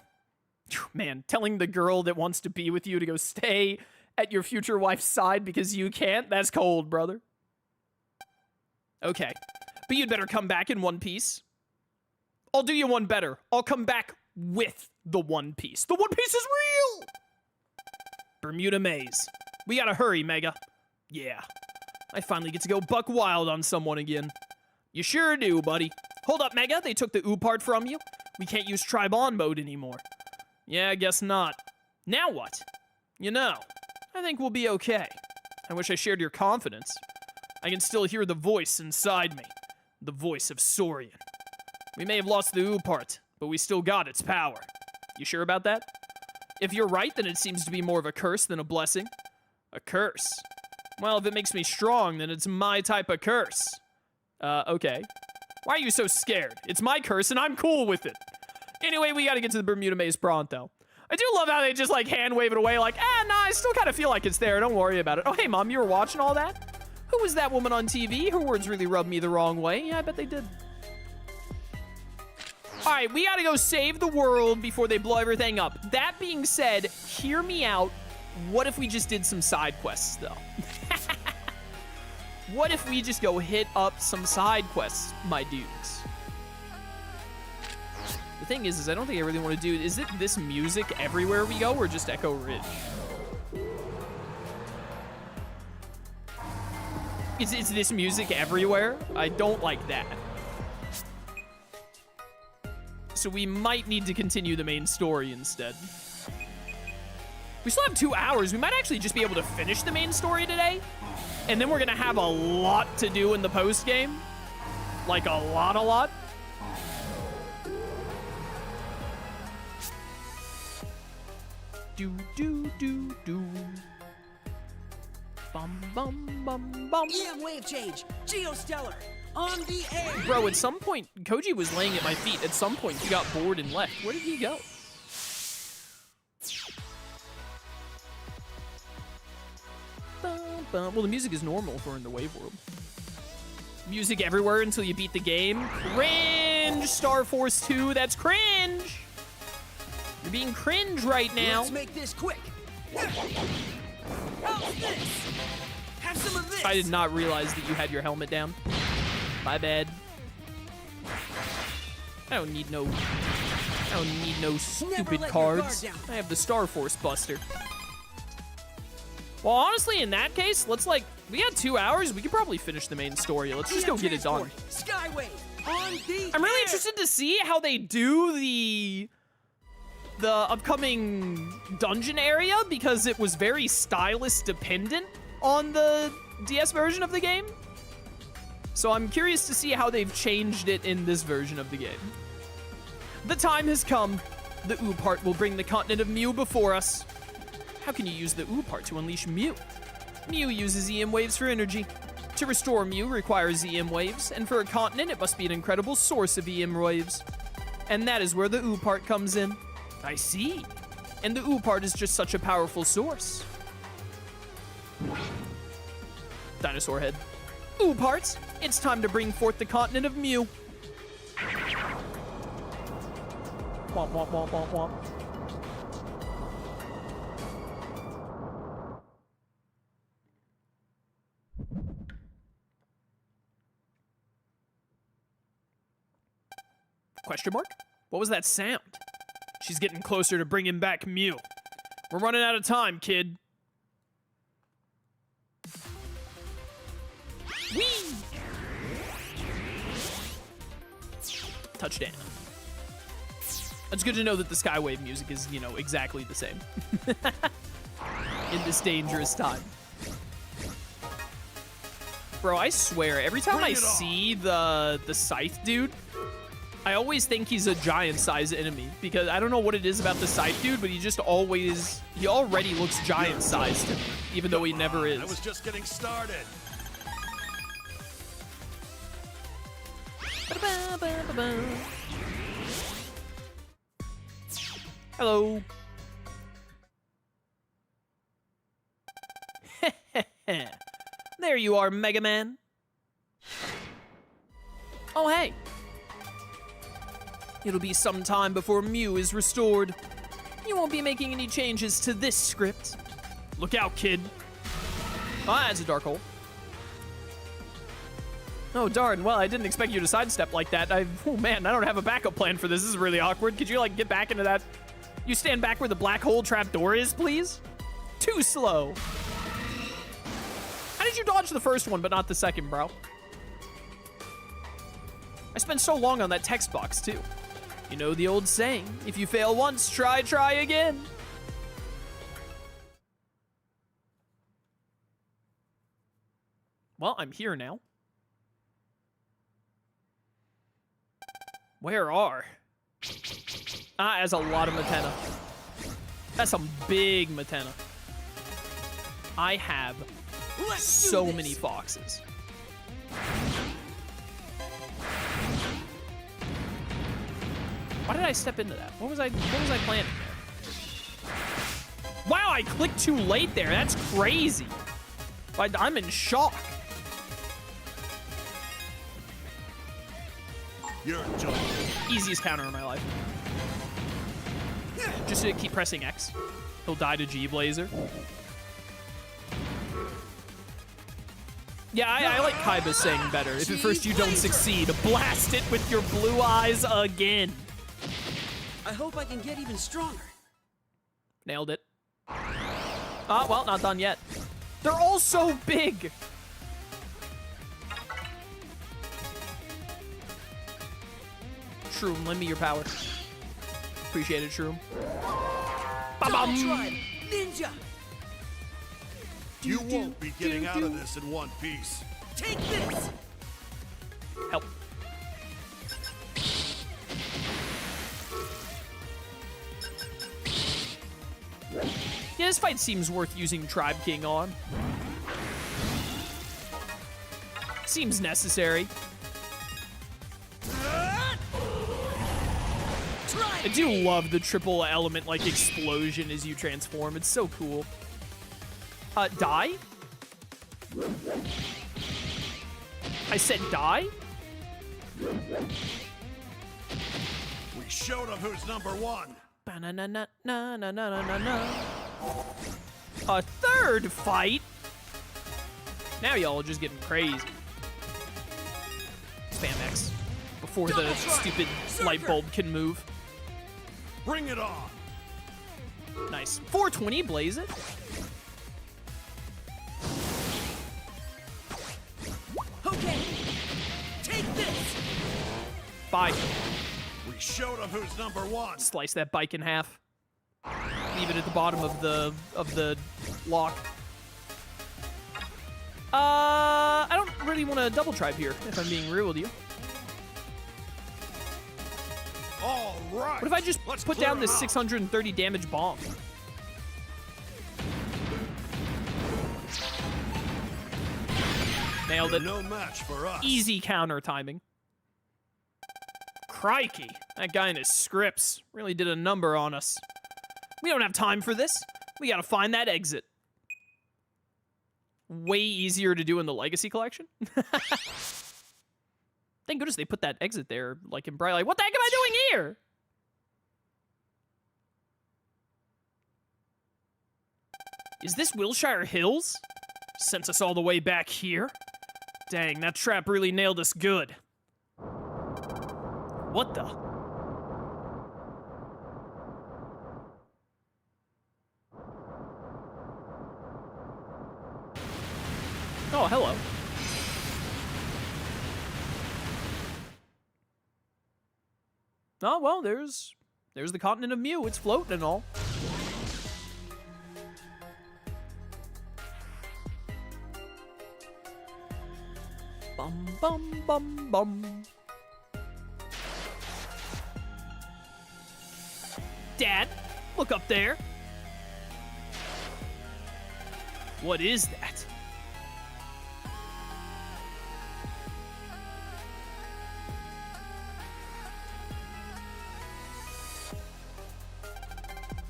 Man, telling the girl that wants to be with you to go stay at your future wife's side because you can't, that's cold, brother. Okay. But you'd better come back in one piece. I'll do you one better. I'll come back with the One Piece. The One Piece is real! Bermuda Maze. We gotta hurry, Mega. Yeah. I finally get to go buck wild on someone again. You sure do, buddy. Hold up, Mega. They took the ooh part from you. We can't use Tribe-On mode anymore. Yeah, I guess not. Now what? You know, I think we'll be okay. I wish I shared your confidence. I can still hear the voice inside me. The voice of Saurian. We may have lost the ooh part, but we still got its power. You sure about that? If you're right, then it seems to be more of a curse than a blessing. A curse? Well, if it makes me strong, then it's my type of curse. Okay. Why are you so scared? It's my curse, and I'm cool with it. Anyway, we gotta get to the Bermuda Maze pronto. I do love how they just, like, hand-wave it away, like, nah, I still kind of feel like it's there. Don't worry about it. Oh, hey, Mom, you were watching all that? Who was that woman on TV? Her words really rubbed me the wrong way. Yeah, I bet they did. All right, we gotta go save the world before they blow everything up. That being said, hear me out. What if we just did some side quests, though? What if we just go hit up some side quests, my dudes? The thing is I don't think I really want to do it. Is it this music everywhere we go, or just Echo Ridge? Is this music everywhere? I don't like that. So we might need to continue the main story instead. We still have 2 hours. We might actually just be able to finish the main story today. And then we're gonna have a lot to do in the post game. Like a lot. Do. Bum, bum, bum, bum. EM wave change. Geostellar. On the air. Bro, at some point, Koji was laying at my feet. At some point, he got bored and left. Where did he go? Well, the music is normal if we're in the wave world. Music everywhere until you beat the game. Cringe! Star Force 2, that's cringe! You're being cringe right now. Let's make this quick. How's this? Have some of this. I did not realize that you had your helmet down. My bad. I don't need no stupid cards. I have the Star Force Buster. Well, honestly, in that case, let's we got 2 hours. We could probably finish the main story. Let's just go get it done. Skyway on the I'm really air. interested to see how they do the upcoming dungeon area because it was very stylus dependent on the DS version of the game. So I'm curious to see how they've changed it in this version of the game. The time has come. The OO part will bring the continent of Mew before us. How can you use the OO part to unleash Mew? Mew uses EM waves for energy. To restore Mew requires EM waves, and for a continent, it must be an incredible source of EM waves. And that is where the OO part comes in. I see. And the OO part is just such a powerful source. Dinosaur head. OO parts, it's time to bring forth the continent of Mew. Womp, womp, womp, womp, womp. Question mark? What was that sound? She's getting closer to bringing back Mew. We're running out of time, kid. Whee! Touchdown. It's good to know that the Skywave music is, you know, exactly the same. In this dangerous time. Bro, I swear, every time I see the Scythe dude, I always think he's a giant-sized enemy, because I don't know what it is about the Scythe dude, but he just always, he already looks giant-sized to me, even though he never is. I was just getting started. Hello. There you are, Mega Man. Oh, hey. It'll be some time before Mew is restored. You won't be making any changes to this script. Look out, kid. Ah, that's a dark hole. Oh, darn. Well, I didn't expect you to sidestep like that. Oh, man, I don't have a backup plan for this. This is really awkward. Could you, like, get back into that? You stand back where the black hole trap door is, please? Too slow. How did you dodge the first one, but not the second, bro? I spent so long on that text box, too. You know the old saying, if you fail once, try again. Well, I'm here now. Where are? Ah, that's a lot of Matena. That's some big Matena. I have so many foxes. Why did I step into that? What was I planning there? Wow, I clicked too late there. That's crazy. I'm in shock. You're joking. Easiest counter in my life. Just to keep pressing X. He'll die to G-Blazer. Yeah, I like Kaiba saying better. If at first you don't succeed, blast it with your blue eyes again. I hope I can get even stronger. Nailed it. Ah, well, not done yet. They're all so big. Shroom, lend me your power. Appreciate it, Shroom. Double Tribe Ninja. You won't be getting out of this in one piece. Take this. Help. Yeah, this fight seems worth using Tribe King on. Seems necessary. I do love the triple element, like, explosion as you transform. It's so cool. Die? I said die? We showed them who's number one. A third fight? Now y'all are just getting crazy. Spam X before the stupid light bulb can move. Bring it on. Nice. 420, blaze it. Bye. We showed them who's number one. Slice that bike in half. Leave it at the bottom of the lock. I don't really want to double tribe here, if I'm being real with you. All right. What if I just Let's put clear down this them out. 630 damage bomb? Nailed it. No match for us. Easy counter timing. Crikey, that guy and his scripts really did a number on us. We don't have time for this. We gotta find that exit. Way easier to do in the Legacy Collection. Thank goodness they put that exit there, like in bright light. What the heck am I doing here? Is this Wilshire Hills? Sent us all the way back here? Dang, that trap really nailed us good. What the? Oh, hello. Oh, well, there's the continent of Mew. It's floating and all. Bum, bum, bum, bum. Dad, look up there. What is that?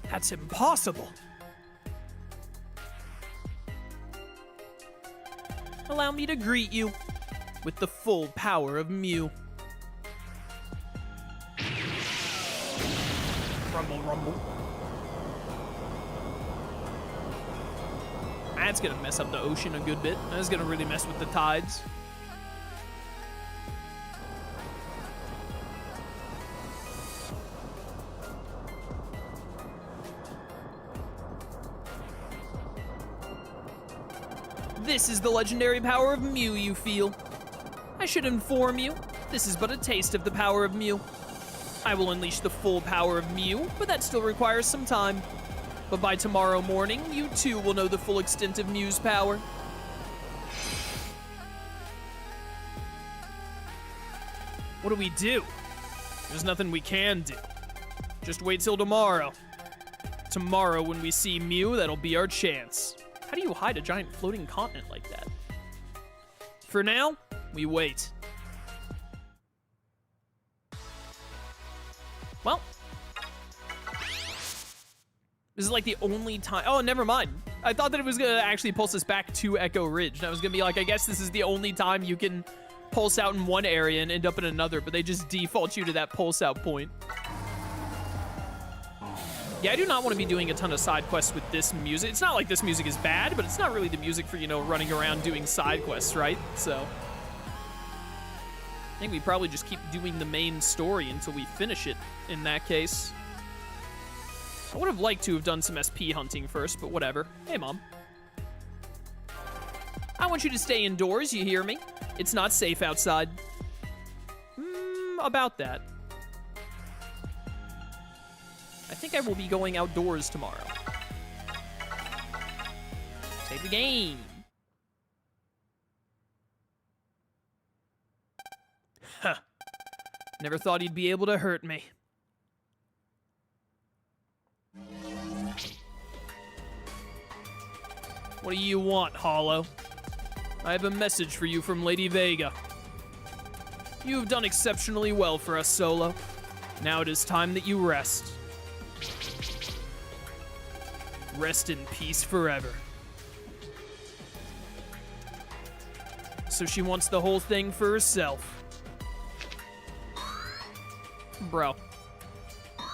That's impossible. Allow me to greet you with the full power of Mew. Rumble, rumble. That's gonna mess up the ocean a good bit. That's gonna really mess with the tides. This is the legendary power of Mew you feel. I should inform you, this is but a taste of the power of Mew. I will unleash the full power of Mew, but that still requires some time. But by tomorrow morning, you too will know the full extent of Mew's power. What do we do? There's nothing we can do. Just wait till tomorrow. Tomorrow when we see Mew, that'll be our chance. How do you hide a giant floating continent like that? For now, we wait. Well, this is like the only time. Oh, never mind. I thought that it was gonna actually pulse us back to Echo Ridge. And I was gonna be like, I guess this is the only time you can pulse out in one area and end up in another, but they just default you to that pulse out point. Yeah, I do not want to be doing a ton of side quests with this music. It's not like this music is bad, but it's not really the music for, you know, running around doing side quests, right? So I think we probably just keep doing the main story until we finish it in that case. I would have liked to have done some SP hunting first, but whatever. Hey, Mom. I want you to stay indoors, you hear me? It's not safe outside. About that. I think I will be going outdoors tomorrow. Save the game. Huh. Never thought he'd be able to hurt me. What do you want, Hollow? I have a message for you from Lady Vega. You have done exceptionally well for us, Solo. Now it is time that you rest. Rest in peace forever. So she wants the whole thing for herself. Bro.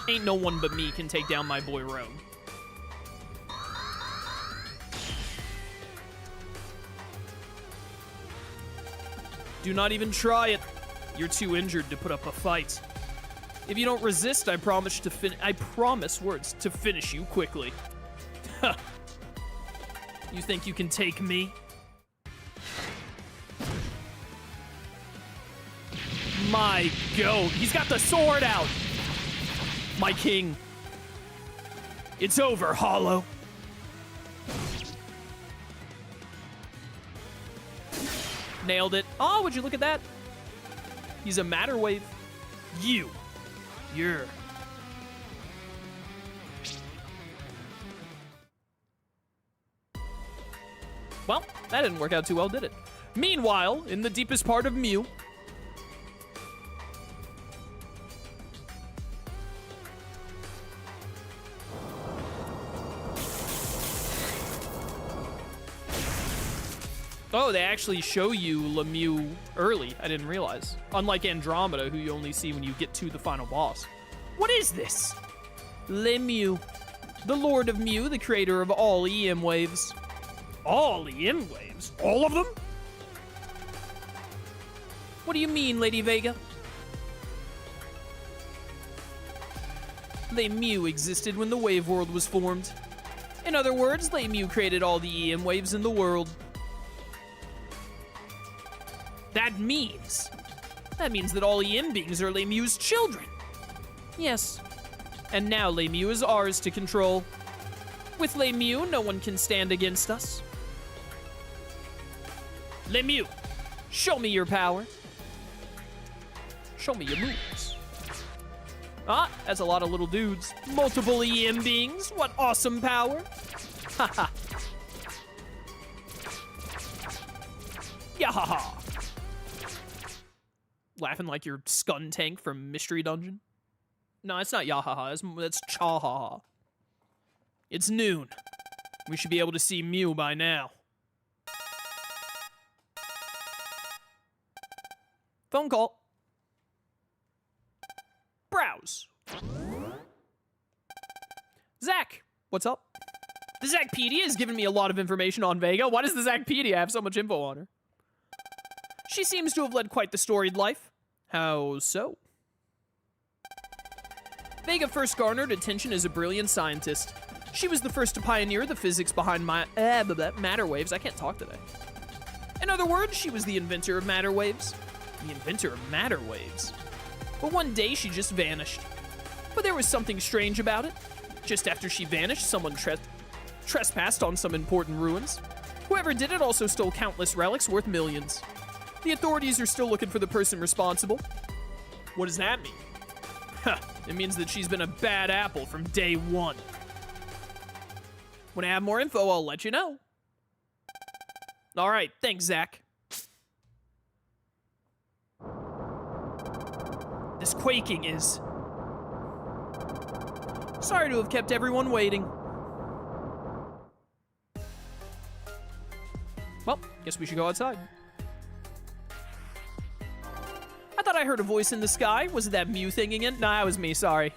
Ain't no one but me can take down my boy Rogue. Do not even try it. You're too injured to put up a fight. If you don't resist, I promise to finish you quickly. You think you can take me? My goat. He's got the sword out. My king. It's over, Hollow. Nailed it. Oh, would you look at that? He's a matter wave. You're. Well, that didn't work out too well, did it? Meanwhile, in the deepest part of Mew, oh, they actually show you Lemieux early. I didn't realize. Unlike Andromeda, who you only see when you get to the final boss. What is this? Lemieux, the Lord of Mew, the creator of all EM waves. All EM waves? All of them? What do you mean, Lady Vega? Lemieux existed when the wave world was formed. In other words, Lemieux created all the EM waves in the world. That means that all EM beings are Lemieux's children. Yes. And now Lemieux is ours to control. With Lemieux, no one can stand against us. Lemieux, show me your power. Show me your moves. Ah, that's a lot of little dudes. Multiple EM beings. What awesome power. Haha. Yahaha. Laughing like your Scun tank from Mystery Dungeon. No, it's not Yahaha. That's Chahaha. It's noon. We should be able to see Mew by now. Phone call. Browse. Zach, what's up? The Zacpedia has given me a lot of information on Vega. Why does the Zacpedia have so much info on her? She seems to have led quite the storied life. How so? Vega first garnered attention as a brilliant scientist. She was the first to pioneer the physics behind matter waves. I can't talk today. In other words, she was the inventor of matter waves. The inventor of matter waves. But one day she just vanished. But there was something strange about it. Just after she vanished, someone trespassed on some important ruins. Whoever did it also stole countless relics worth millions. The authorities are still looking for the person responsible. What does that mean? Huh, it means that she's been a bad apple from day one. When I have more info, I'll let you know. All right, thanks, Zach. This quaking is... Sorry to have kept everyone waiting. Well, guess we should go outside. I thought I heard a voice in the sky. Was it that Mew thing again? Nah, that was me, sorry.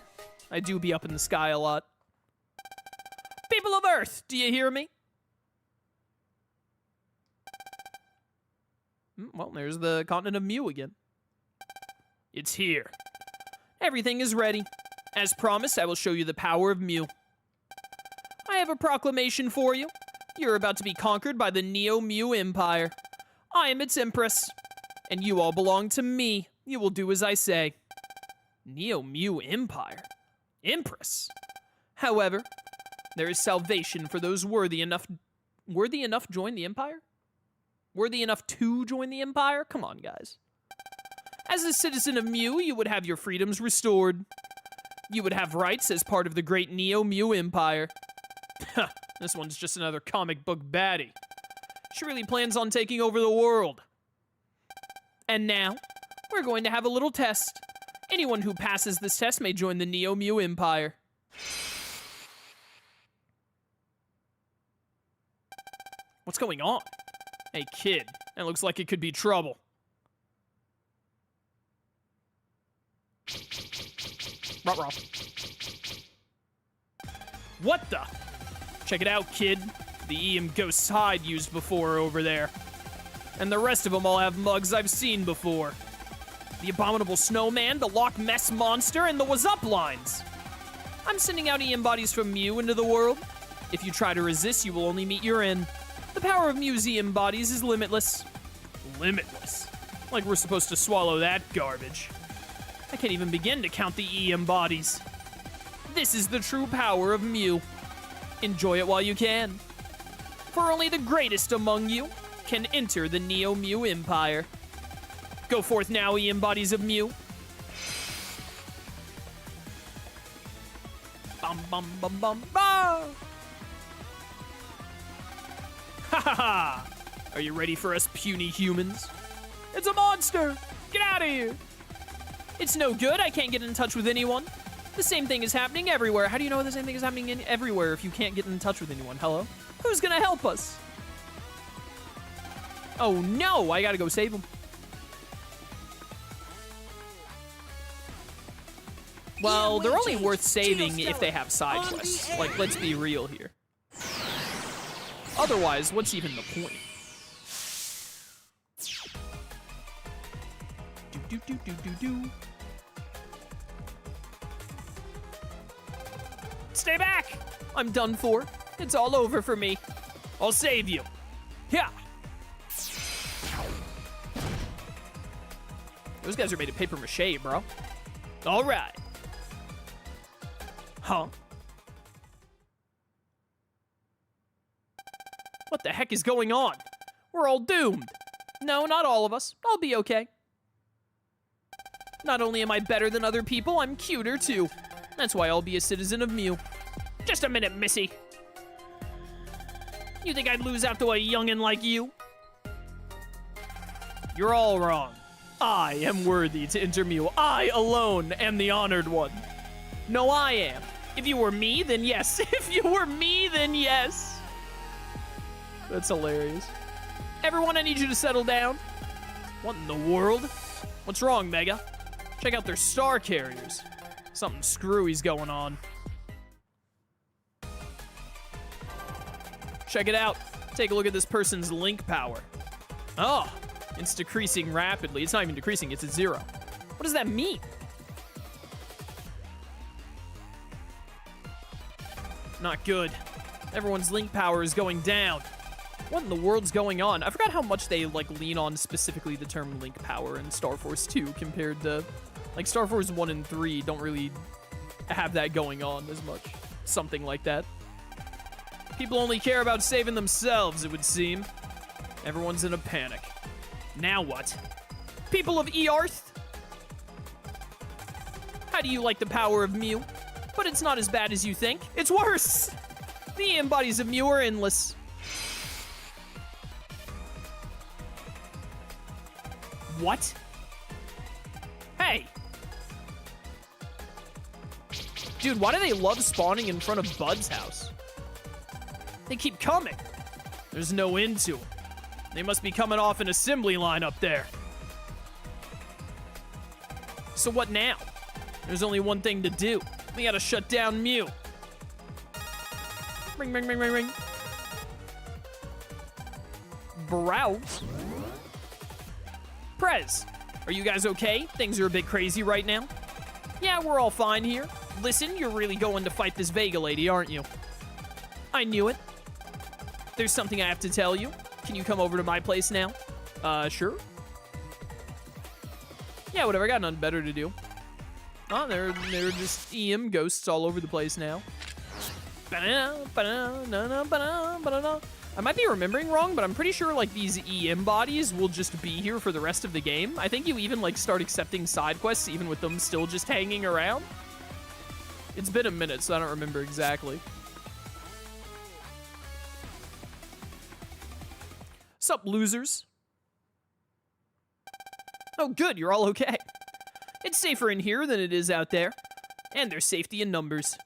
I do be up in the sky a lot. People of Earth, do you hear me? Well, there's the continent of Mew again. It's here. Everything is ready. As promised, I will show you the power of Mew. I have a proclamation for you. You're about to be conquered by the Neo Mew Empire. I am its empress, and you all belong to me. You will do as I say. Neo Mew Empire? Empress? However, there is salvation for those worthy enough join the Empire? Worthy enough to join the Empire? Come on, guys. As a citizen of Mew, you would have your freedoms restored. You would have rights as part of the great Neo Mew Empire. This one's just another comic book baddie. She really plans on taking over the world. And now, we're going to have a little test. Anyone who passes this test may join the Neo Mew Empire. What's going on? Hey, kid, that looks like it could be trouble. Ruh-roh. What the? Check it out, kid. The EM Ghost's hide used before over there. And the rest of them all have mugs I've seen before. The Abominable Snowman, the Loch Ness Monster, and the What's Up lines. I'm sending out EM bodies from Mew into the world. If you try to resist, you will only meet your end. The power of Mew's EM bodies is limitless. Limitless? Like we're supposed to swallow that garbage. I can't even begin to count the EM bodies. This is the true power of Mew. Enjoy it while you can. For only the greatest among you can enter the Neo Mew Empire. Go forth now, EM bodies of Mew. Bum bum bum bum bum. Ha ha ha! Are you ready for us puny humans? It's a monster! Get out of here! It's no good, I can't get in touch with anyone. The same thing is happening everywhere. How do you know the same thing is happening everywhere if you can't get in touch with anyone? Hello? Who's gonna help us? Oh no, I gotta go save him. Well, they're only worth saving if they have side quests. Like, let's be real here. Otherwise, what's even the point? Do do do do do. Stay back! I'm done for. It's all over for me. I'll save you. Yeah. Those guys are made of paper mache, bro. All right. Huh? What the heck is going on? We're all doomed. No, not all of us. I'll be okay. Not only am I better than other people, I'm cuter too. That's why I'll be a citizen of Mew. Just a minute, Missy. You think I'd lose out to a youngin' like you? You're all wrong. I am worthy to enter Mew. I alone am the honored one. No, I am. If you were me, then yes. If you were me, then yes. That's hilarious. Everyone, I need you to settle down. What in the world? What's wrong, Mega? Check out their star carriers. Something screwy's going on. Check it out. Take a look at this person's link power. Oh, it's decreasing rapidly. It's not even decreasing, it's at 0. What does that mean? Not good. Everyone's link power is going down. What in the world's going on? I forgot how much they like lean on specifically the term link power in Star Force 2 compared to like Star Force 1 and 3 don't really have that going on as much. Something like that. People only care about saving themselves, it would seem. Everyone's in a panic. Now what? People of Earth? How do you like the power of Mew? But it's not as bad as you think. It's worse! The embodies of Mew are endless. What? Hey! Dude, why do they love spawning in front of Bud's house? They keep coming. There's no end to them. They must be coming off an assembly line up there. So what now? There's only one thing to do. We gotta shut down Mew. Ring, ring, ring, ring, ring. Browse. Prez, are you guys okay? Things are a bit crazy right now. Yeah, we're all fine here. Listen, you're really going to fight this Vega lady, aren't you? I knew it. There's something I have to tell you. Can you come over to my place now? Sure. Yeah, whatever. I got nothing better to do. Oh, they're just EM ghosts all over the place now. I might be remembering wrong, but I'm pretty sure like these EM bodies will just be here for the rest of the game. I think you even like start accepting side quests even with them still just hanging around. It's been a minute, so I don't remember exactly. Sup, losers? Oh, good, you're all okay. It's safer in here than it is out there. And there's safety in numbers.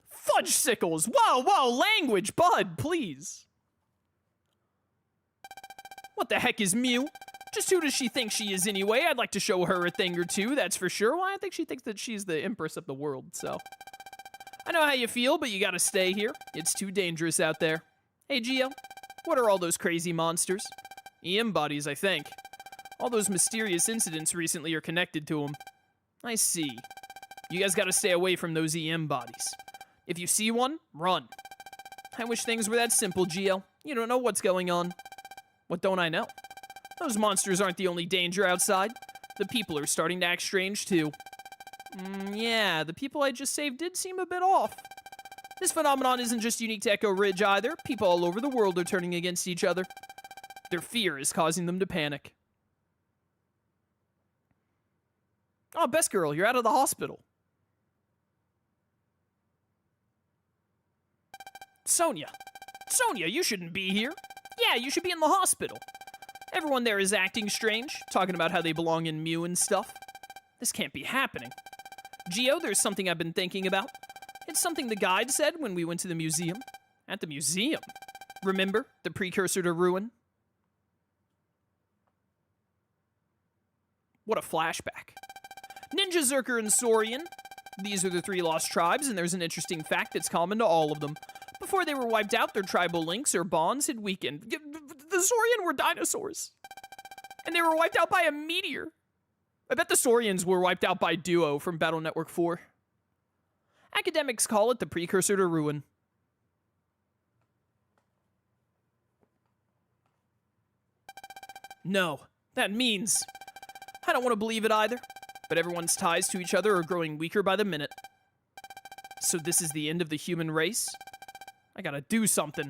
Fudge sickles! Whoa, whoa, language, Bud, please. What the heck is Mew? Just who does she think she is anyway? I'd like to show her a thing or two, that's for sure. Well, I think she thinks that she's the empress of the world, so. I know how you feel, but you gotta stay here. It's too dangerous out there. Hey, Geo, what are all those crazy monsters? EM bodies, I think. All those mysterious incidents recently are connected to them. I see. You guys gotta stay away from those EM bodies. If you see one, run. I wish things were that simple, Geo. You don't know what's going on. What don't I know? Those monsters aren't the only danger outside. The people are starting to act strange, too. Yeah, the people I just saved did seem a bit off. This phenomenon isn't just unique to Echo Ridge either. People all over the world are turning against each other. Their fear is causing them to panic. Oh, Best Girl, you're out of the hospital. Sonia, you shouldn't be here. Yeah, you should be in the hospital. Everyone there is acting strange, talking about how they belong in Mew and stuff. This can't be happening. Geo, there's something I've been thinking about. It's something the guide said when we went to the museum. At the museum? Remember, the precursor to ruin? What a flashback. Ninja, Zerker, and Saurian. These are the 3 lost tribes, and there's an interesting fact that's common to all of them. Before they were wiped out, their tribal links or bonds had weakened. The Saurian were dinosaurs. And they were wiped out by a meteor. I bet the Saurians were wiped out by Duo from Battle Network 4. Academics call it the precursor to ruin. No, that means... I don't want to believe it either, but everyone's ties to each other are growing weaker by the minute. So this is the end of the human race? I gotta do something.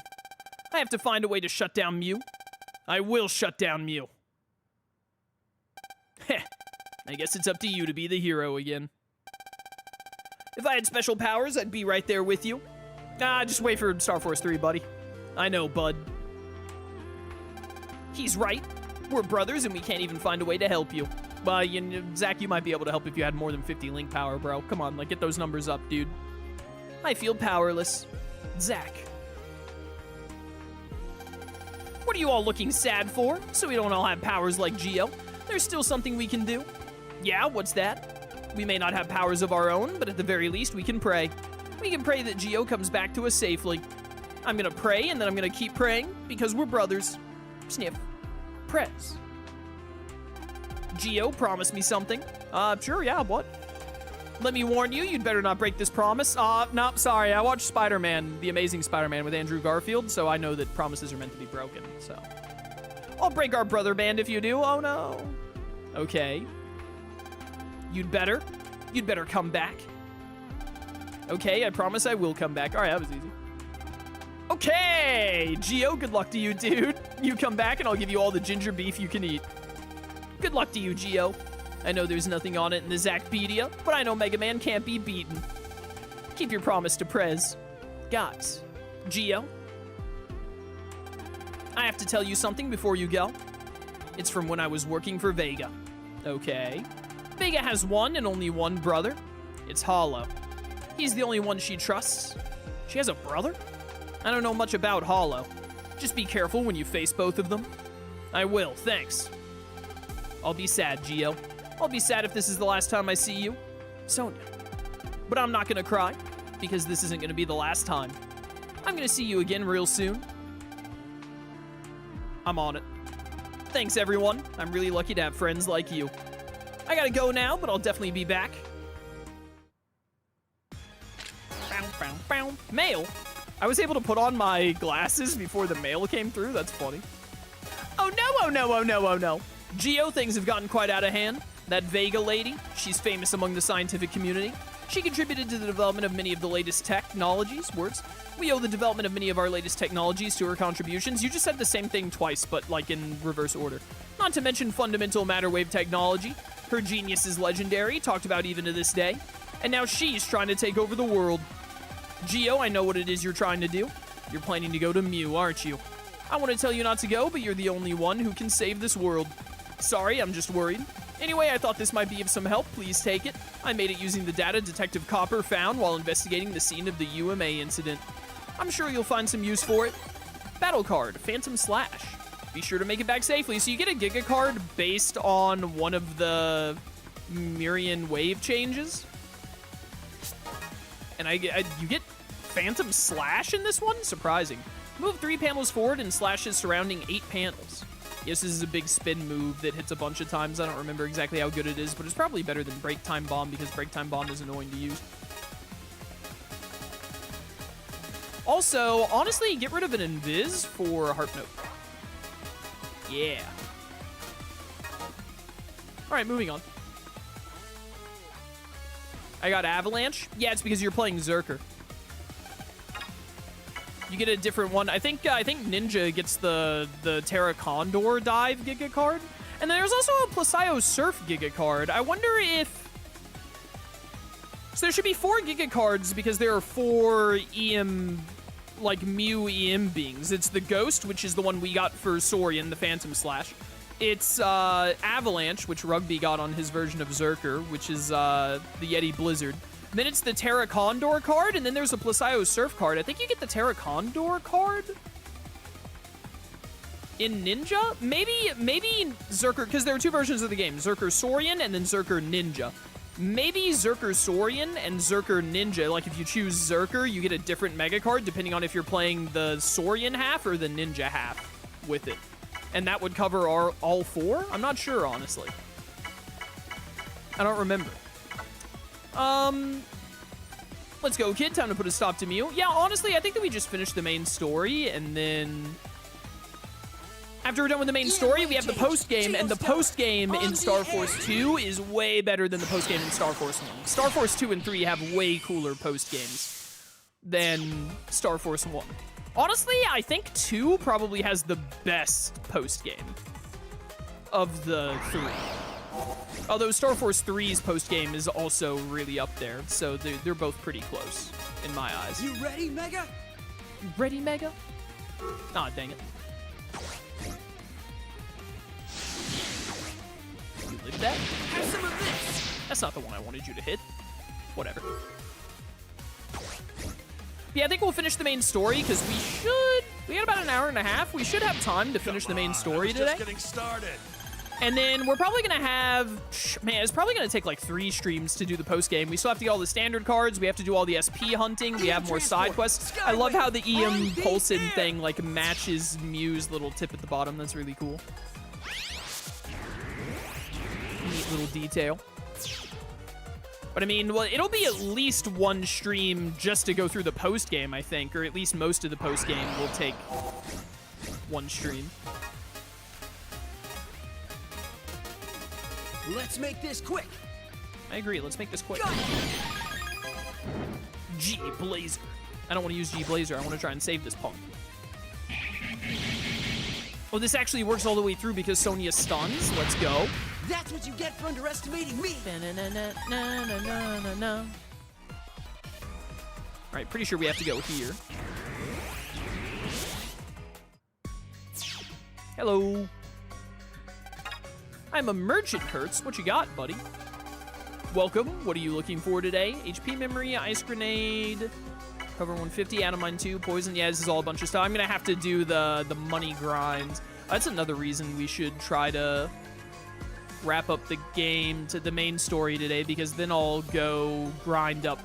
I have to find a way to shut down Mew. I will shut down Mew. Heh, I guess it's up to you to be the hero again. If I had special powers, I'd be right there with you. Just wait for Star Force 3, buddy. I know, bud. He's right. We're brothers, and we can't even find a way to help you. Well, Zach, you might be able to help if you had more than 50 link power, bro. Come on, get those numbers up, dude. I feel powerless. Zach. What are you all looking sad for? So we don't all have powers like Geo. There's still something we can do. Yeah, what's that? We may not have powers of our own, but at the very least, we can pray. We can pray that Geo comes back to us safely. I'm gonna pray, and then I'm gonna keep praying, because we're brothers. Sniff. Prez. Geo, promise me something. Sure, yeah, what? Let me warn you, you'd better not break this promise. No, sorry, I watched Spider-Man, The Amazing Spider-Man with Andrew Garfield, so I know that promises are meant to be broken, so. I'll break our brother band if you do, oh no. Okay. You'd better come back. Okay, I promise I will come back. All right, that was easy. Okay, Geo, good luck to you, dude. You come back and I'll give you all the ginger beef you can eat. Good luck to you, Geo. I know there's nothing on it in the Zacpedia, but I know Mega Man can't be beaten. Keep your promise to Prez. Guys, Geo, I have to tell you something before you go. It's from when I was working for Vega. Okay. Vega has one and only one brother. It's Hollow. He's the only one she trusts. She has a brother? I don't know much about Hollow. Just be careful when you face both of them. I will, thanks. I'll be sad, Geo. I'll be sad if this is the last time I see you. Sonia. But I'm not gonna cry, because this isn't gonna be the last time. I'm gonna see you again real soon. I'm on it. Thanks, everyone. I'm really lucky to have friends like you. I gotta go now, but I'll definitely be back. Mail? I was able to put on my glasses before the mail came through? That's funny. Oh no, oh no, oh no, oh no. Geo, things have gotten quite out of hand. That Vega lady, she's famous among the scientific community. She contributed to the development of many of the latest technologies. Words. We owe the development of many of our latest technologies to her contributions. You just said the same thing twice, but in reverse order. Not to mention fundamental matter wave technology. Her genius is legendary, talked about even to this day. And now she's trying to take over the world. Geo, I know what it is you're trying to do. You're planning to go to Mew, aren't you? I want to tell you not to go, but you're the only one who can save this world. Sorry, I'm just worried. Anyway, I thought this might be of some help. Please take it. I made it using the data Detective Copper found while investigating the scene of the UMA incident. I'm sure you'll find some use for it. Battle card, Phantom Slash. Be sure to make it back safely. So you get a Giga card based on one of the Mirian wave changes. And you get Phantom Slash in this one? Surprising. Move 3 panels forward and slashes surrounding 8 panels. Yes, this is a big spin move that hits a bunch of times. I don't remember exactly how good it is, but it's probably better than Break Time Bomb because Break Time Bomb is annoying to use. Also, honestly, get rid of an Invis for Harp Note. Yeah. All right, moving on. I got Avalanche. Yeah, it's because you're playing Zerker. You get a different one. I think Ninja gets the Terra Condor dive Giga card. And then there's also a Placio Surf Giga card. I wonder if... So there should be 4 Giga cards because there are 4 EM, like, Mew EM beings. It's the Ghost, which is the one we got for Saurian, the Phantom Slash. It's Avalanche, which Rugby got on his version of Zerker, which is the Yeti Blizzard. Then it's the Terra Condor card, and then there's a Placio Surf card. I think you get the Terra Condor card in Ninja? Maybe Zerker, because there are 2 versions of the game, Zerker Saurian and then Zerker Ninja. Maybe Zerker Saurian and Zerker Ninja, like if you choose Zerker, you get a different Mega card depending on if you're playing the Saurian half or the Ninja half with it. And that would cover all 4? I'm not sure, honestly. I don't remember. Let's go, kid. Time to put a stop to Mew. Yeah, honestly, I think that we just finished the main story, and then... After we're done with the main story, we have the post-game, and the post-game in Star Force 2 is way better than the post-game in Star Force 1. Star Force 2 and 3 have way cooler post-games than Star Force 1. Honestly, I think 2 probably has the best post-game of the 3. Although Star Force 3's post-game is also really up there, so they're both pretty close in my eyes. You ready, Mega? Ready, Mega? Aw, dang it. You lived that? Have some of this. That's not the one I wanted you to hit. Whatever. Yeah, I think we'll finish the main story because we got about an hour and a half. We should have time to finish the main story today. Just getting started. And then we're probably going to have, man, it's probably going to take like 3 streams to do the post game. We still have to get all the standard cards. We have to do all the SP hunting. We have more side quests. I love how the EM Pulsin thing like matches Mew's little tip at the bottom. That's really cool. Neat little detail. But I mean, well, it'll be at least 1 stream just to go through the post game, I think, or at least most of the post game will take 1 stream. Let's make this quick. I agree. Let's make this quick. G Blazer. I don't want to use G Blazer. I want to try and save this punk. Oh, this actually works all the way through because Sonya stuns. Let's go. That's what you get for underestimating me. All right, pretty sure we have to go here. Hello. I'm a merchant, Kurtz. What you got, buddy? Welcome. What are you looking for today? HP memory, ice grenade, cover 150, Atomine 2, poison. Yeah, this is all a bunch of stuff. I'm going to have to do the money grind. That's another reason we should try to wrap up the game to the main story today, because then I'll go grind up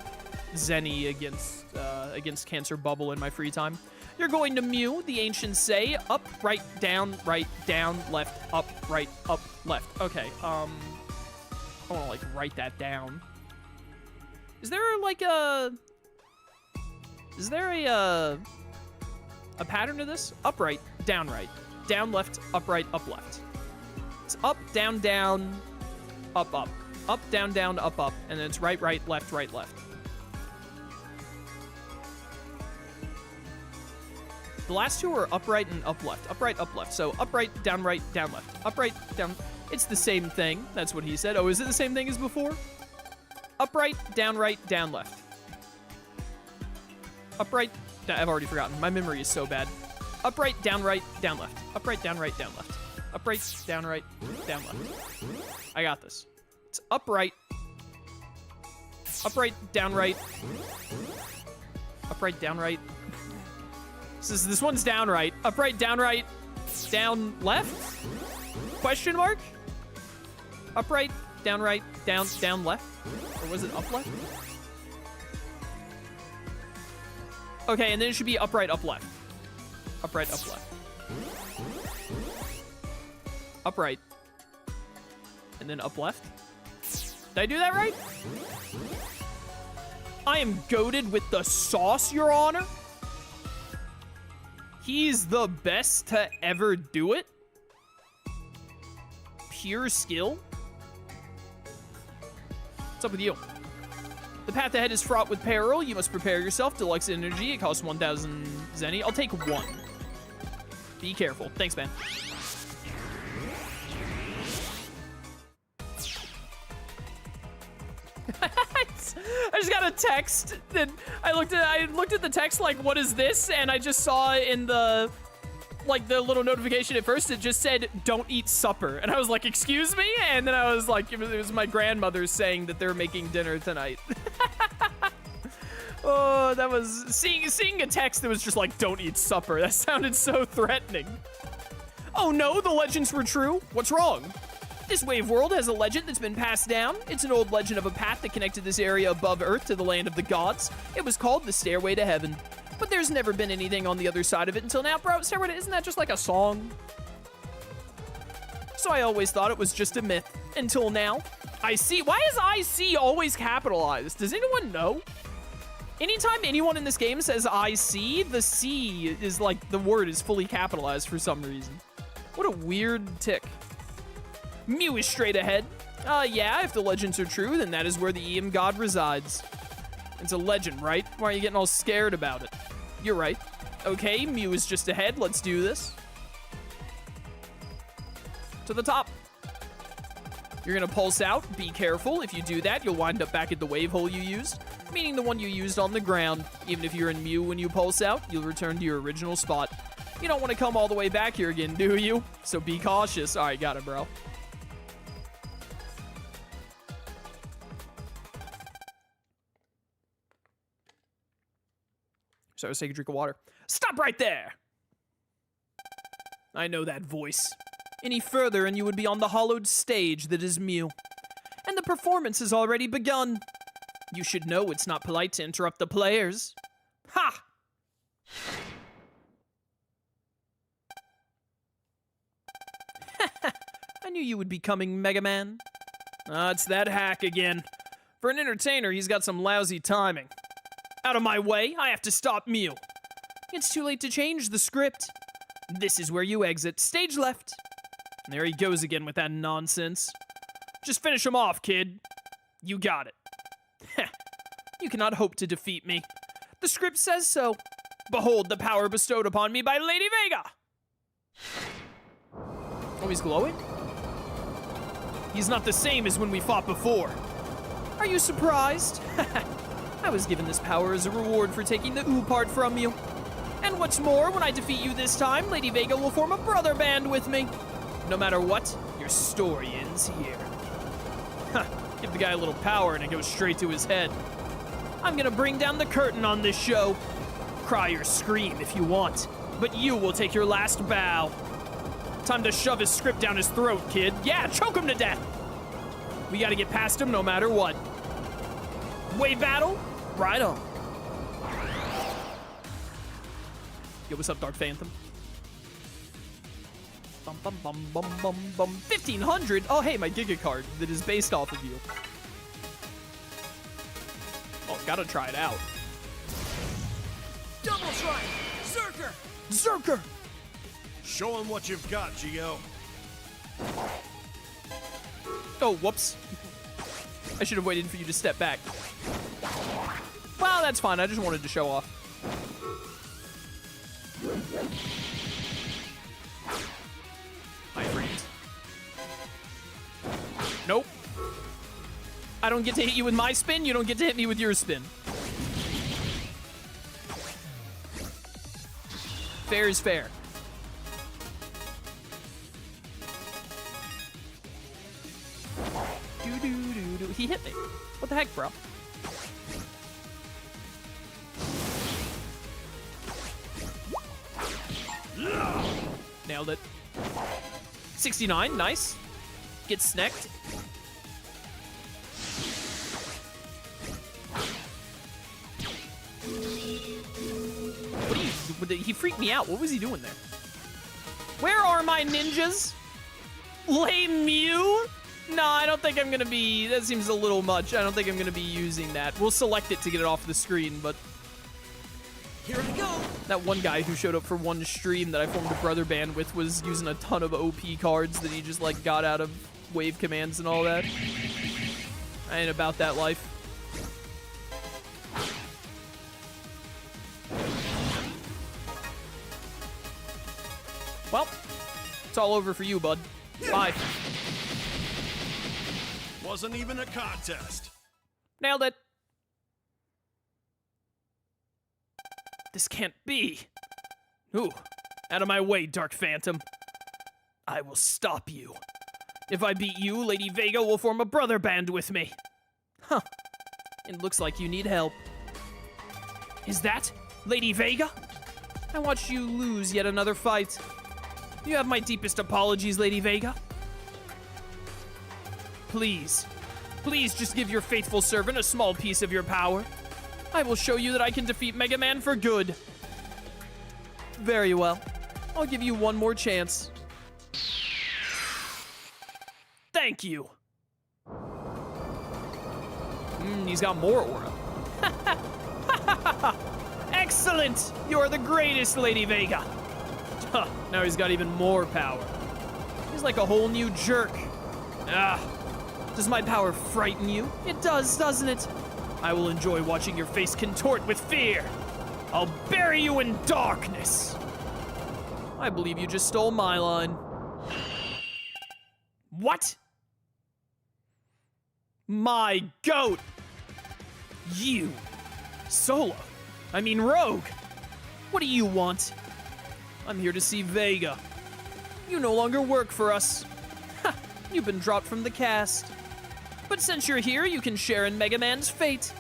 Zenny against Cancer Bubble in my free time. You're going to Mew, the ancients say. Up, right, down, left, up, left. Okay, I want to, like, write that down. Is there, like, a pattern to this? Up, right, down, left, up, left. It's up, down, up, down, up, and then it's right, left, left. The last 2 are upright and up, left. Upright, up, left. So upright, down, left. Upright, down. It's the same thing. That's what he said. Oh, is it the same thing as before? Upright, down, left. Upright. I've already forgotten. My memory is so bad. Upright, down, left. Upright, down, left. Upright, down, left. I got this. It's upright. Upright, down, Upright, down, This one's down, Upright, down, left? Question mark? Upright, down, down, left? Or was it up, left? Okay, and then it should be upright, up, left. Upright, up, left. Upright. And then up, left? Did I do that right? I am goated with the sauce, Your Honor. He's the best to ever do it. Pure skill. What's up with you? The path ahead is fraught with peril. You must prepare yourself. Deluxe energy. It costs 1,000 zenny. I'll take 1. Be careful. Thanks, man. I just got a text that I looked at the text like, what is this? And I just saw in the little notification at first, it just said, don't eat supper. And I was like, excuse me? And then I was like, it was my grandmother saying that they're making dinner tonight. Oh, that was, seeing a text that was just like, don't eat supper. That sounded so threatening. Oh no, the legends were true? What's wrong? This wave world has a legend that's been passed down. It's an old legend of a path that connected this area above Earth to the land of the gods. It was called the Stairway to Heaven. But there's never been anything on the other side of it until now. Bro, Stairway to, isn't that just like a song? So I always thought it was just a myth. Until now. I see. Why is I see always capitalized? Does anyone know? Anytime anyone in this game says I see, the C is like, the word is fully capitalized for some reason. What a weird tick. Mew is straight ahead. Yeah, if the legends are true, then that is where the EM god resides. It's a legend, right? Why are you getting all scared about it? You're right. Okay, Mew is just ahead. Let's do this. To the top. You're gonna pulse out. Be careful. If you do that, you'll wind up back at the wave hole you used, meaning the one you used on the ground. Even if you're in Mew when you pulse out, you'll return to your original spot. You don't want to come all the way back here again, do you? So be cautious. All right, got it, bro. So I was taking a drink of water. Stop right there! I know that voice. Any further and you would be on the hollowed stage that is Mew. And the performance has already begun. You should know it's not polite to interrupt the players. Ha! I knew you would be coming, Mega Man. It's that hack again. For an entertainer, he's got some lousy timing. Out of my way, I have to stop Mew. It's too late to change the script. This is where you exit. Stage left. And there he goes again with that nonsense. Just finish him off, kid. You got it. You cannot hope to defeat me. The script says so. Behold the power bestowed upon me by Lady Vega. Oh, he's glowing? He's not the same as when we fought before. Are you surprised? I was given this power as a reward for taking the ooh part from you. And what's more, when I defeat you this time, Lady Vega will form a brother band with me. No matter what, your story ends here. Give the guy a little power and it goes straight to his head. I'm gonna bring down the curtain on this show. Cry or scream if you want, but you will take your last bow. Time to shove his script down his throat, kid. Yeah, choke him to death. We gotta get past him no matter what. Wave battle? Right on. Yo, what's up, Dark Phantom? Bum, bum, bum, bum, bum, bum. 1,500? Oh, hey, my Giga card that is based off of you. Oh, gotta try it out. Double strike! Zerker! Zerker! Show him what you've got, Geo. Oh, whoops. I should have waited for you to step back. Well, that's fine. I just wanted to show off. My friends. Nope. I don't get to hit you with my spin. You don't get to hit me with your spin. Fair is fair. Do-do-do-do. He hit me. What the heck, bro? Nailed it. 69, nice. Get snacked. He freaked me out. What was he doing there? Where are my ninjas? Lame Mew? No, I don't think I'm gonna be... That seems a little much. I don't think I'm gonna be using that. We'll select it to get it off the screen, but... Here I go! That one guy who showed up for one stream that I formed a brother band with was using a ton of OP cards that he just, like, got out of wave commands and all that. I ain't about that life. Well, it's all over for you, bud. Bye. Wasn't even a contest. Nailed it. This can't be. Ooh, out of my way, Dark Phantom. I will stop you. If I beat you, Lady Vega will form a brother band with me. Huh. It looks like you need help. Is that Lady Vega? I watched you lose yet another fight. You have my deepest apologies, Lady Vega. Please, please just give your faithful servant a small piece of your power. I will show you that I can defeat Mega Man for good. Very well. I'll give you one more chance. Thank you. He's got more aura. Excellent! You're the greatest, Lady Vega. Huh, now he's got even more power. He's like a whole new jerk. Does my power frighten you? It does, doesn't it? I will enjoy watching your face contort with fear. I'll bury you in darkness. I believe you just stole my line. What? My goat! You. Solo. I mean Rogue. What do you want? I'm here to see Vega. You no longer work for us. Ha! You've been dropped from the cast. But since you're here, you can share in Mega Man's fate.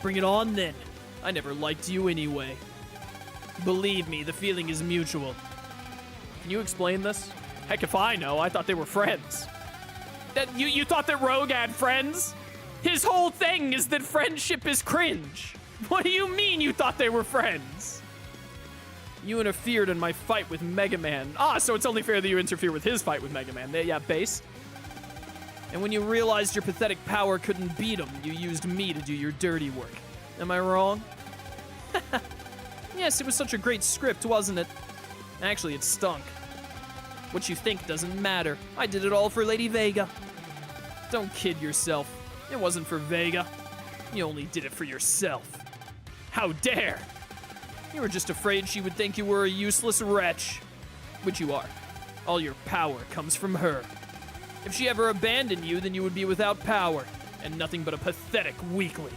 Bring it on then. I never liked you anyway. Believe me, the feeling is mutual. Can you explain this? Heck if I know, I thought they were friends. That you thought that Rogue had friends? His whole thing is that friendship is cringe. What do you mean you thought they were friends? You interfered in my fight with Mega Man. So it's only fair that you interfere with his fight with Mega Man. Yeah, based. And when you realized your pathetic power couldn't beat him, you used me to do your dirty work. Am I wrong? Yes, it was such a great script, wasn't it? Actually, it stunk. What you think doesn't matter. I did it all for Lady Vega. Don't kid yourself. It wasn't for Vega. You only did it for yourself. How dare! You were just afraid she would think you were a useless wretch. Which you are. All your power comes from her. If she ever abandoned you, then you would be without power, and nothing but a pathetic weakling.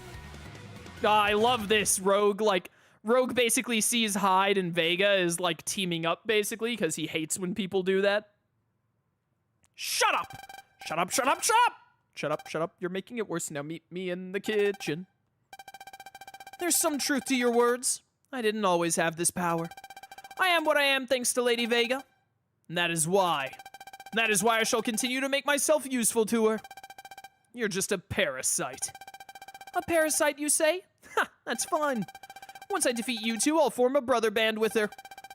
I love this, Rogue. Like, Rogue basically sees Hyde and Vega as, like, teaming up, basically, because he hates when people do that. Shut up! Shut up, shut up, shut up! Shut up, shut up. You're making it worse. Now meet me in the kitchen. There's some truth to your words. I didn't always have this power. I am what I am thanks to Lady Vega. And that is why. That is why I shall continue to make myself useful to her. You're just a parasite. A parasite, you say? Ha, that's fine. Once I defeat you two, I'll form a brother band with her.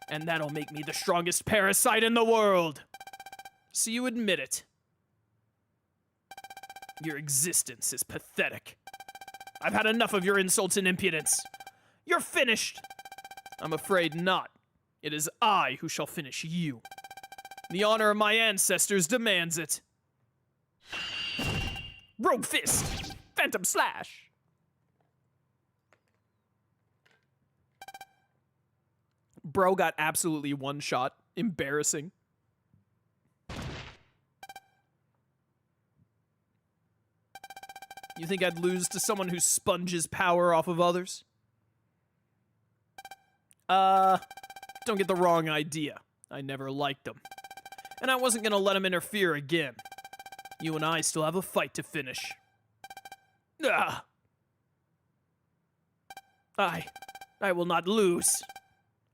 And that'll make me the strongest parasite in the world. So you admit it. Your existence is pathetic. I've had enough of your insults and impudence. You're finished. I'm afraid not. It is I who shall finish you. The honor of my ancestors demands it. Rogue Fist! Phantom Slash! Bro got absolutely one shot. Embarrassing. You think I'd lose to someone who sponges power off of others? Don't get the wrong idea. I never liked him. And I wasn't gonna let him interfere again. You and I still have a fight to finish. I will not lose.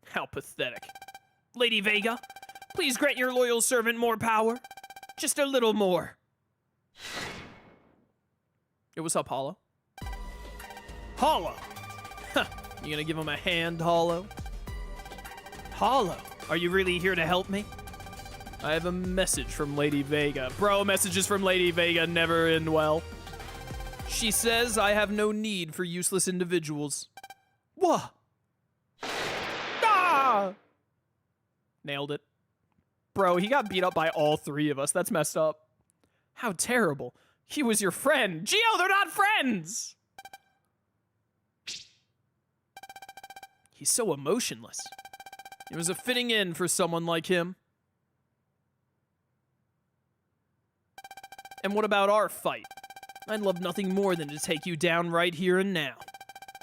How pathetic. Lady Vega, please grant your loyal servant more power. Just a little more. Yo, what's up, Hollow? Hollow! Huh, you gonna give him a hand, Hollow? Hollow, are you really here to help me? I have a message from Lady Vega. Bro, messages from Lady Vega never end well. She says I have no need for useless individuals. What? Ah! Nailed it. Bro, he got beat up by all three of us. That's messed up. How terrible. He was your friend. Geo, they're not friends! He's so emotionless. It was a fitting end for someone like him. And what about our fight? I'd love nothing more than to take you down right here and now.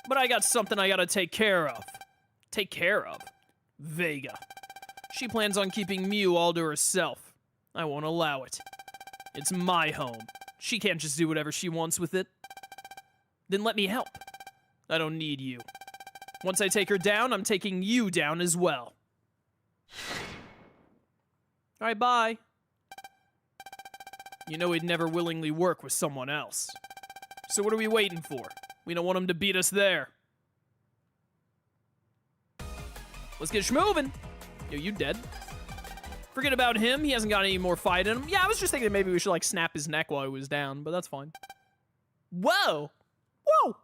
But I got something I gotta take care of. Take care of? Vega. She plans on keeping Mew all to herself. I won't allow it. It's my home. She can't just do whatever she wants with it. Then let me help. I don't need you. Once I take her down, I'm taking you down as well. Alright, bye. You know he'd never willingly work with someone else. So what are we waiting for? We don't want him to beat us there. Let's get schmoving. Yo, you dead? Forget about him. He hasn't got any more fight in him. Yeah, I was just thinking maybe we should, like, snap his neck while he was down, but that's fine. Whoa! Whoa!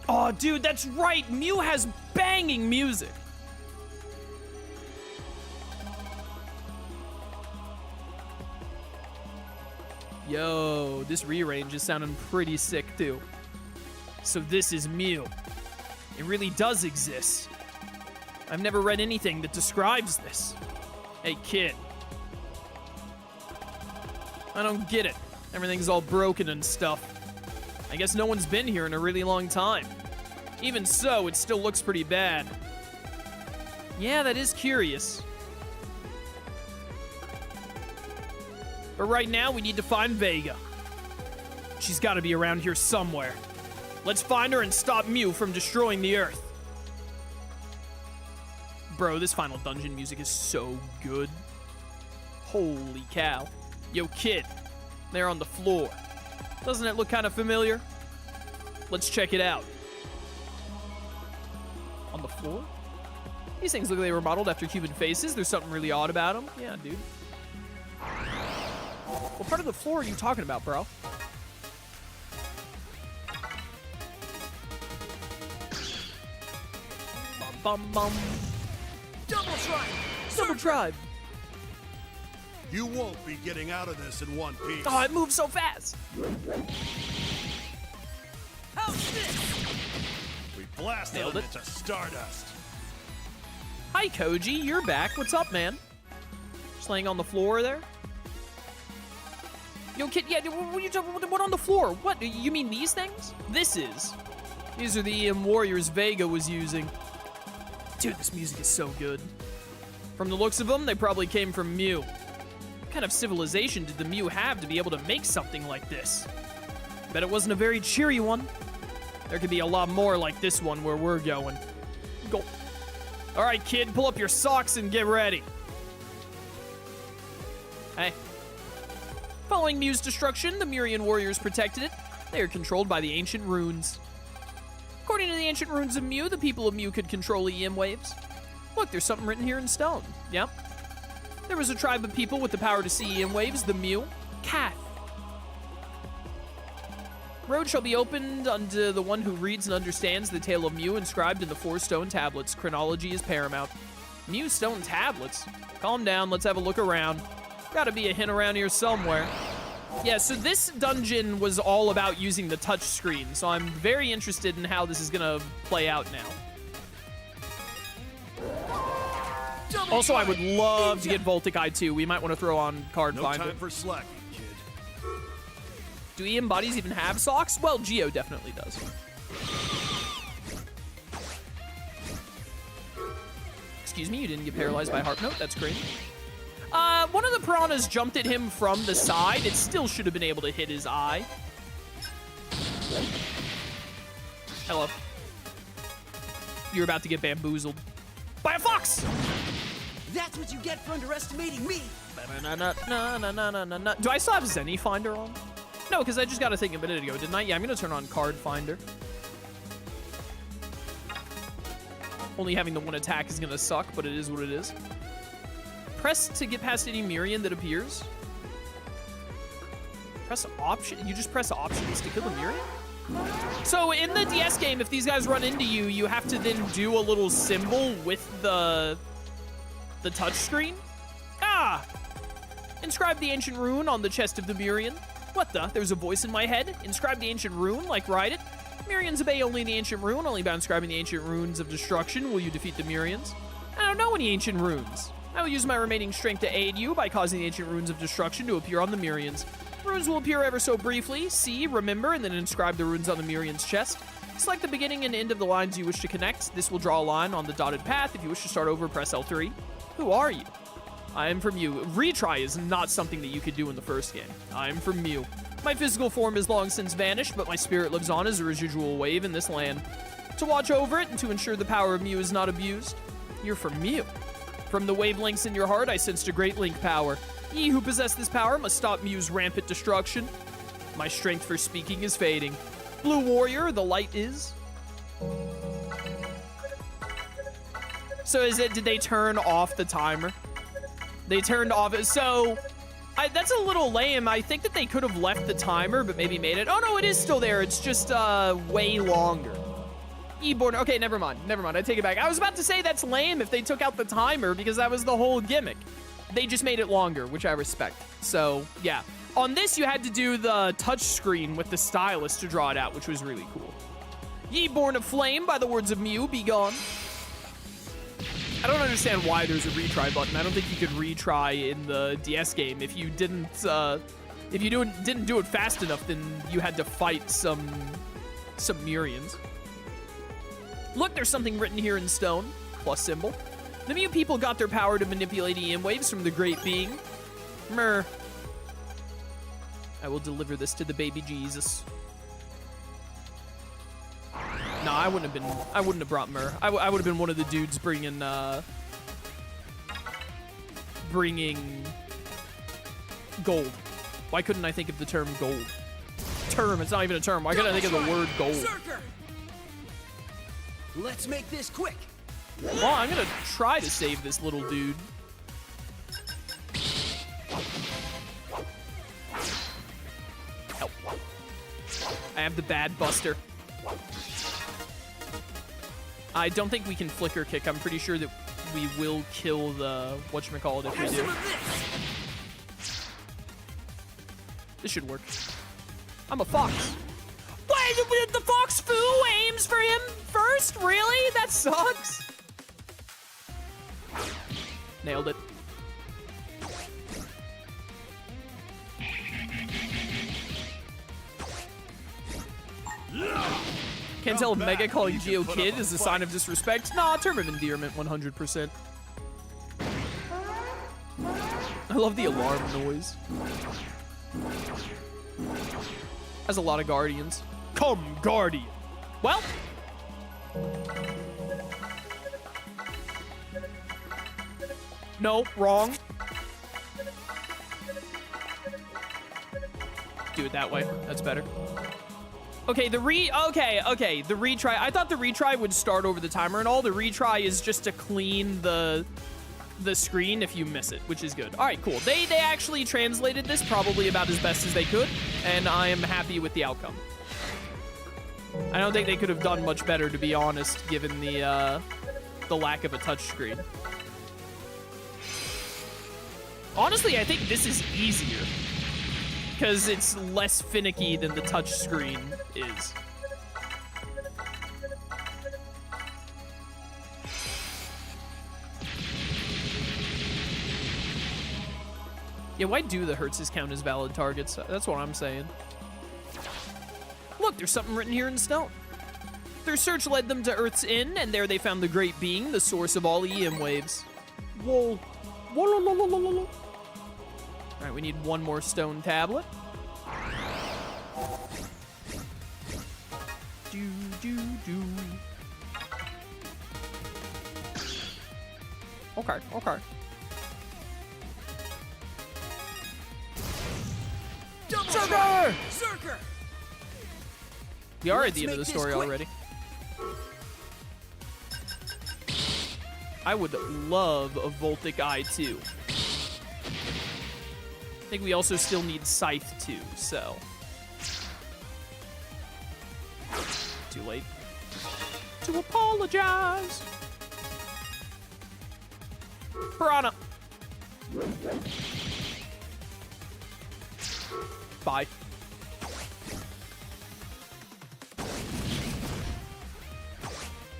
Oh, dude, that's right. Mew has banging music. Yo, this rearrange is sounding pretty sick, too. So this is Mew. It really does exist. I've never read anything that describes this. Hey, kid. I don't get it. Everything's all broken and stuff. I guess no one's been here in a really long time. Even so, it still looks pretty bad. Yeah, that is curious. But right now, we need to find Vega. She's got to be around here somewhere. Let's find her and stop Mew from destroying the Earth. Bro, this final dungeon music is so good. Holy cow. Yo, kid. There on the floor. Doesn't it look kind of familiar? Let's check it out. On the floor? These things look like they were modeled after human faces. There's something really odd about them. Yeah, dude. What part of the floor are you talking about, bro? Bum, bum, bum. Double tribe! Double tribe! You won't be getting out of this in one piece. Oh, it moves so fast! How's this? We blasted Nailed them it. into stardust. Hi, Koji. You're back. What's up, man? Just laying on the floor there? Yo, kid, yeah, what are you talking about? What on the floor? What? You mean these things? These are the warriors Vega was using. Dude, this music is so good. From the looks of them, they probably came from Mew. What kind of civilization did the Mew have to be able to make something like this? Bet it wasn't a very cheery one. There could be a lot more like this one where we're going. Go. All right, kid, pull up your socks and get ready. Hey. Following Mew's destruction, the Murian warriors protected it. They are controlled by the ancient runes. According to the ancient runes of Mew, the people of Mew could control EM waves. Look, there's something written here in stone. Yep. There was a tribe of people with the power to see EM waves, the Mew. Cat. Road shall be opened unto the one who reads and understands the tale of Mew inscribed in the 4 stone tablets. Chronology is paramount. Mew stone tablets? Calm down, let's have a look around. Gotta be a hint around here somewhere. Yeah, so this dungeon was all about using the touch screen, so I'm very interested in how this is gonna play out now. Also, I would love to get Voltic Eye too. We might want to throw on Card No Finder. time for slacking, kid. Do EM bodies even have socks? Well, Geo definitely does. Excuse me, you didn't get paralyzed by Harp Note. That's great. One of the piranhas jumped at him from the side. It still should have been able to hit his eye. Hello. You're about to get bamboozled by a fox! That's what you get for underestimating me! Do I still have Zenny Finder on? No, because I just got a thing a minute ago, didn't I? Yeah, I'm going to turn on Card Finder. Only having the one attack is going to suck, but it is what it is. Press to get past any Mirian that appears. Press option. You just press options to kill the Mirian? So in the DS game, if these guys run into you, you have to then do a little symbol with the touch screen. Ah! Inscribe the ancient rune on the chest of the Mirian. What the? There's a voice in my head. Inscribe the ancient rune, like write it. Mirians obey only the ancient rune. Only by inscribing the ancient runes of destruction will you defeat the Mirians. I don't know any ancient runes. I will use my remaining strength to aid you by causing the ancient runes of destruction to appear on the Mirians. Runes will appear ever so briefly. See, remember, and then inscribe the runes on the Mirian's chest. Select the beginning and end of the lines you wish to connect. This will draw a line on the dotted path. If you wish to start over, press L3. Who are you? I am from Mew. Retry is not something that you could do in the first game. I am from Mew. My physical form is long since vanished, but my spirit lives on as a residual wave in this land. To watch over it and to ensure the power of Mew is not abused. You're from Mew. From the wavelengths in your heart, I sensed a great link power. Ye who possess this power must stop Mew's rampant destruction. My strength for speaking is fading. Blue Warrior, the light is. So did they turn off the timer? They turned off it, so that's a little lame. I think that they could have left the timer, but maybe made it. Oh no, it is still there. It's just way longer. E-born, okay, never mind. I take it back. I was about to say that's lame if they took out the timer because that was the whole gimmick. They just made it longer, which I respect. So yeah, on this you had to do the touch screen with the stylus to draw it out, which was really cool. Ye born of flame, by the words of Mew, be gone. I don't understand why there's a retry button. I don't think you could retry in the DS game if you didn't do it fast enough. Then you had to fight some Mirians. Look, there's something written here in stone. Plus symbol. The Mew people got their power to manipulate EM waves from the Great Being. Mer. I will deliver this to the baby Jesus. No, I wouldn't have brought Mer. I would have been one of the dudes bringing gold. Why couldn't I think of the term gold? Term, it's not even a term. Why couldn't I think of the word gold? Berserker! Let's make this quick. Well, I'm gonna try to save this little dude. Help. I have the bad buster. I don't think we can flicker kick. I'm pretty sure that we will kill the whatchamacallit if we do. This should work. I'm a fox. Wait, the fox foo aims for him first? Really? That sucks. Nailed it. Can't tell if Mega calling Geo Kid is a sign of disrespect. Nah, term of endearment, 100%. I love the alarm noise. Has a lot of guardians. Come, Guardian. Well. No, wrong. Do it that way. That's better. Okay, the retry. I thought the retry would start over the timer and all. The retry is just to clean the screen if you miss it, which is good. All right, cool. They actually translated this probably about as best as they could, and I am happy with the outcome. I don't think they could have done much better, to be honest, given the lack of a touchscreen. Honestly, I think this is easier because it's less finicky than the touchscreen is. Yeah, why do the Hertzes count as valid targets? That's what I'm saying. Look, there's something written here in stone. Their search led them to Earth's End, and there they found the Great Being, the source of all EM waves. Whoa. All right, we need one more stone tablet. Okay. Zerker! Zerker! We are at the end of the story already. I would love a Voltic Eye too. I think we also still need Scythe too, so. Too late to apologize. Piranha. Bye.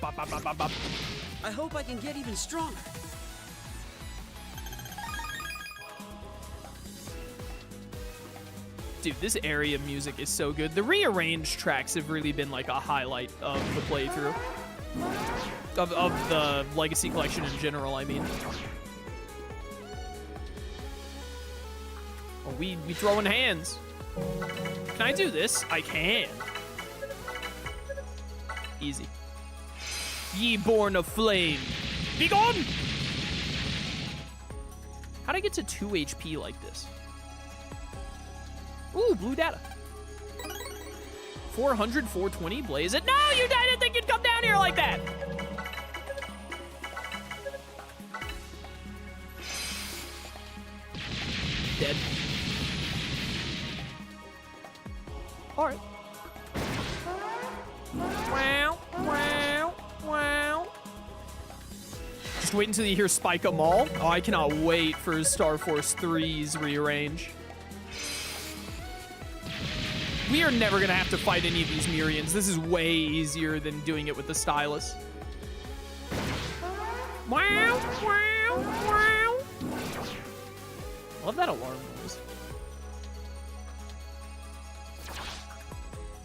Bop, bop, bop, bop, bop. I hope I can get even stronger. Dude, this area music is so good. The rearranged tracks have really been like a highlight of the playthrough. Of the Legacy Collection in general, I mean. Oh, we throwing hands. Can I do this? I can. Easy. Ye born of flame. Be gone! How'd I get to 2 HP like this? Ooh, blue data. 400, 420, blaze it. No, you didn't think you'd come down here like that. Dead. All right. Wow, wow, wow. Just wait until you hear Spike 'em all. Oh, I cannot wait for Star Force 3's rearrange. We are never gonna have to fight any of these Mirians. This is way easier than doing it with the stylus. Wow, wow, wow. Love that alarm noise.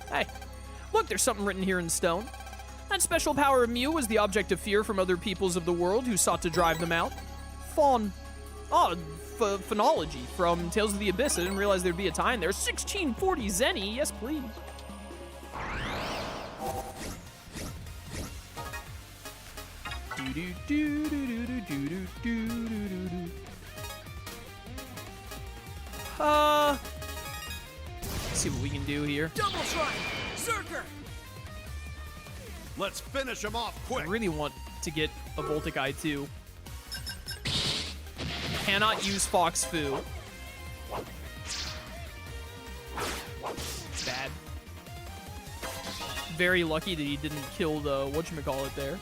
Hey, look, there's something written here in stone. That special power of Mew was the object of fear from other peoples of the world who sought to drive them out. Fawn. Oh, phonology from Tales of the Abyss. I didn't realize there'd be a tie in there. 1640 Zenny, yes please. Let's see what we can do here. Double strike! Zerker! Let's finish him off I quick. really want to get a Voltic Eye too. Cannot use Fox Fu. Bad. Very lucky that he didn't kill the whatchamacallit there.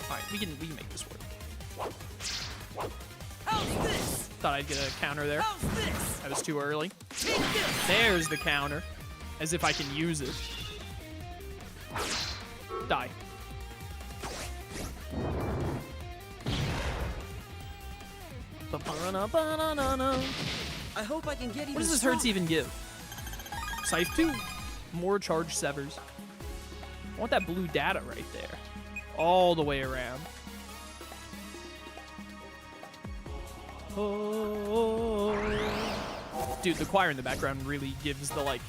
Alright, we can make this work. How's this? Thought I'd get a counter there. How's this? That was too early. Take this! There's the counter. As if I can use it. Die. I hope I can get even What does this stronger. hurts even give? Scythe 2. More charge severs. I want that blue data right there. All the way around. Oh. Dude, the choir in the background really gives the like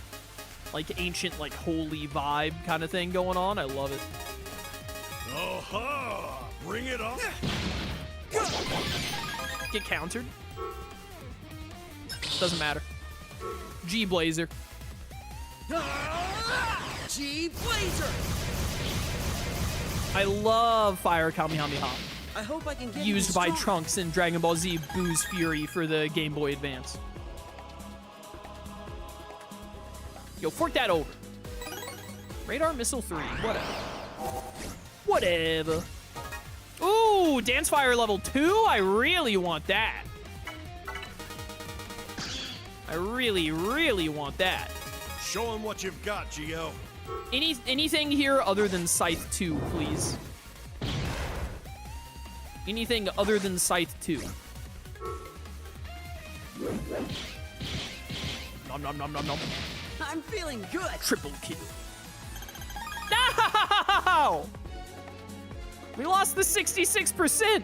ancient, like holy vibe kind of thing going on. I love it. Aha! Bring it on. Get countered. Doesn't matter. G Blazer. G Blazer! I love Fire Kamehameha. I hope I can get Used even by stronger. Trunks in Dragon Ball Z Boo's Fury for the Game Boy Advance. Yo, fork that over. Radar Missile 3. Whatever. Whatever. Ooh, Dance Fire level 2? I really want that. I really, really want that. Show him what you've got, Geo. Anything here other than Scythe 2, please. Anything other than Scythe 2. Nom nom nom nom nom. I'm feeling good. Triple kill. No! We lost the 66%.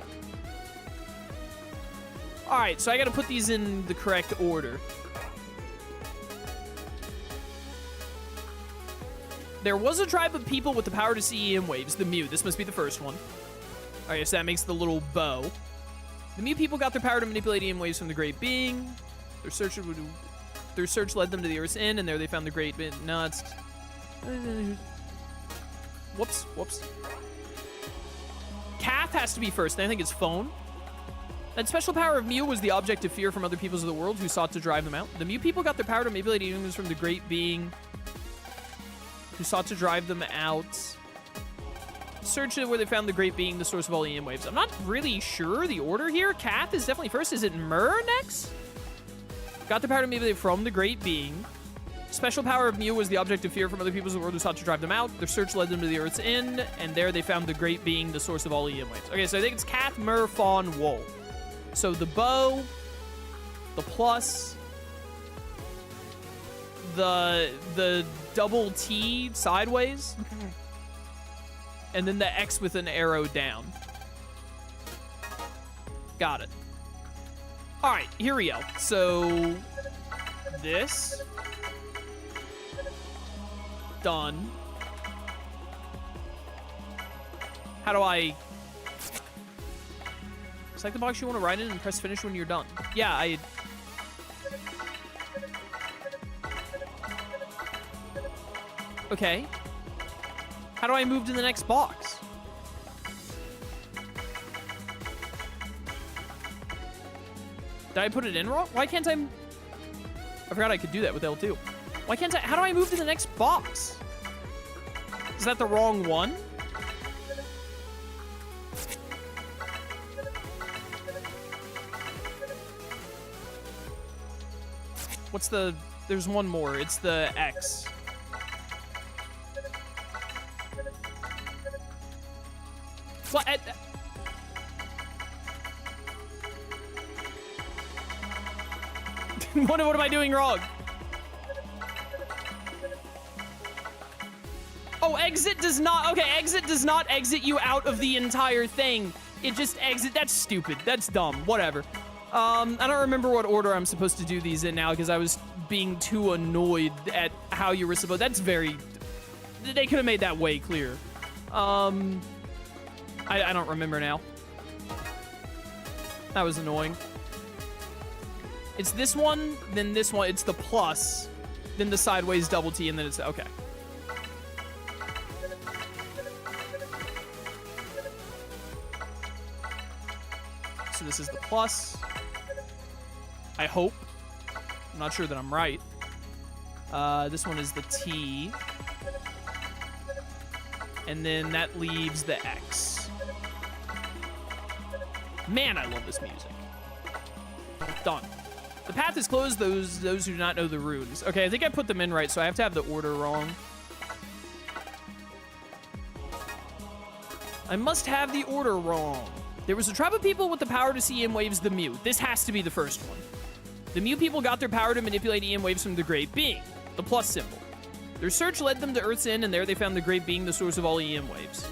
All right, so I got to put these in the correct order. There was a tribe of people with the power to see EM waves, the Mew. This must be the first one. All right, so that makes the little bow. The Mew people got their power to manipulate EM waves from the Great Being. Their search led them to the Earth's End, and there they found the Great Being. No, it's... Whoops. Kath has to be first, and I think it's phone. That special power of Mew was the object of fear from other peoples of the world who sought to drive them out. The Mew people got their power to manipulate EM waves from the Great Being who sought to drive them out. Search where they found the Great Being, the source of all EM waves. I'm not really sure the order here. Kath is definitely first. Is it Myrrh next? Got the power to manipulate from the Great Being. Special power of Mew was the object of fear from other peoples in the world who sought to drive them out. Their search led them to the Earth's End, and there they found the Great Being, the source of all EM waves. Okay, so I think it's Kath, Mer, Fawn, Wool. So the bow, the plus, the double T sideways, and then the X with an arrow down. Got it. All right, here we go. So this done. How do I select the box you want to write in and press finish when you're done? Yeah, I. Okay. How do I move to the next box? Did I put it in wrong? Why can't I forgot I could do that with L2. Why can't I? How do I move to the next box? Is that the wrong one? What's the... There's one more. It's the X. What? What am I doing wrong? Oh, exit does not... Okay, exit does not exit you out of the entire thing. It just exit... That's stupid. That's dumb. Whatever. I don't remember what order I'm supposed to do these in now because I was being too annoyed at how you were supposed... That's very... They could have made that way clear. I don't remember now. That was annoying. It's this one, then this one. It's the plus, then the sideways double T, and then it's... Okay. So this is the plus. I hope. I'm not sure that I'm right. This one is the T. And then that leaves the X. Man, I love this music. Done. The path is closed, those who do not know the runes. Okay, I think I put them in right, so I have to have the order wrong. I must have the order wrong. There was a tribe of people with the power to see EM waves, the Mew. This has to be the first one. The Mew people got their power to manipulate EM waves from the Great Being, the plus symbol. Their search led them to Earth's End, and there they found the Great Being, the source of all EM waves.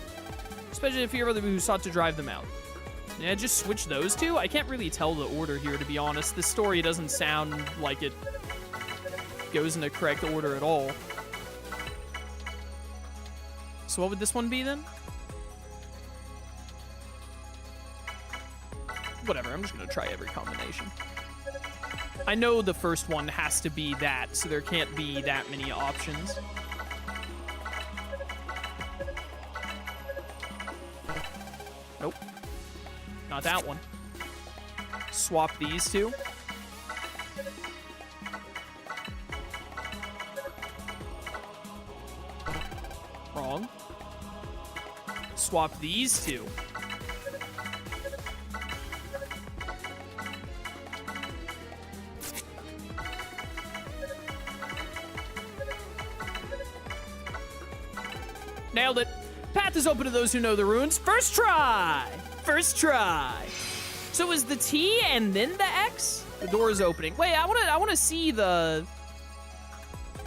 Especially the fear of others who sought to drive them out. Yeah, just switch those two? I can't really tell the order here, to be honest. This story doesn't sound like it goes in the correct order at all. So what would this one be, then? Whatever, I'm just gonna try every combination. I know the first one has to be that, so there can't be that many options. Nope. Not that one. Swap these two. Wrong. Swap these two. Nailed it. Path is open to those who know the runes. First try. First try. So is the T and then the X? The door is opening. Wait, I want to see the...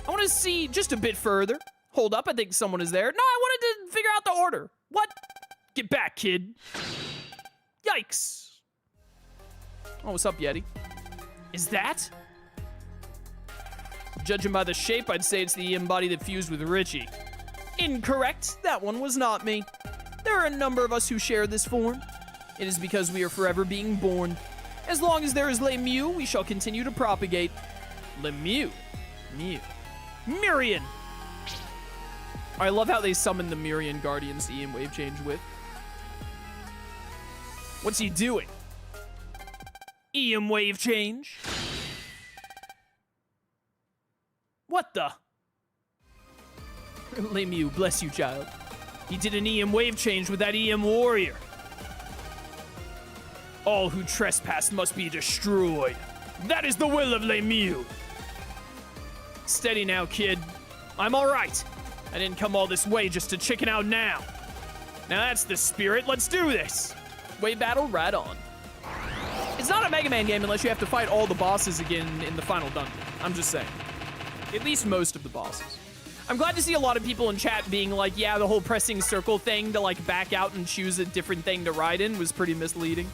I want to see just a bit further. Hold up, I think someone is there. No, I wanted to figure out the order. What? Get back, kid. Yikes. Oh, what's up, Yeti? Is that? Judging by the shape, I'd say it's the EM body that fused with Richie. Incorrect. That one was not me. There are a number of us who share this form. It is because we are forever being born. As long as there is Le Mew, we shall continue to propagate. Le Mew. Mew. Mirian. I love how they summon the Mirian Guardians to EM Wave Change with. What's he doing? EM Wave Change? What the? Le Mew, bless you, child. He did an EM Wave Change with that EM Warrior. All who trespass must be destroyed. That is the will of Lemieux. Steady now, kid. I'm all right. I didn't come all this way just to chicken out now. Now that's the spirit. Let's do this. Wave battle, right on. It's not a Mega Man game unless you have to fight all the bosses again in the final dungeon. I'm just saying. At least most of the bosses. I'm glad to see a lot of people in chat being like, yeah, the whole pressing circle thing to like back out and choose a different thing to ride in was pretty misleading.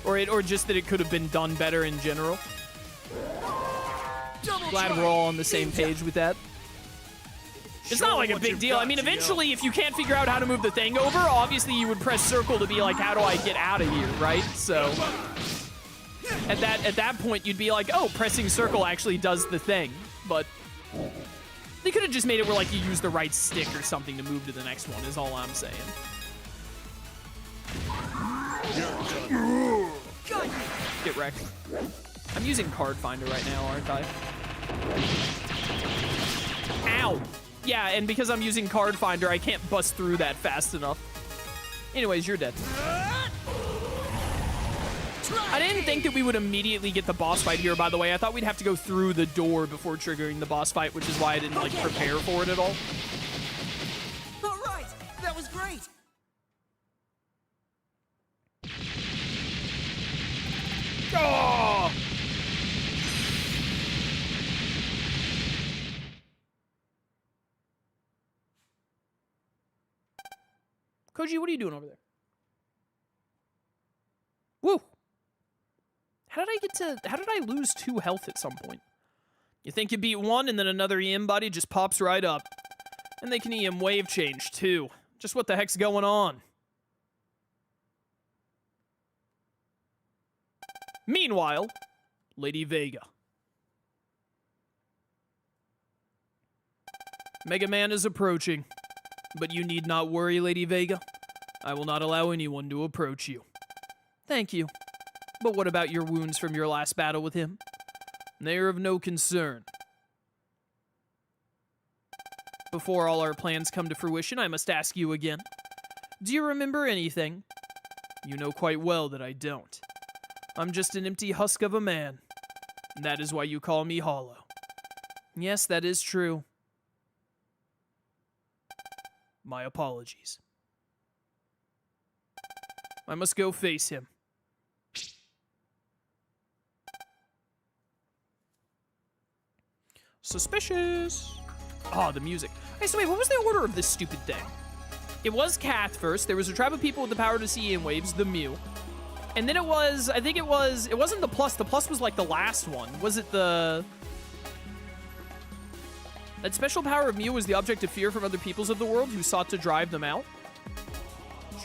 Or just that it could have been done better in general. Glad we're all on the same page with that. It's not like a big deal. I mean, eventually, if you can't figure out how to move the thing over, obviously you would press circle to be like, how do I get out of here, right? So at that point, you'd be like, oh, pressing circle actually does the thing. But they could have just made it where like you use the right stick or something to move to the next one, is all I'm saying. Get wrecked. I'm using Card Finder right now, aren't I? Ow! Yeah, and because I'm using Card Finder, I can't bust through that fast enough. Anyways, you're dead. I didn't think that we would immediately get the boss fight here, by the way. I thought we'd have to go through the door before triggering the boss fight, which is why I didn't, like, prepare for it at all. All right, that was great. Oh! Koji, what are you doing over there? Woo! How did I lose 2 health at some point? You think you beat one and then another EM body just pops right up. And they can EM wave change too. Just what the heck's going on? Meanwhile, Lady Vega. Mega Man is approaching. But you need not worry, Lady Vega. I will not allow anyone to approach you. Thank you. But what about your wounds from your last battle with him? They are of no concern. Before all our plans come to fruition, I must ask you again. Do you remember anything? You know quite well that I don't. I'm just an empty husk of a man. And that is why you call me Hollow. Yes, that is true. My apologies. I must go face him. Suspicious. Oh, the music. Hey, so wait, what was the order of this stupid thing? It was Kath first. There was a tribe of people with the power to see in waves, the Mew. And then it was, I think it wasn't the plus. The plus was like the last one. Was it the... That special power of Mew was the object of fear from other peoples of the world who sought to drive them out.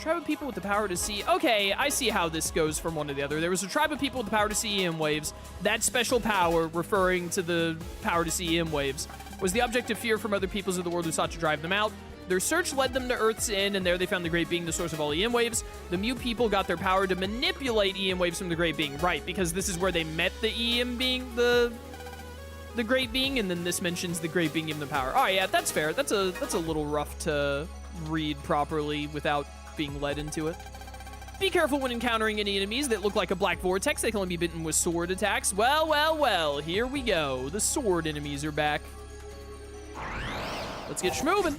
Tribe of people with the power to see... Okay, I see how this goes from one to the other. There was a tribe of people with the power to see EM waves. That special power, referring to the power to see EM waves, was the object of fear from other peoples of the world who sought to drive them out. Their search led them to Earth's End, and there they found the Great Being, the source of all EM waves. The Mew people got their power to manipulate EM waves from the Great Being. Right, because this is where they met the EM Being, the Great Being, and then this mentions the Great Being giving them power. Oh, yeah, that's fair. That's a little rough to read properly without being led into it. Be careful when encountering any enemies that look like a black vortex. They can only be bitten with sword attacks. Well, well, well, here we go. The sword enemies are back. Let's get schmovin'.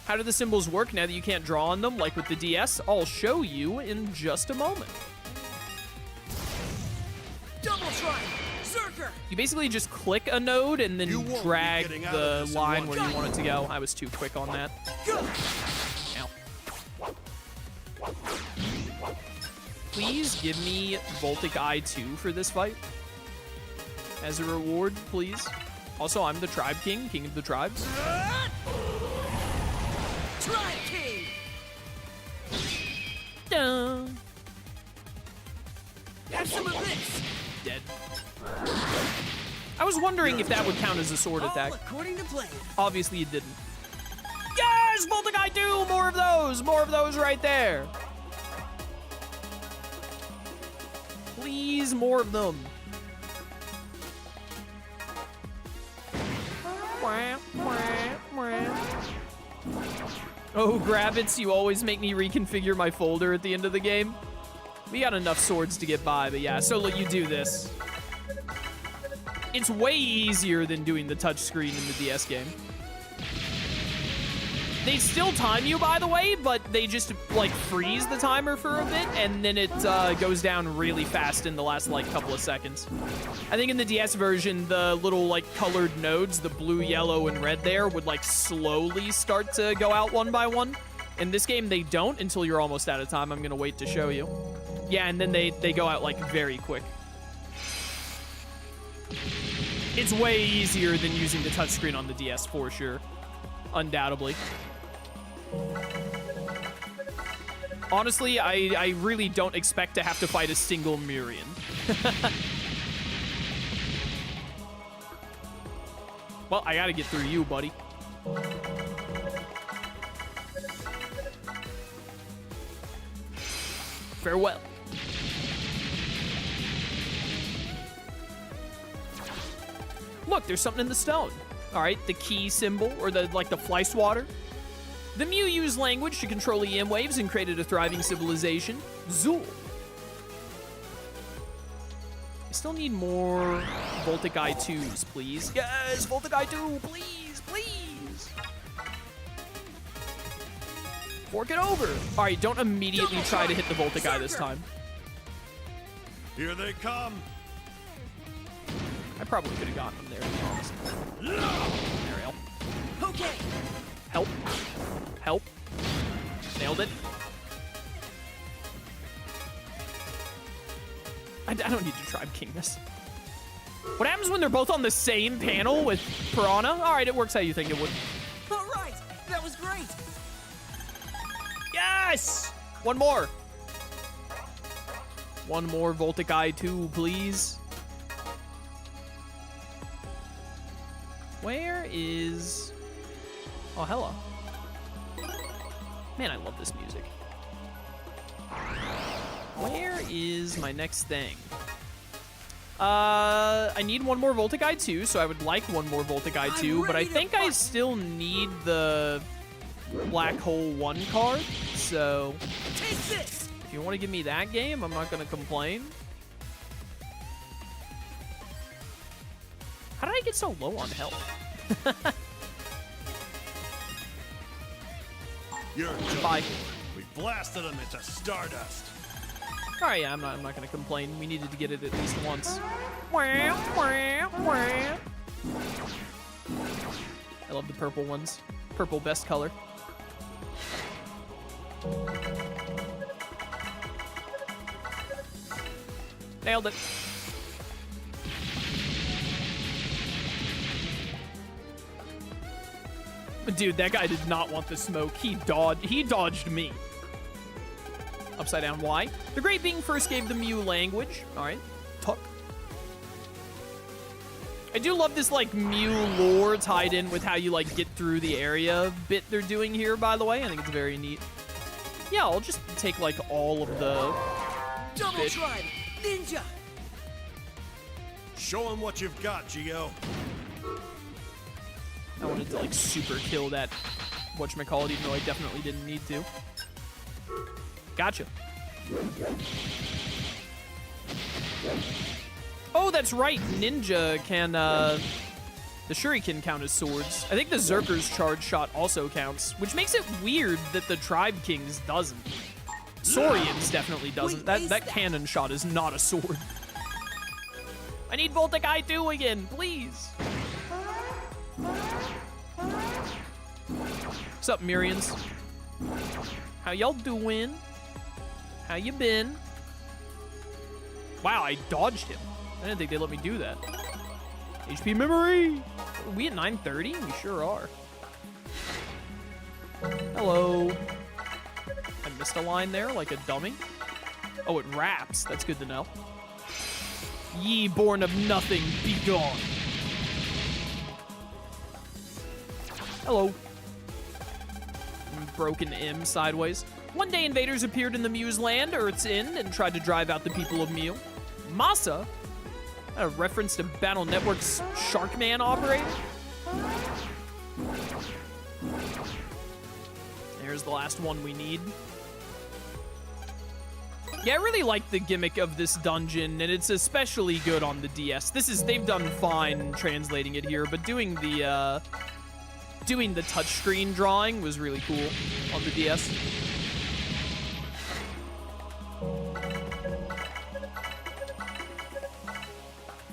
How do the symbols work now that you can't draw on them, like with the DS? I'll show you in just a moment. Double try, Zerker. You basically just click a node and then drag the line where you want it to go. I was too quick on that. Ow. Please give me Voltic Eye 2 for this fight. As a reward, please. Also, I'm the Tribe King, King of the Tribes. Tribe King. Dun. Have some of this. Dead. I was wondering if that would count as a sword attack. All according to plan. Obviously, it didn't. Yes! Voltic Eye 2! More of those! More of those right there. Please, more of them. Oh, Grabbits, you always make me reconfigure my folder at the end of the game. We got enough swords to get by, but yeah, so look, you do this. It's way easier than doing the touchscreen in the DS game. They still time you, by the way, but they just, like, freeze the timer for a bit, and then it goes down really fast in the last, like, couple of seconds. I think in the DS version, the little, like, colored nodes, the blue, yellow, and red there, would, like, slowly start to go out one by one. In this game, they don't until you're almost out of time. I'm gonna wait to show you. Yeah, and then they go out, like, very quick. It's way easier than using the touchscreen on the DS, for sure. Undoubtedly. Honestly, I really don't expect to have to fight a single Mirian. Well, I gotta get through you, buddy. Farewell. Look, there's something in the stone. All right, the key symbol, or the fly swatter. The Mew used language to control EM waves and created a thriving civilization, Zool. I still need more Voltic Eye 2s, please. Yes, Voltic Eye 2, please, please. Fork it over. All right, don't immediately try to hit the Voltic Eye this time. Here they come. I probably could have gotten him there, to be honest. Ariel. Okay. Help. Help. Nailed it. I don't need to Tribe King this. What happens when they're both on the same panel with Piranha? All right, it works how you think it would. All right. That was great. Yes! One more. One more Voltic Eye 2, please. Where is... Oh, hello. Man, I love this music. Where is my next thing? I need one more Voltic Eye 2, so I would like one more Voltic Eye 2, but I think I still need the Black Hole 1 card, so... Take this! If you want to give me that game, I'm not going to complain. How did I get so low on health? You're Bye. We blasted them into stardust. All right, yeah, I'm not going to complain. We needed to get it at least once. I love the purple ones. Purple, best color. Nailed it. Dude, that guy did not want the smoke. He dodged me. Upside down Y. The Great Being first gave the Mew language. All right. Tuck. I do love this, like, Mew lore tied in with how you, like, get through the area bit they're doing here, by the way. I think it's very neat. Yeah, I'll just take, like, all of the Double fish. Tribe Ninja. Show them what you've got, Geo. I wanted to, like, super kill that whatchamacallit, even though I definitely didn't need to. Gotcha. Oh, that's right. Ninja can, the Shuriken count as swords. I think the Zerker's charge shot also counts, which makes it weird that the Tribe King's doesn't. Saurian's definitely doesn't. That cannon shot is not a sword. I need Voltic Eye 2 again, please. What's up, Mirians? How y'all doing? How you been? Wow, I dodged him. I didn't think they'd let me do that. HP memory! Are we at 930? We sure are. Hello. I missed a line there like a dummy. Oh, it raps. That's good to know. Ye born of nothing, be gone. Hello. Broken M sideways. One day invaders appeared in the Mew's land, Earth's End, and tried to drive out the people of Mew. Masa? A reference to Battle Network's Sharkman operator? There's the last one we need. Yeah, I really like the gimmick of this dungeon, and it's especially good on the DS. They've done fine translating it here, but doing the touchscreen drawing was really cool on the DS.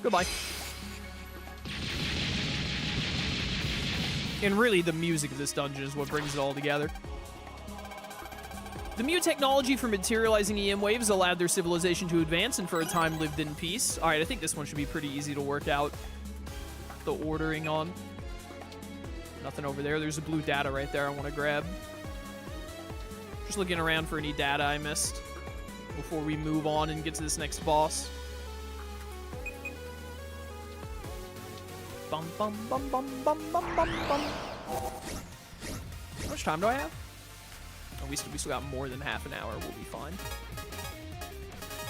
Goodbye. And really, the music of this dungeon is what brings it all together. The Mew technology for materializing EM waves allowed their civilization to advance and for a time lived in peace. All right, I think this one should be pretty easy to work out the ordering on. Nothing over there. There's a blue data right there I want to grab. Just looking around for any data I missed before we move on and get to this next boss. Bum, bum, bum, bum, bum, bum, bum, bum. How much time do I have? Oh, we still got more than half an hour. We'll be fine.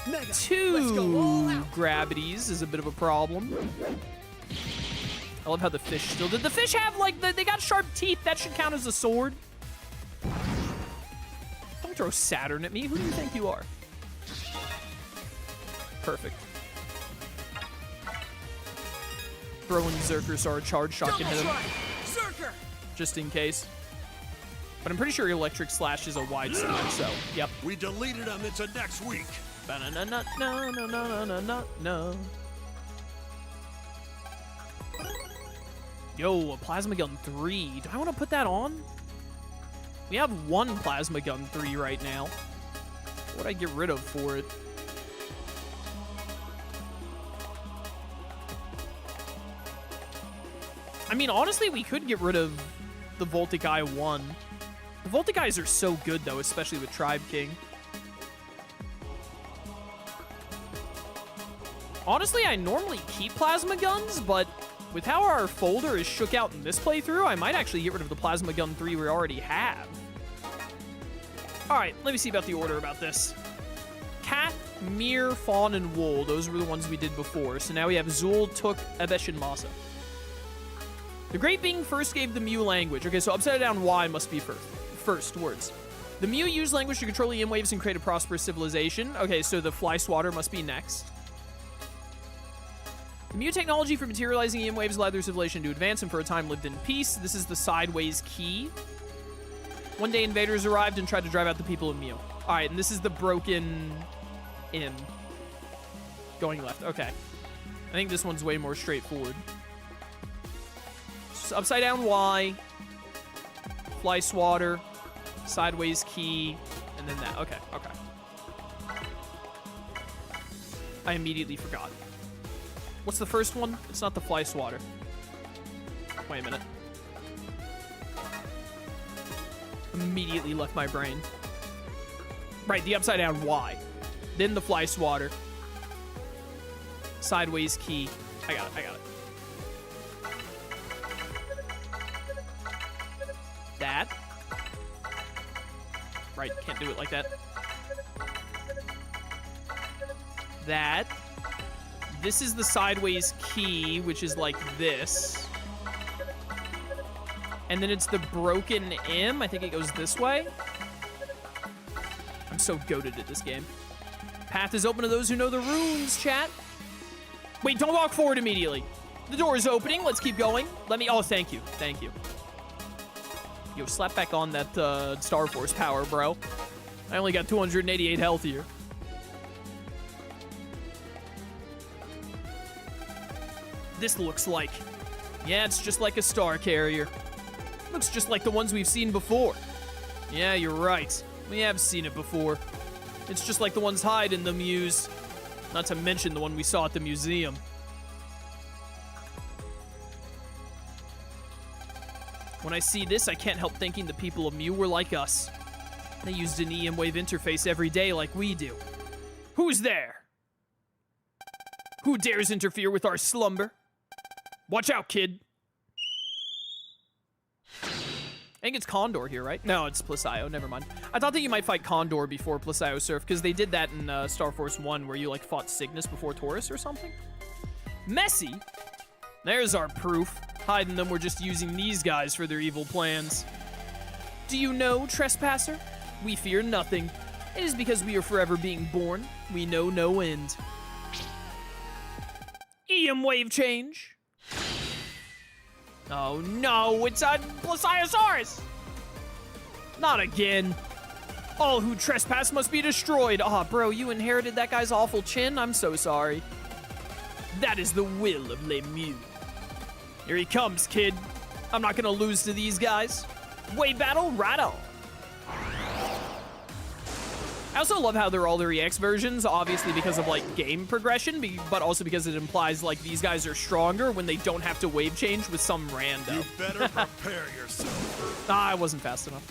Mega, Two let's go all out. gravities is a bit of a problem. I love how the fish still did. The fish have, like, they got sharp teeth. That should count as a sword. Don't throw Saturn at me. Who do you think you are? Perfect. Throwing Zerkers or a charge shot can hit him. Zerker! Just in case. But I'm pretty sure Electric Slash is a wide sword, so, yep. We deleted them into next week. No. Yo, a Plasma Gun 3. Do I want to put that on? We have one Plasma Gun 3 right now. What would I get rid of for it? I mean, honestly, we could get rid of the Voltic Eye 1. The Voltic Eyes are so good, though, especially with Tribe King. Honestly, I normally keep Plasma Guns, but with how our folder is shook out in this playthrough, I might actually get rid of the Plasma Gun 3 we already have. Alright, let me see about the order about this. Cat, Mir, Fawn, and Wool. Those were the ones we did before. So now we have Zul, Tuk, Ebesh, and Masa. The Great Being first gave the Mew language. Okay, so upside down Y must be first words. The Mew used language to control EM waves and create a prosperous civilization. Okay, so the Fly Swatter must be next. The Mew technology for materializing EM waves allowed their civilization to advance and for a time lived in peace. This is the sideways key. One day invaders arrived and tried to drive out the people of Mew. All right, and this is the broken in. Going left, okay. I think this one's way more straightforward. So upside down Y, Fly Swatter, sideways key, and then that. Okay. I immediately forgot. What's the first one? It's not the Fly Swatter. Wait a minute. Immediately left my brain. Right, the upside down Y. Then the Fly Swatter. Sideways key. I got it. That. Right, can't do it like that. That. This is the sideways key, which is like this. And then it's the broken M. I think it goes this way. I'm so goated at this game. Path is open to those who know the runes, chat. Wait, don't walk forward immediately. The door is opening. Let's keep going. Oh, thank you. Yo, slap back on that Star Force power, bro. I only got 288 health here. This looks like. Yeah, it's just like a star carrier. Looks just like the ones we've seen before. Yeah, you're right. We have seen it before. It's just like the ones hide in the Mews. Not to mention the one we saw at the museum. When I see this, I can't help thinking the people of Mew were like us. They used an EM wave interface every day like we do. Who's there? Who dares interfere with our slumber? Watch out, kid. I think it's Condor here, right? No, it's Placio. Never mind. I thought that you might fight Condor before Placio Surf, because they did that in Star Force 1, where you, like, fought Cygnus before Taurus or something. Messy? There's our proof. Hiding them, we're just using these guys for their evil plans. Do you know, trespasser? We fear nothing. It is because we are forever being born. We know no end. EM wave change. Oh no, it's a Plesiosaurus! Not again. All who trespass must be destroyed. Aw, bro, you inherited that guy's awful chin? I'm so sorry. That is the will of Lemieux. Here he comes, kid. I'm not gonna lose to these guys. Wave battle, rattle. I also love how they're all their EX versions, obviously because of, like, game progression, but also because it implies, like, these guys are stronger when they don't have to wave change with some rando. You better prepare yourself. I wasn't fast enough.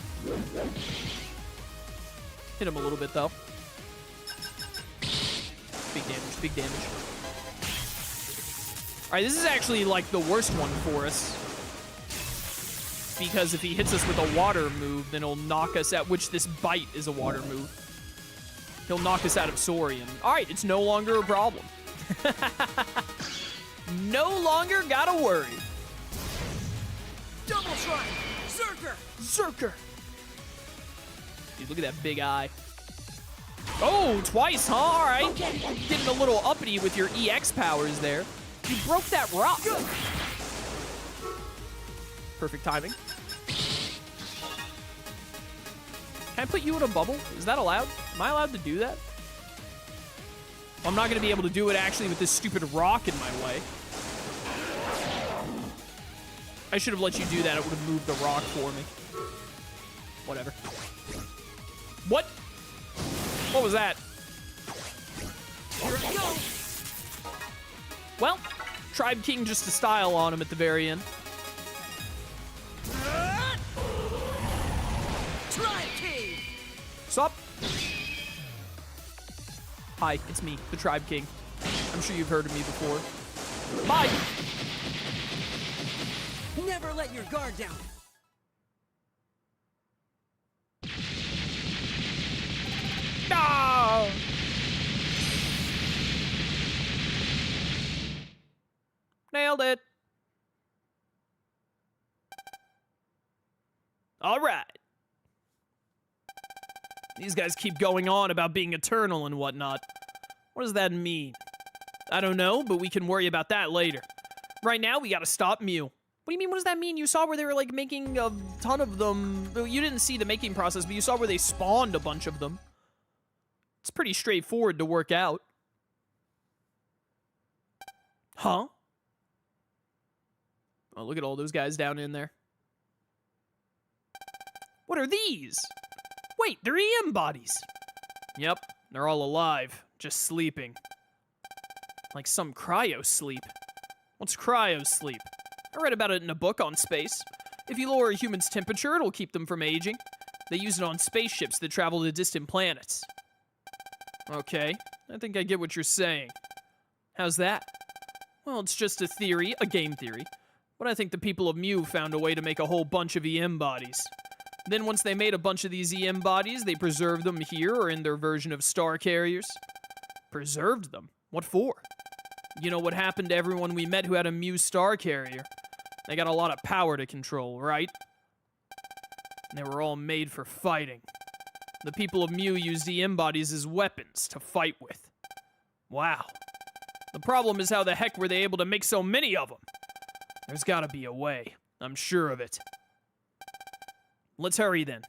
Hit him a little bit, though. Big damage, big damage. All right, this is actually, like, the worst one for us. Because if he hits us with a water move, then he'll knock us out, which this bite is a water move. He'll knock us out of Saurian. All right, it's no longer a problem. No longer gotta worry. Double strike! Zerker! Zerker! Dude, look at that big eye. Oh, twice, huh? All right. Okay. Getting a little uppity with your EX powers there. You broke that rock. Good. Perfect timing. Can I put you in a bubble? Is that allowed? Am I allowed to do that? I'm not going to be able to do it actually with this stupid rock in my way. I should have let you do that. It would have moved the rock for me. Whatever. What? What was that? Here I go! Well, Tribe King just a style on him at the very end. Tribe King! Sup? Hi, it's me, the Tribe King. I'm sure you've heard of me before. Bye! Never let your guard down. No! Nailed it. All right. These guys keep going on about being eternal and whatnot. What does that mean? I don't know, but we can worry about that later. Right now, we gotta stop Mew. What do you mean, what does that mean? You saw where they were, like, making a ton of them. You didn't see the making process, but you saw where they spawned a bunch of them. It's pretty straightforward to work out. Huh? Oh, look at all those guys down in there. What are these? Wait, they're EM bodies. Yep, they're all alive, just sleeping. Like some cryo sleep. What's cryo sleep? I read about it in a book on space. If you lower a human's temperature, it'll keep them from aging. They use it on spaceships that travel to distant planets. Okay, I think I get what you're saying. How's that? Well, it's just a theory, a game theory. But I think the people of Mew found a way to make a whole bunch of EM bodies. Then once they made a bunch of these EM bodies, they preserved them here or in their version of star carriers. Preserved them? What for? You know what happened to everyone we met who had a Mew star carrier? They got a lot of power to control, right? And they were all made for fighting. The people of Mew used EM bodies as weapons to fight with. Wow. The problem is how the heck were they able to make so many of them? There's gotta be a way. I'm sure of it. Let's hurry then.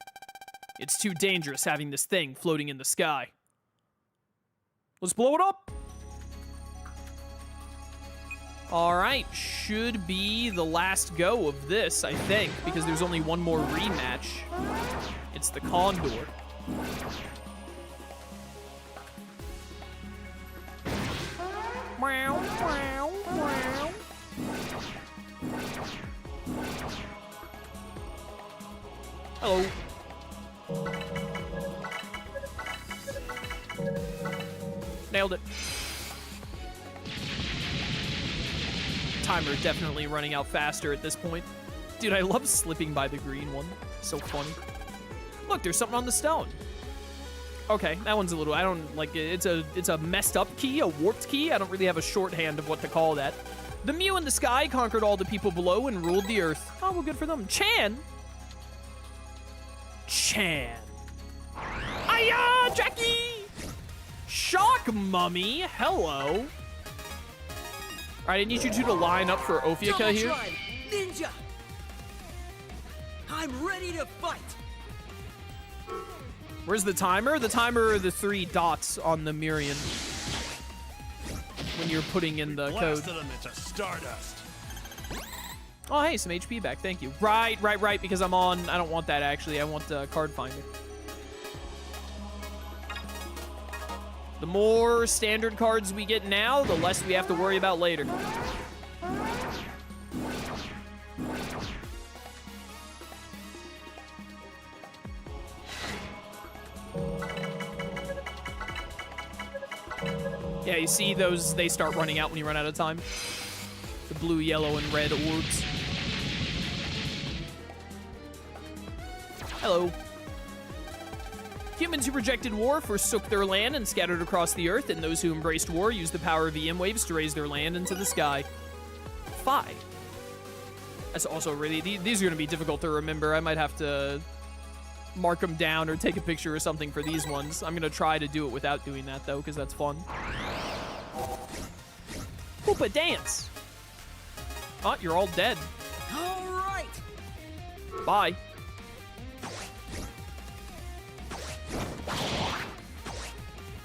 It's too dangerous having this thing floating in the sky. Let's blow it up! Alright, should be the last go of this, I think, because there's only one more rematch. It's the Condor. Meow, meow, meow. Hello. Nailed it. Timer definitely running out faster at this point. Dude, I love slipping by the green one. So funny. Look, there's something on the stone. Okay, that one's a little, I don't, like, it's a messed up key, a warped key. I don't really have a shorthand of what to call that. The Mew in the sky conquered all the people below and ruled the earth. Oh, well, good for them. Chan! Chan. Aya! Jack shock mummy. Hello. All right, I need you two to line up for Ophiuka Double here. Tribe, Ninja. I'm ready to fight. Where's the timer? The timer are the 3 dots on the Mirian when you're putting in the code. Blasted them into stardust. Oh, hey, some HP back. Thank you. Right, because I'm on... I don't want that, actually. I want card finder. The more standard cards we get now, the less we have to worry about later. Yeah, you see those, they start running out when you run out of time. The blue, yellow, and red orbs. Hello. Humans who rejected war forsook their land and scattered across the earth, and those who embraced war used the power of EM waves to raise their land into the sky. 5. That's also really, these are going to be difficult to remember. I might have to mark them down or take a picture or something for these ones. I'm going to try to do it without doing that, though, because that's fun. Hoopa dance. Oh, you're all dead. All right. Bye.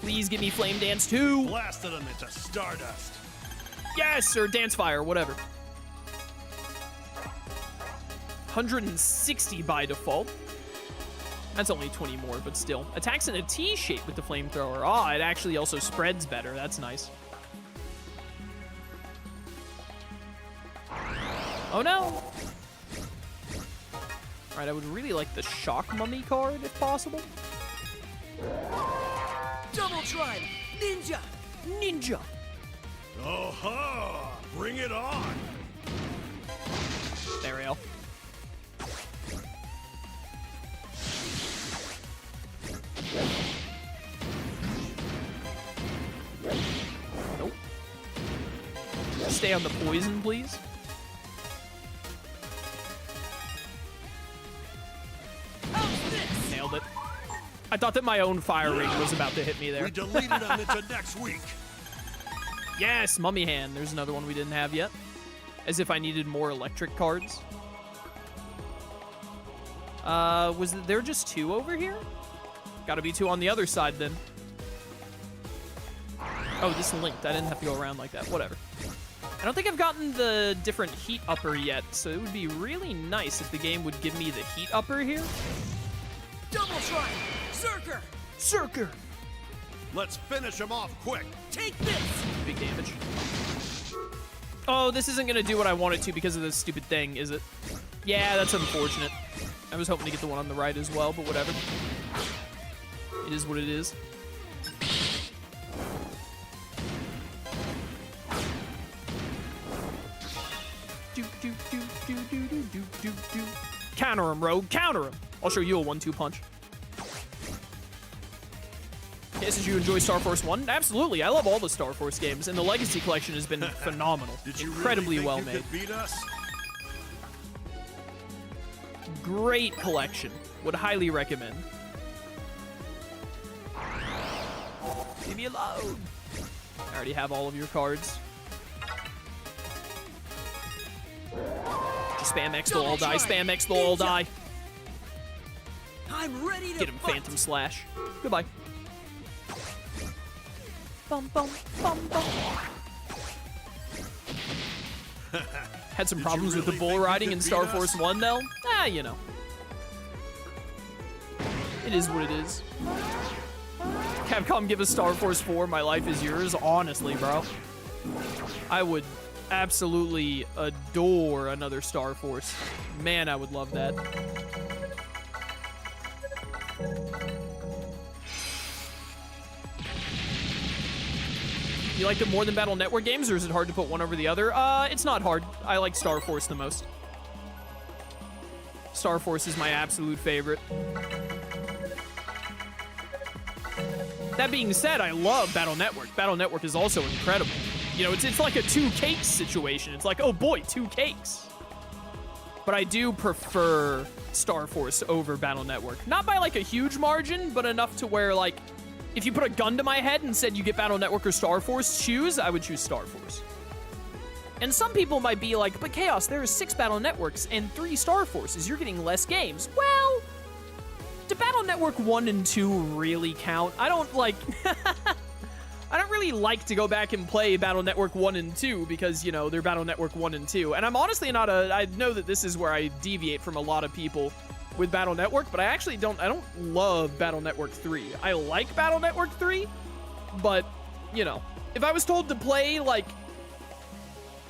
Please give me Flame Dance too. Blasted them into stardust. Yes, or Dance Fire, whatever. 160 by default. That's only 20 more, but still. Attacks in a T shape with the flamethrower. Ah, it actually also spreads better. That's nice. Oh no! Alright, I would really like the Shock Mummy card, if possible. Double Tribe, Ninja. Ninja! Oh-ha! Bring it on! There we go. Nope. Stay on the poison, please. Nailed it. I thought that my own fire ring was about to hit me there. We deleted them into next week. Yes, Mummy Hand. There's another one we didn't have yet. As if I needed more electric cards. Was there just 2 over here? Gotta be 2 on the other side then. Oh, this linked. I didn't have to go around like that. Whatever. I don't think I've gotten the different heat upper yet, so it would be really nice if the game would give me the heat upper here. Double Tribe, Zerker. Zerker! Let's finish them off quick. Take this. Big damage. Oh, this isn't gonna do what I want it to because of this stupid thing, is it? Yeah, that's unfortunate. I was hoping to get the one on the right as well, but whatever. It is what it is. Counter him, Rogue. Counter him. I'll show you a 1-2 punch. Yes, did you enjoy Star Force 1? Absolutely. I love all the Star Force games, and the Legacy Collection has been phenomenal. Did you Incredibly really well think you made. could beat us? Great collection. Would highly recommend. Leave me alone. I already have all of your cards. Just spam X, they'll all die. Spam X, they'll all die. I'm ready to Get him, fight. Phantom Slash. Goodbye. Bum, bum, bum, bum. Had some problems really with the bull think you riding could in Star beat us? Force 1, though. Ah, you know. It is what it is. Capcom, give us Star Force 4. My life is yours. Honestly, bro. I would absolutely adore another Star Force. Man, I would love that. You like them more than Battle Network games, or is it hard to put one over the other? It's not hard. I like Star Force the most. Star Force is my absolute favorite. That being said, I love Battle Network. Battle Network is also incredible. You know, it's like a 2 cakes situation. It's like, oh boy, 2 cakes. But I do prefer Star Force over Battle Network. Not by like a huge margin, but enough to where like If you put a gun to my head and said you get Battle Network or Star Force, choose, I would choose Star Force. And some people might be like, but Chaos, there are 6 Battle Networks and 3 Star Forces. You're getting less games. Well, do Battle Network 1 and 2 really count? I don't like... I don't really like to go back and play Battle Network 1 and 2 because, you know, they're Battle Network 1 and 2. And I'm honestly not I know that this is where I deviate from a lot of people with Battle Network, but I actually don't love Battle Network 3. I like Battle Network 3, but, you know, if I was told to play, like,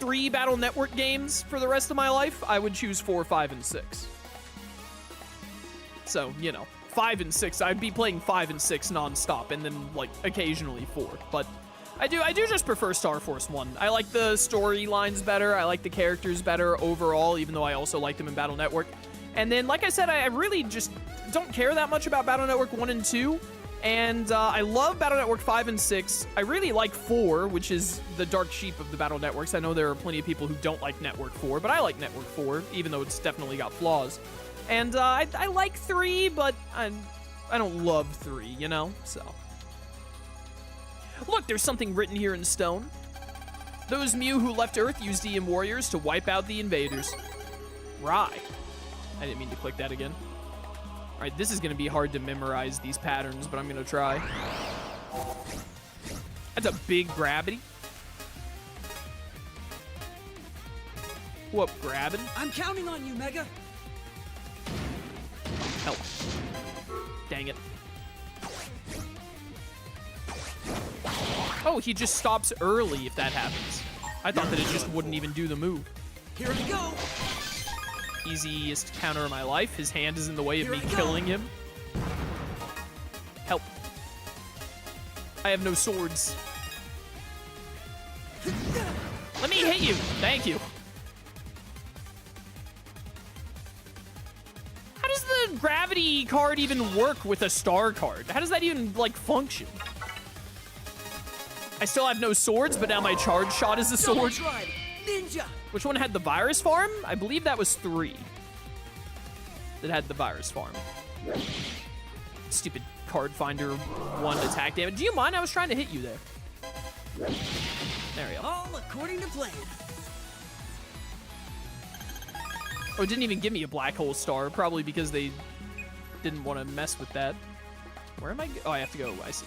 3 Battle Network games for the rest of my life, I would choose 4, 5, and 6. So, you know. 5 and 6, I'd be playing 5 and 6 non-stop, and then, like, occasionally 4. But I do just prefer Star Force 1. I like the storylines better, I like the characters better overall, even though I also like them in Battle Network. And then, like I said, I really just don't care that much about Battle Network 1 and 2, and I love Battle Network 5 and 6. I really like 4, which is the dark sheep of the Battle Networks. I know there are plenty of people who don't like Network 4, but I like Network 4, even though it's definitely got flaws. And I like 3, but I don't love 3, you know? So. Look, there's something written here in stone. Those Mew who left Earth used EM warriors to wipe out the invaders. Rye. I didn't mean to click that again. All right, this is going to be hard to memorize these patterns, but I'm going to try. That's a big gravity. What, grabbing? I'm counting on you, Mega. Help. Dang it. Oh, he just stops early if that happens. I thought that it just wouldn't even do the move. Here we go. Easiest counter of my life. His hand is in the way of me killing him. Help. I have no swords. Let me hit you. Thank you. How does the gravity card even work with a star card? How does that even, like, function? I still have no swords, but now my charge shot is a sword. Ninja. Which one had the virus farm? I believe that was 3 that had the virus farm. Stupid card finder 1 attack damage. Do you mind? I was trying to hit you there. There we go. All according to plan. Oh, it didn't even give me a black hole star, probably because they didn't want to mess with that. Where am I? Oh, I have to go. I see.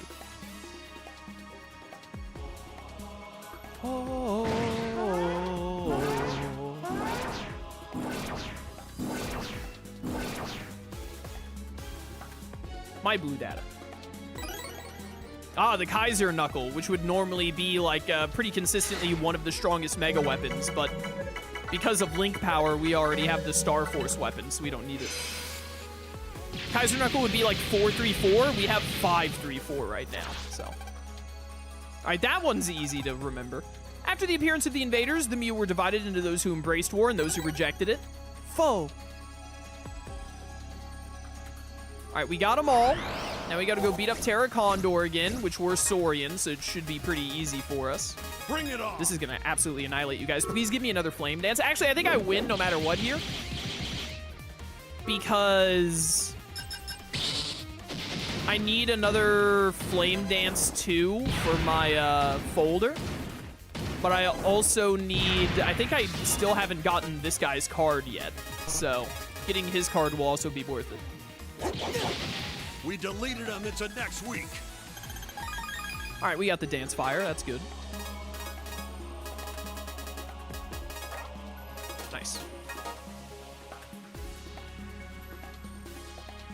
Oh. My blue data. Ah, the Kaiser Knuckle, which would normally be like pretty consistently one of the strongest mega weapons, but because of link power, we already have the Star Force weapon, so we don't need it. Kaiser Knuckle would be like 4-3-4. We have 5-3-4 right now, so. All right, that one's easy to remember. After the appearance of the invaders, the Mew were divided into those who embraced war and those who rejected it. Foe. All right, we got them all. Now we got to go beat up Terra Condor again, which we're Saurian, so it should be pretty easy for us. Bring it on. This is going to absolutely annihilate you guys. Please give me another Flame Dance. Actually, I think I win no matter what here. Because I need another Flame Dance 2 for my folder. But I also need... I think I still haven't gotten this guy's card yet. So getting his card will also be worth it. We deleted him into next week. All right, we got the Dance Fire. That's good. Nice.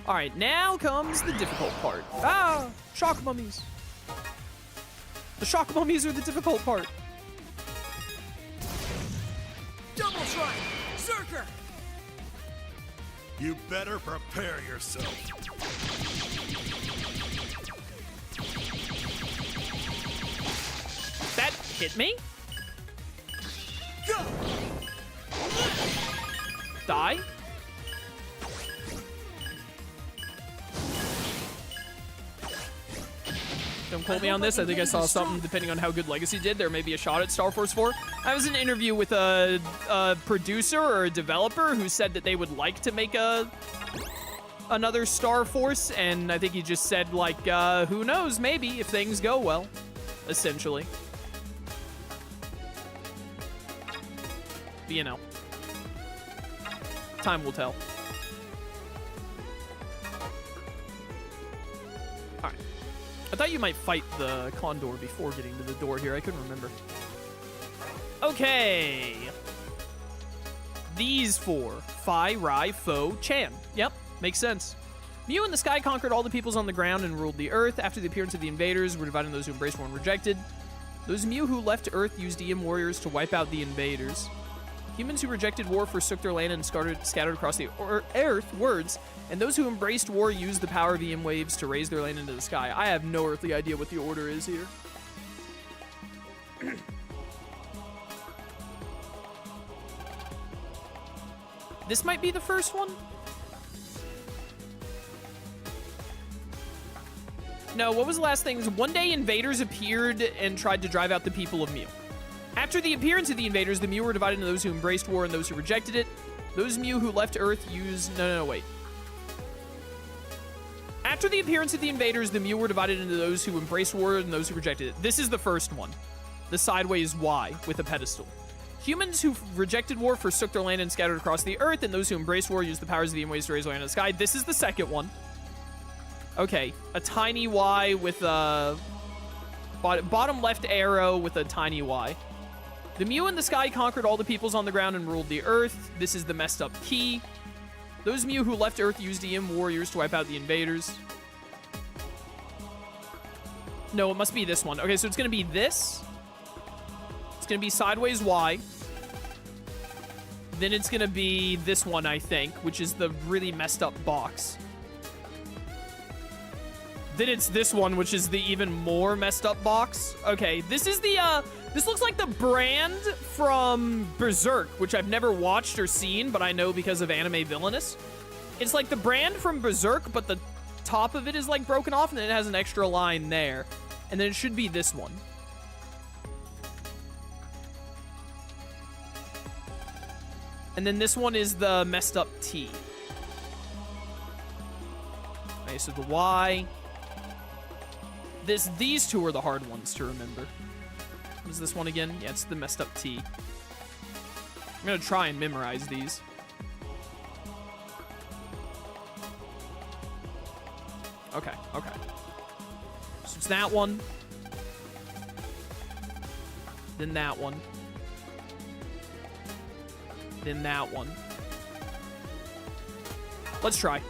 All right, now comes the difficult part. Ah, shock mummies. The shock mummies are the difficult part. Double strike. Zerker. You better prepare yourself. That hit me? Go. Die? Don't quote me on this. I think I saw something, depending on how good Legacy did, there may be a shot at Star Force 4. I was in an interview with a producer or a developer who said that they would like to make a another Star Force, and I think he just said, like, who knows, maybe, if things go well, essentially. But, you know, time will tell. Alright. I thought you might fight the Condor before getting to the door here. I couldn't remember. Okay. These four. Fi, Rai, Fo, Chan. Yep, makes sense. Mew in the sky conquered all the peoples on the ground and ruled the earth. After the appearance of the invaders, were divided into those who embraced war and rejected. Those Mew who left Earth used EM warriors to wipe out the invaders. Humans who rejected war forsook their land and scattered across the earth, words, and those who embraced war used the power of EM waves to raise their land into the sky. I have no earthly idea what the order is here. This might be the first one? No, what was the last thing? One day invaders appeared and tried to drive out the people of Mew. After the appearance of the invaders, the Mew were divided into those who embraced war and those who rejected it. Those Mew who left Earth used... No, wait. After the appearance of the invaders, the Mew were divided into those who embraced war and those who rejected it. This is the first one. The sideways Y with a pedestal. Humans who rejected war forsook their land and scattered across the earth, and those who embraced war used the powers of the ways to raise land in the sky. This is the second one. Okay, a tiny Y with a... bottom left arrow with a tiny Y. The Mew in the sky conquered all the peoples on the ground and ruled the earth. This is the messed up key. Those Mew who left Earth used EM warriors to wipe out the invaders. No, it must be this one. Okay, so it's going to be this. It's going to be sideways Y. Then it's going to be this one, I think, which is the really messed up box. Then it's this one, which is the even more messed up box. Okay, this is the, this looks like the brand from Berserk, which I've never watched or seen, but I know because of Anime Villainous. It's like the brand from Berserk, but the top of it is like broken off, and then it has an extra line there. And then it should be this one. And then this one is the messed up T. Okay, so the Y. These two are the hard ones to remember. What is this one again? Yeah, it's the messed up T. I'm gonna try and memorize these. Okay. So it's that one. Then that one. Then that one. Let's try.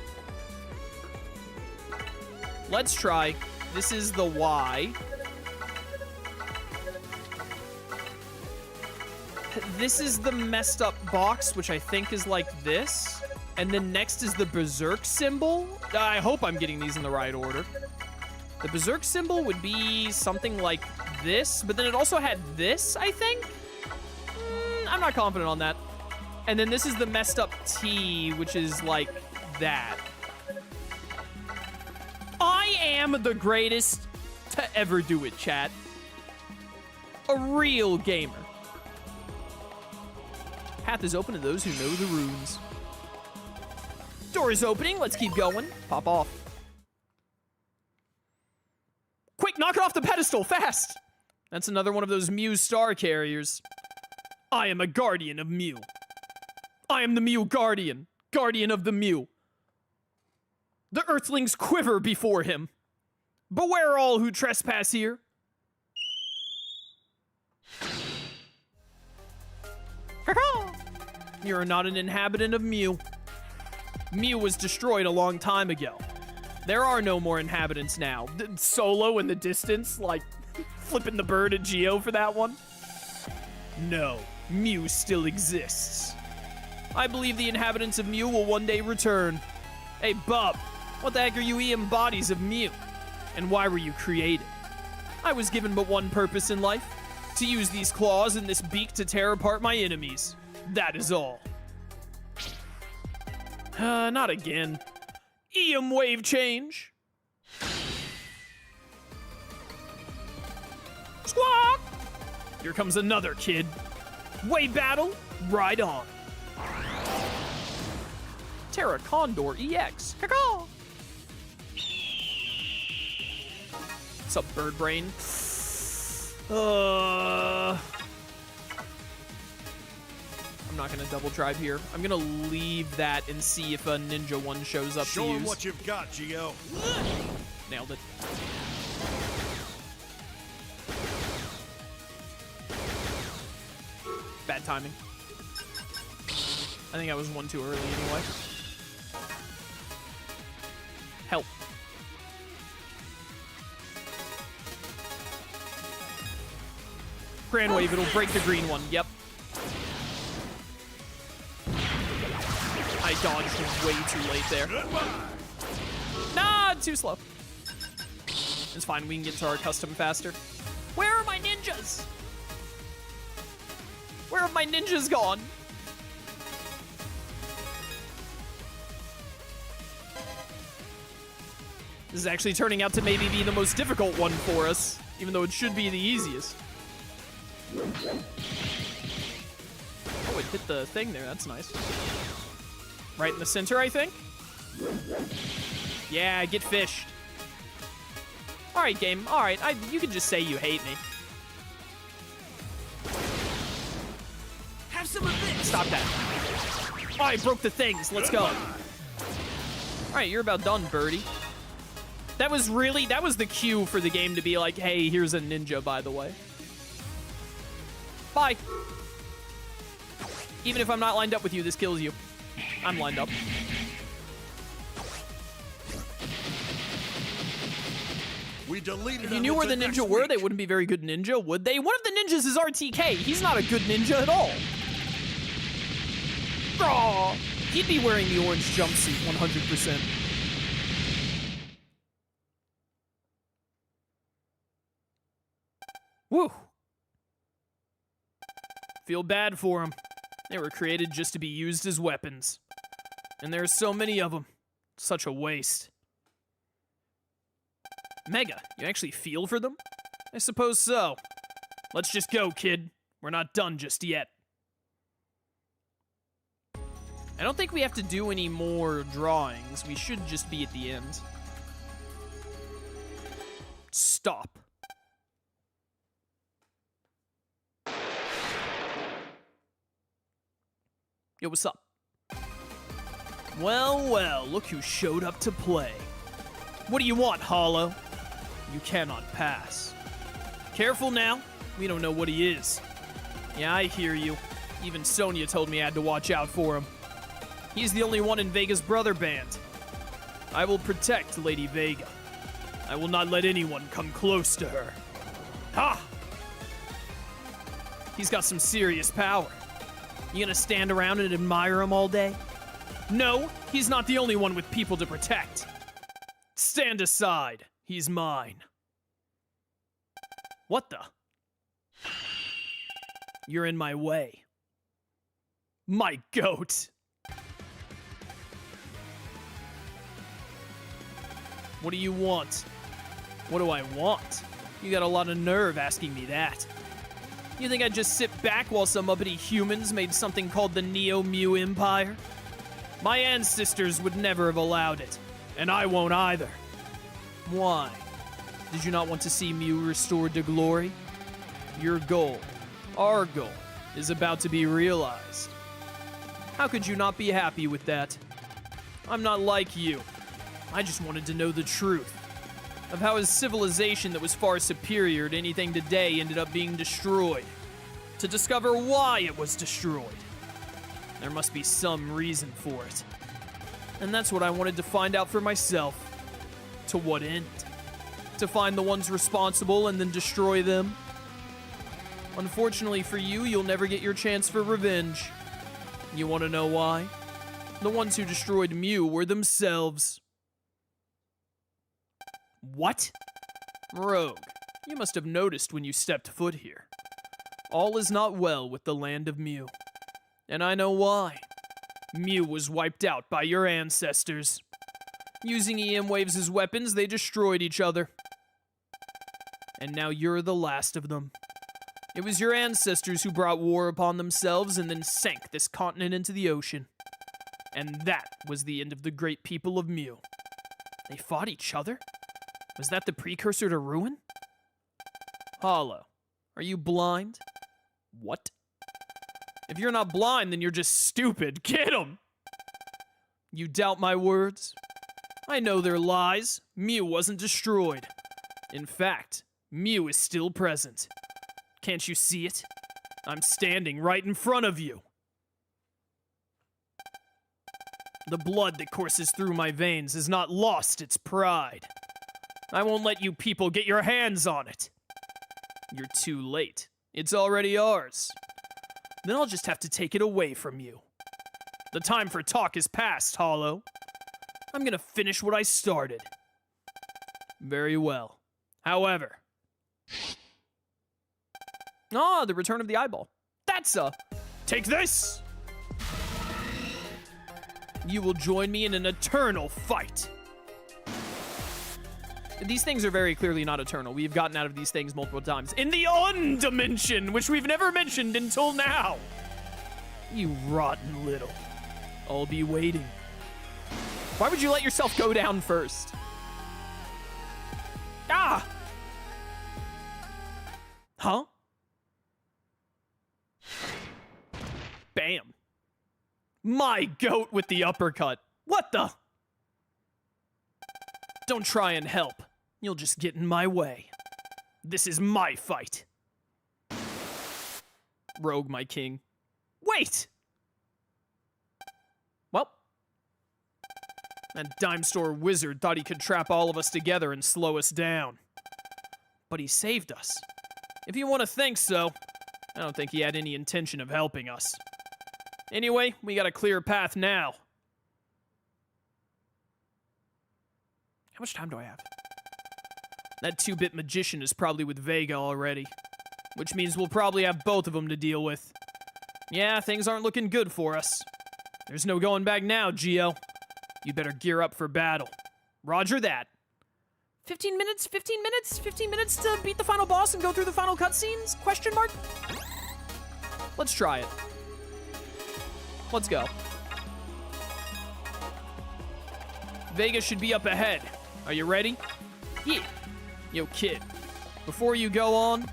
This is the Y. This is the messed up box, which I think is like this. And then next is the Berserk symbol. I hope I'm getting these in the right order. The Berserk symbol would be something like this, but then it also had this, I think? I'm not confident on that. And then this is the messed up T, which is like that. I am the greatest to ever do it, chat. A real gamer. Path is open to those who know the runes. Door is opening. Let's keep going. Pop off. Quick, knock it off the pedestal, fast! That's another one of those Mew star carriers. I am a guardian of Mew. I am the Mew guardian. Guardian of the Mew. The earthlings quiver before him. Beware all who trespass here. You are not an inhabitant of Mew. Mew was destroyed a long time ago. There are no more inhabitants now. Solo in the distance, like flipping the bird at Geo for that one. No, Mew still exists. I believe the inhabitants of Mew will one day return. Hey, bub, what the heck are you EM bodies of Mew? And why were you created? I was given but one purpose in life. To use these claws and this beak to tear apart my enemies. That is all. Not again. EM wave change. Squawk! Here comes another kid. Wave battle, right on. Terra Condor EX. Caw-caw! What's up, Bird Brain? I'm not gonna double drive here. I'm gonna leave that and see if a Ninja one shows up Show to him use. what you've got, Geo. Nailed it. Bad timing. I think I was one too early anyway. Help. Grand Wave, it'll break the green one. Yep. I dodged way too late there. Nah, too slow. It's fine, we can get to our custom faster. Where are my ninjas? Where have my ninjas gone? This is actually turning out to maybe be the most difficult one for us, even though it should be the easiest. Oh, it hit the thing there. That's nice. Right in the center, I think. Yeah, get fished. All right, game. All right, you can just say you hate me. Have some of this. Stop that. Oh, I broke the things. Let's go. All right, you're about done, birdie. That was the cue for the game to be like, hey, here's a ninja, by the way. Bye. Even if I'm not lined up with you, this kills you. I'm lined up. We deleted If you knew where the ninja were, they wouldn't be very good ninja, would they? One of the ninjas is RTK. He's not a good ninja at all. Aw, he'd be wearing the orange jumpsuit 100%. Woo. Feel bad for them. They were created just to be used as weapons. And there are so many of them. Such a waste. Mega, you actually feel for them? I suppose so. Let's just go, kid. We're not done just yet. I don't think we have to do any more drawings. We should just be at the end. Stop. Yo, what's up? Well, well, look who showed up to play. What do you want, Hollow? You cannot pass. Careful now. We don't know what he is. Yeah, I hear you. Even Sonya told me I had to watch out for him. He's the only one in Vega's brother band. I will protect Lady Vega. I will not let anyone come close to her. Ha! He's got some serious power. You gonna stand around and admire him all day? No, he's not the only one with people to protect. Stand aside. He's mine. What the? You're in my way. My goat. What do you want? What do I want? You got a lot of nerve asking me that. You think I'd just sit back while some uppity humans made something called the Neo-Mew Empire? My ancestors would never have allowed it, and I won't either. Why? Did you not want to see Mew restored to glory? Your goal, our goal, is about to be realized. How could you not be happy with that? I'm not like you. I just wanted to know the truth of how a civilization that was far superior to anything today ended up being destroyed. To discover why it was destroyed. There must be some reason for it. And that's what I wanted to find out for myself. To what end? To find the ones responsible and then destroy them? Unfortunately for you, you'll never get your chance for revenge. You want to know why? The ones who destroyed Mew were themselves. What? Rogue, you must have noticed when you stepped foot here. All is not well with the land of Mew. And I know why. Mew was wiped out by your ancestors. Using EM waves as weapons, they destroyed each other. And now you're the last of them. It was your ancestors who brought war upon themselves and then sank this continent into the ocean. And that was the end of the great people of Mew. They fought each other? Was that the precursor to ruin? Hollow, are you blind? What? If you're not blind, then you're just stupid. Get him! You doubt my words? I know they're lies. Mew wasn't destroyed. In fact, Mew is still present. Can't you see it? I'm standing right in front of you. The blood that courses through my veins has not lost its pride. I won't let you people get your hands on it. You're too late. It's already ours. Then I'll just have to take it away from you. The time for talk is past, Hollow. I'm gonna finish what I started. Very well. However... Ah, the return of the eyeball. That's a... Take this! You will join me in an eternal fight. These things are very clearly not eternal. We've gotten out of these things multiple times. In the undimension, which we've never mentioned until now. You rotten little. I'll be waiting. Why would you let yourself go down first? Ah! Huh? Bam. My goat with the uppercut. What the? Don't try and help. You'll just get in my way. This is my fight. Rogue, my king. Wait! Well. That dime store wizard thought he could trap all of us together and slow us down. But he saved us. If you want to think so, I don't think he had any intention of helping us. Anyway, we got a clear path now. How much time do I have? That 2-bit magician is probably with Vega already, which means we'll probably have both of them to deal with. Yeah, things aren't looking good for us. There's no going back now, Geo. You better gear up for battle. Roger that. 15 minutes? 15 minutes? 15 minutes to beat the final boss and go through the final cutscenes? Question mark? Let's try it. Let's go. Vega should be up ahead. Are you ready? Yeah. Yo, kid. Before you go on,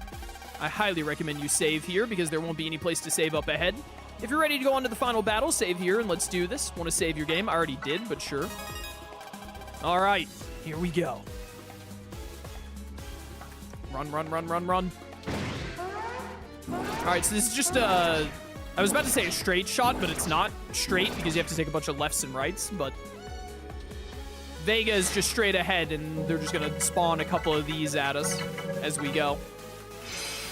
I highly recommend you save here because there won't be any place to save up ahead. If you're ready to go on to the final battle, save here and let's do this. Want to save your game? I already did, but sure. All right, here we go. Run, run, run, run, run. All right, so this is just I was about to say a straight shot, but it's not straight because you have to take a bunch of lefts and rights, but Vega is just straight ahead, and they're just gonna spawn a couple of these at us as we go.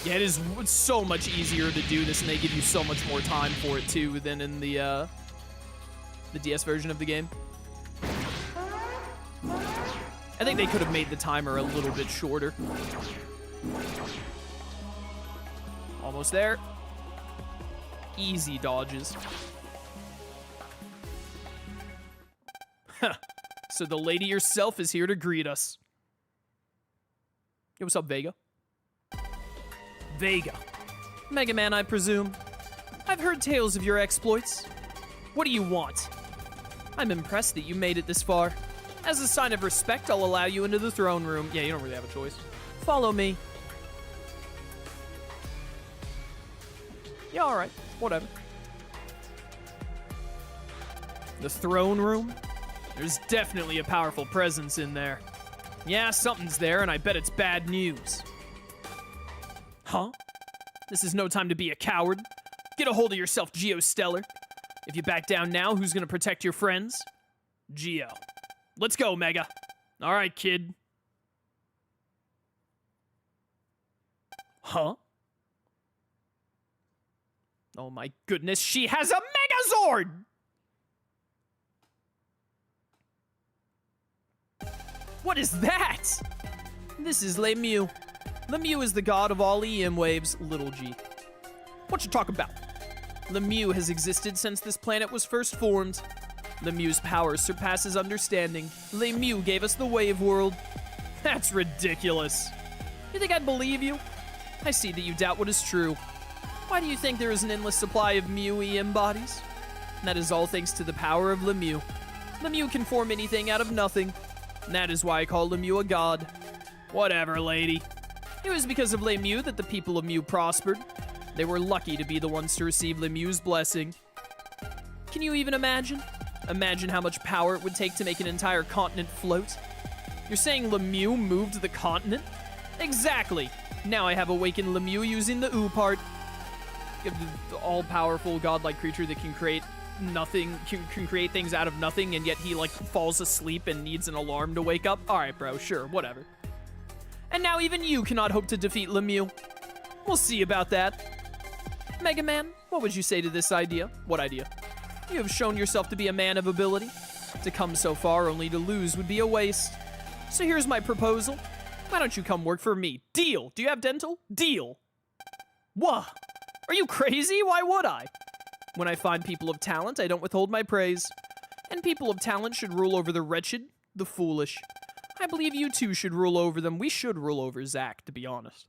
Yeah, it's so much easier to do this, and they give you so much more time for it, too, than in the DS version of the game. I think they could have made the timer a little bit shorter. Almost there. Easy dodges. So the lady herself is here to greet us. Yo, what's up, Vega? Vega. Mega Man, I presume. I've heard tales of your exploits. What do you want? I'm impressed that you made it this far. As a sign of respect, I'll allow you into the throne room. Yeah, you don't really have a choice. Follow me. Yeah, alright. Whatever. The throne room? There's definitely a powerful presence in there. Yeah, something's there, and I bet it's bad news. Huh? This is no time to be a coward. Get a hold of yourself, Geostellar. If you back down now, who's gonna protect your friends? Geo. Let's go, Mega. All right, kid. Huh? Oh my goodness, she has a Megazord! What is that? This is Lemieux. Lemieux is the god of all EM waves, little g. What you talk about? Lemieux has existed since this planet was first formed. Lemieux's power surpasses understanding. Lemieux gave us the wave world. That's ridiculous. You think I'd believe you? I see that you doubt what is true. Why do you think there is an endless supply of Mew EM bodies? And that is all thanks to the power of Lemieux. Lemieux can form anything out of nothing. And that is why I call Lemieux a god. Whatever, lady. It was because of Lemieux that the people of Mew prospered. They were lucky to be the ones to receive Lemieux's blessing. Can you even imagine? Imagine how much power it would take to make an entire continent float. You're saying Lemieux moved the continent? Exactly. Now I have awakened Lemieux using the ooh part. The all-powerful godlike creature that can create nothing, can create things out of nothing, and yet he, like, falls asleep and needs an alarm to wake up. Alright, bro, sure, whatever. And now even you cannot hope to defeat Lemieux. We'll see about that. Mega Man, what would you say to this idea? What idea? You have shown yourself to be a man of ability. To come so far only to lose would be a waste. So here's my proposal. Why don't you come work for me? Deal! Do you have dental? Deal! What? Are you crazy? Why would I? When I find people of talent, I don't withhold my praise. And people of talent should rule over the wretched, the foolish. I believe you two should rule over them. We should rule over Zack, to be honest.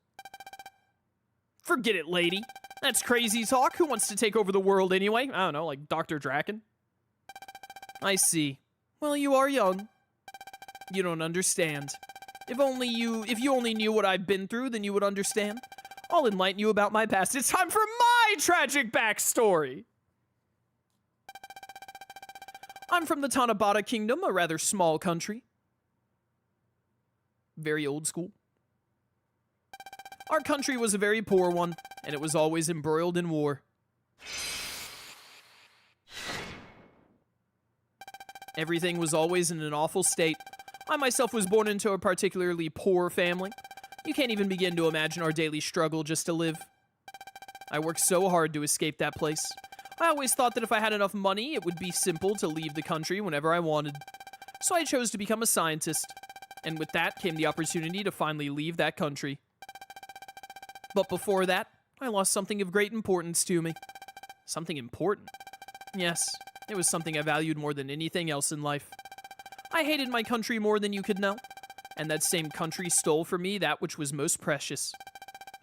Forget it, lady. That's crazy talk. Who wants to take over the world anyway? I don't know, like Dr. Draken? I see. Well, you are young. You don't understand. If you only knew what I've been through, then you would understand. I'll enlighten you about my past. It's time for my tragic backstory! I'm from the Tanabata Kingdom, a rather small country. Very old school. Our country was a very poor one, and it was always embroiled in war. Everything was always in an awful state. I myself was born into a particularly poor family. You can't even begin to imagine our daily struggle just to live. I worked so hard to escape that place. I always thought that if I had enough money, it would be simple to leave the country whenever I wanted. So I chose to become a scientist. And with that came the opportunity to finally leave that country. But before that, I lost something of great importance to me. Something important? Yes, it was something I valued more than anything else in life. I hated my country more than you could know. And that same country stole from me that which was most precious.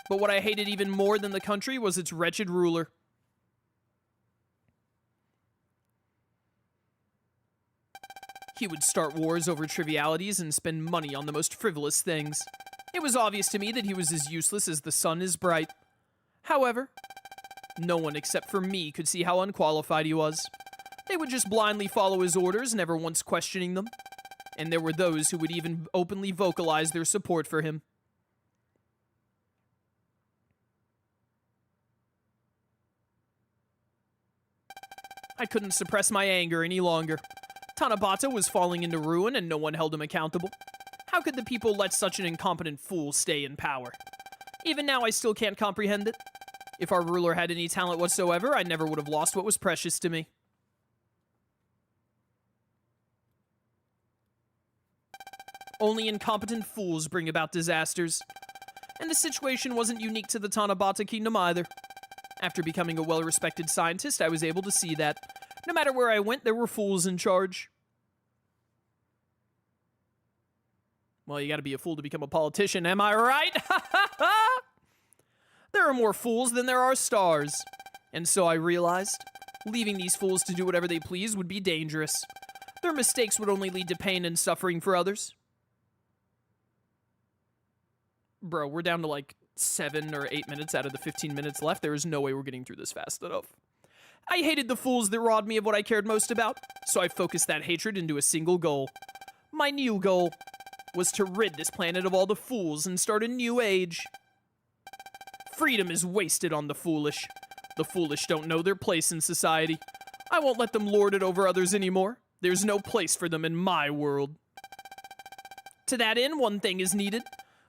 But what I hated even more than the country was its wretched ruler. He would start wars over trivialities and spend money on the most frivolous things. It was obvious to me that he was as useless as the sun is bright. However, no one except for me could see how unqualified he was. They would just blindly follow his orders, never once questioning them. And there were those who would even openly vocalize their support for him. I couldn't suppress my anger any longer. Tanabata was falling into ruin and no one held him accountable. How could the people let such an incompetent fool stay in power? Even now, I still can't comprehend it. If our ruler had any talent whatsoever, I never would have lost what was precious to me. Only incompetent fools bring about disasters. And the situation wasn't unique to the Tanabata Kingdom either. After becoming a well-respected scientist, I was able to see that. No matter where I went, there were fools in charge. Well, you gotta be a fool to become a politician, am I right? There are more fools than there are stars. And so I realized, leaving these fools to do whatever they please would be dangerous. Their mistakes would only lead to pain and suffering for others. Bro, we're down to like 7 or 8 minutes out of the 15 minutes left. There is no way we're getting through this fast enough. I hated the fools that robbed me of what I cared most about, so I focused that hatred into a single goal. My new goal was to rid this planet of all the fools and start a new age. Freedom is wasted on the foolish. The foolish don't know their place in society. I won't let them lord it over others anymore. There's no place for them in my world. To that end, one thing is needed.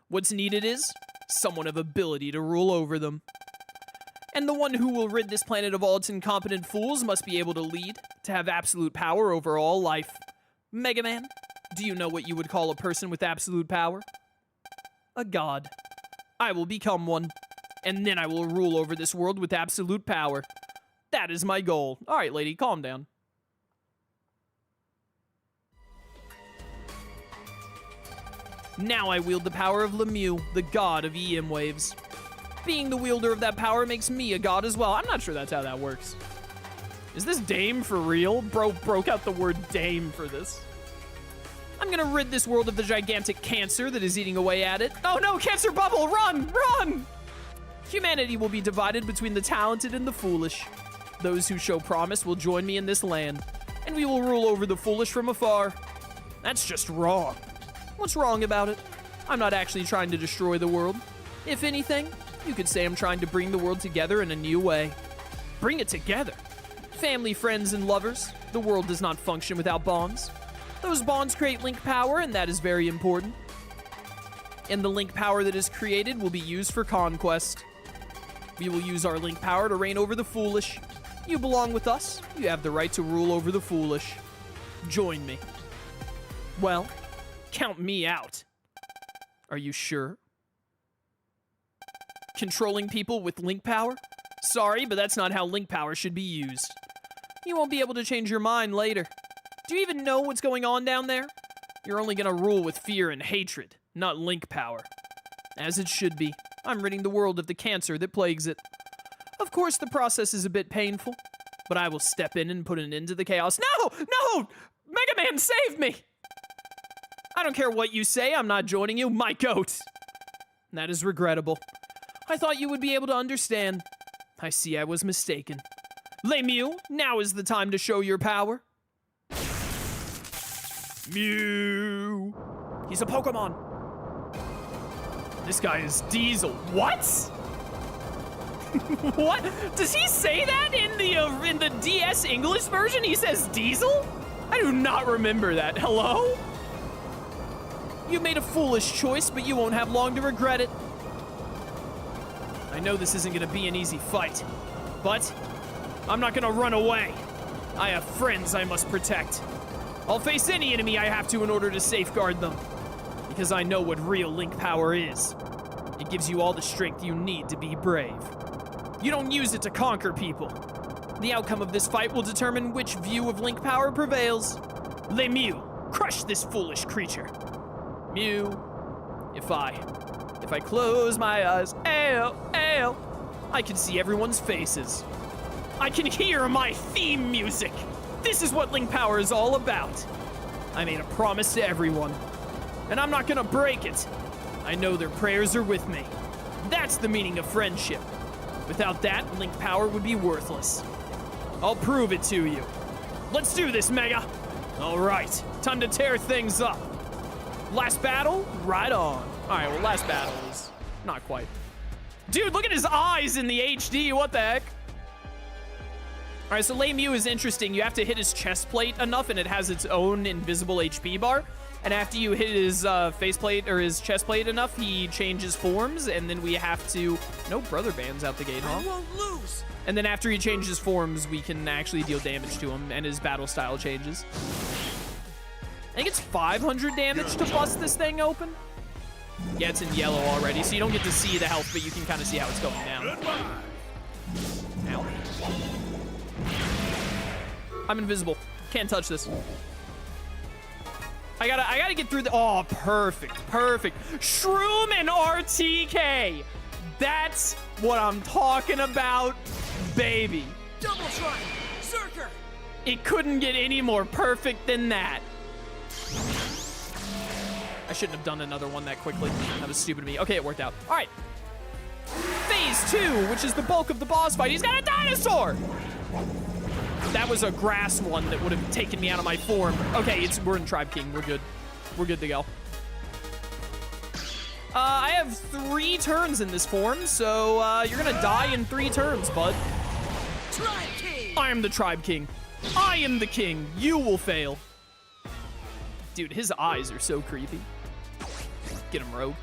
What's needed is someone of ability to rule over them. And the one who will rid this planet of all its incompetent fools must be able to lead, to have absolute power over all life. Mega Man, do you know what you would call a person with absolute power? A god. I will become one, and then I will rule over this world with absolute power. That is my goal. All right, lady, calm down. Now I wield the power of Lemieux, the god of EM waves. Being the wielder of that power makes me a god as well. I'm not sure that's how that works. Is this Dame for real? Bro broke out the word Dame for this. I'm gonna rid this world of the gigantic cancer that is eating away at it. Oh no, cancer bubble, run, run! Humanity will be divided between the talented and the foolish. Those who show promise will join me in this land, and we will rule over the foolish from afar. That's just wrong. What's wrong about it? I'm not actually trying to destroy the world. If anything, you could say I'm trying to bring the world together in a new way. Bring it together? Family, friends, and lovers. The world does not function without bonds. Those bonds create link power, and that is very important. And the link power that is created will be used for conquest. We will use our link power to reign over the foolish. You belong with us. You have the right to rule over the foolish. Join me. Well, count me out. Are you sure? Controlling people with link power? Sorry, but that's not how link power should be used. You won't be able to change your mind later. Do you even know what's going on down there? You're only gonna rule with fear and hatred, not link power. As it should be. I'm ridding the world of the cancer that plagues it. Of course, the process is a bit painful, but I will step in and put an end to the chaos. No! No! Mega Man, save me! I don't care what you say, I'm not joining you, my goat! That is regrettable. I thought you would be able to understand. I see I was mistaken. Lemieux, now is the time to show your power. Mew. He's a Pokemon. This guy is Diesel. What? What? Does he say that in the DS English version? He says Diesel? I do not remember that. Hello? You made a foolish choice, but you won't have long to regret it. I know this isn't gonna be an easy fight, but I'm not gonna run away. I have friends I must protect. I'll face any enemy I have to in order to safeguard them, because I know what real link power is. It gives you all the strength you need to be brave. You don't use it to conquer people. The outcome of this fight will determine which view of link power prevails. Lemieux, crush this foolish creature. Mew, if I close my eyes, I can see everyone's faces. I can hear my theme music. This is what link power is all about. I made a promise to everyone, and I'm not gonna break it. I know their prayers are with me. That's the meaning of friendship. Without that, link power would be worthless. I'll prove it to you. Let's do this, Mega. All right, time to tear things up. Last battle, right on. All right, well, last battle is not quite. Dude, look at his eyes in the HD, what the heck? All right, so Lemieux is interesting. You have to hit his chest plate enough, and it has its own invisible HP bar. And after you hit his faceplate or his chest plate enough, he changes forms, and then we have to... No brother bands out the gate, huh? I won't lose. And then after he changes forms, we can actually deal damage to him, and his battle style changes. I think it's 500 damage to bust this thing open. Yeah, it's in yellow already, so you don't get to see the health, but you can kind of see how it's going down. Ow. I'm invisible. Can't touch this. I gotta get through the... Oh, perfect. Shroom and RTK. That's what I'm talking about, baby. Double try, Zerker. It couldn't get any more perfect than that. I shouldn't have done another one that quickly. That was stupid of me. Okay, it worked out. All right. Phase 2, which is the bulk of the boss fight. He's got a dinosaur. That was a grass one that would have taken me out of my form. Okay, we're in Tribe King. We're good. We're good to go. I have 3 turns in this form, so you're gonna die in 3 turns, bud. Tribe King. I am the Tribe King. I am the king. You will fail. Dude, his eyes are so creepy. Get him, Rogue.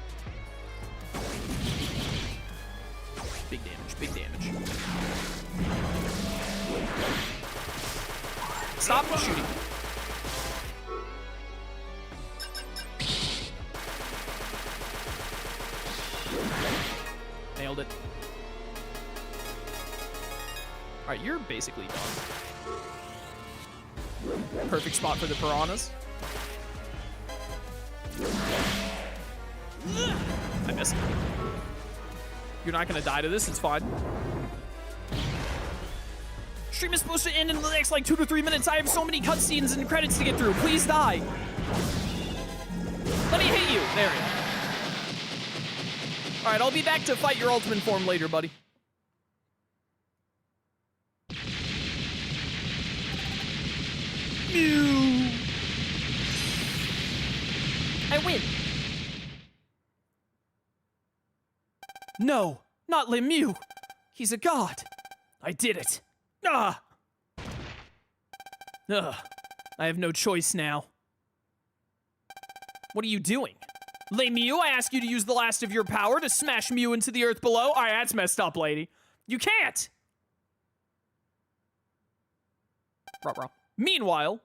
Big damage. Stop shooting. Nailed it. All right, you're basically done. Perfect spot for the piranhas. I missed. You're not gonna die to this, it's fine. Stream is supposed to end in the next, like, 2 to 3 minutes. I have so many cutscenes and credits to get through. Please die. Let me hit you. There we go. All right, I'll be back to fight your ultimate form later, buddy. Mew. I win. No, not Lemieux. He's a god. I did it. Ah. Ugh. I have no choice now. What are you doing? Lemieux, I ask you to use the last of your power to smash Mew into the earth below. All right, that's messed up, lady. You can't. Ruh-roh. Meanwhile,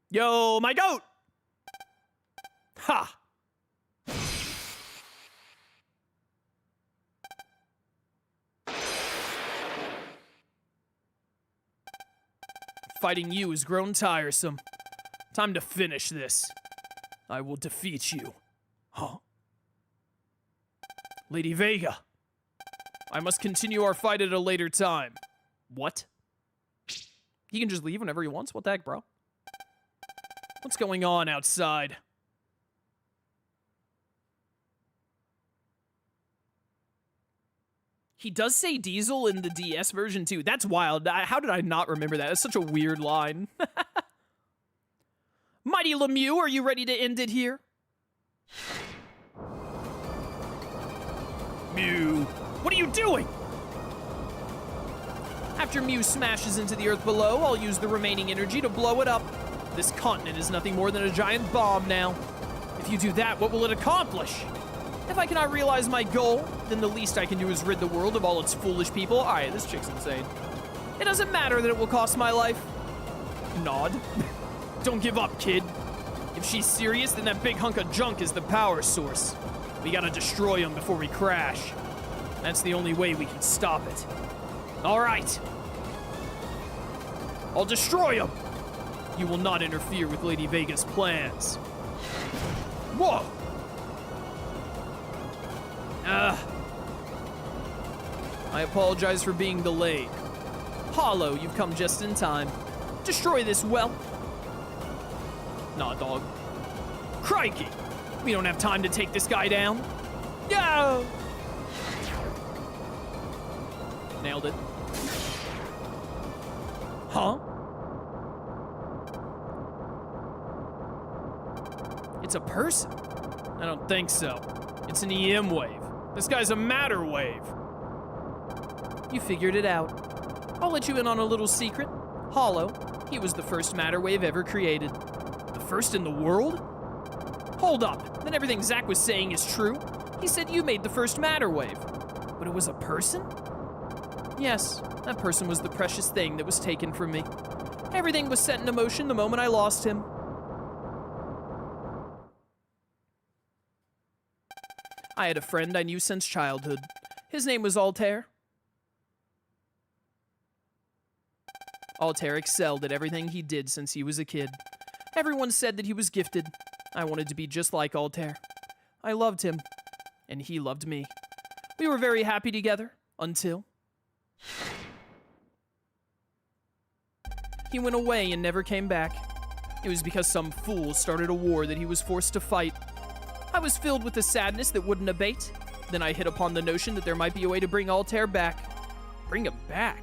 yo, my goat. Ha. Fighting you has grown tiresome. Time to finish this. I will defeat you. Huh? Lady Vega. I must continue our fight at a later time. What? He can just leave whenever he wants? What the heck, bro? What's going on outside? He does say Diesel in the DS version too. That's wild. How did I not remember that? That's such a weird line. Mighty Lemieux, are you ready to end it here? Mew, what are you doing? After Mew smashes into the earth below, I'll use the remaining energy to blow it up. This continent is nothing more than a giant bomb now. If you do that, what will it accomplish? If I cannot realize my goal, then the least I can do is rid the world of all its foolish people. All right, this chick's insane. It doesn't matter that it will cost my life. Nod. Don't give up, kid. If she's serious, then that big hunk of junk is the power source. We gotta destroy him before we crash. That's the only way we can stop it. All right. I'll destroy him. You will not interfere with Lady Vega's plans. Whoa. I apologize for being delayed. Hollow, you've come just in time. Destroy this well. Nah, dog. Crikey! We don't have time to take this guy down. No! Nailed it. Huh? It's a person? I don't think so. It's an EM wave. This guy's a matter wave. You figured it out. I'll let you in on a little secret. Hollow, he was the first matter wave ever created. The first in the world? Hold up. Then everything Zach was saying is true. He said you made the first matter wave. But it was a person? Yes, that person was the precious thing that was taken from me. Everything was set into motion the moment I lost him. I had a friend I knew since childhood. His name was Altair. Altair excelled at everything he did since he was a kid. Everyone said that he was gifted. I wanted to be just like Altair. I loved him, and he loved me. We were very happy together, until... he went away and never came back. It was because some fool started a war that he was forced to fight. I was filled with a sadness that wouldn't abate. Then I hit upon the notion that there might be a way to bring Altair back. Bring him back?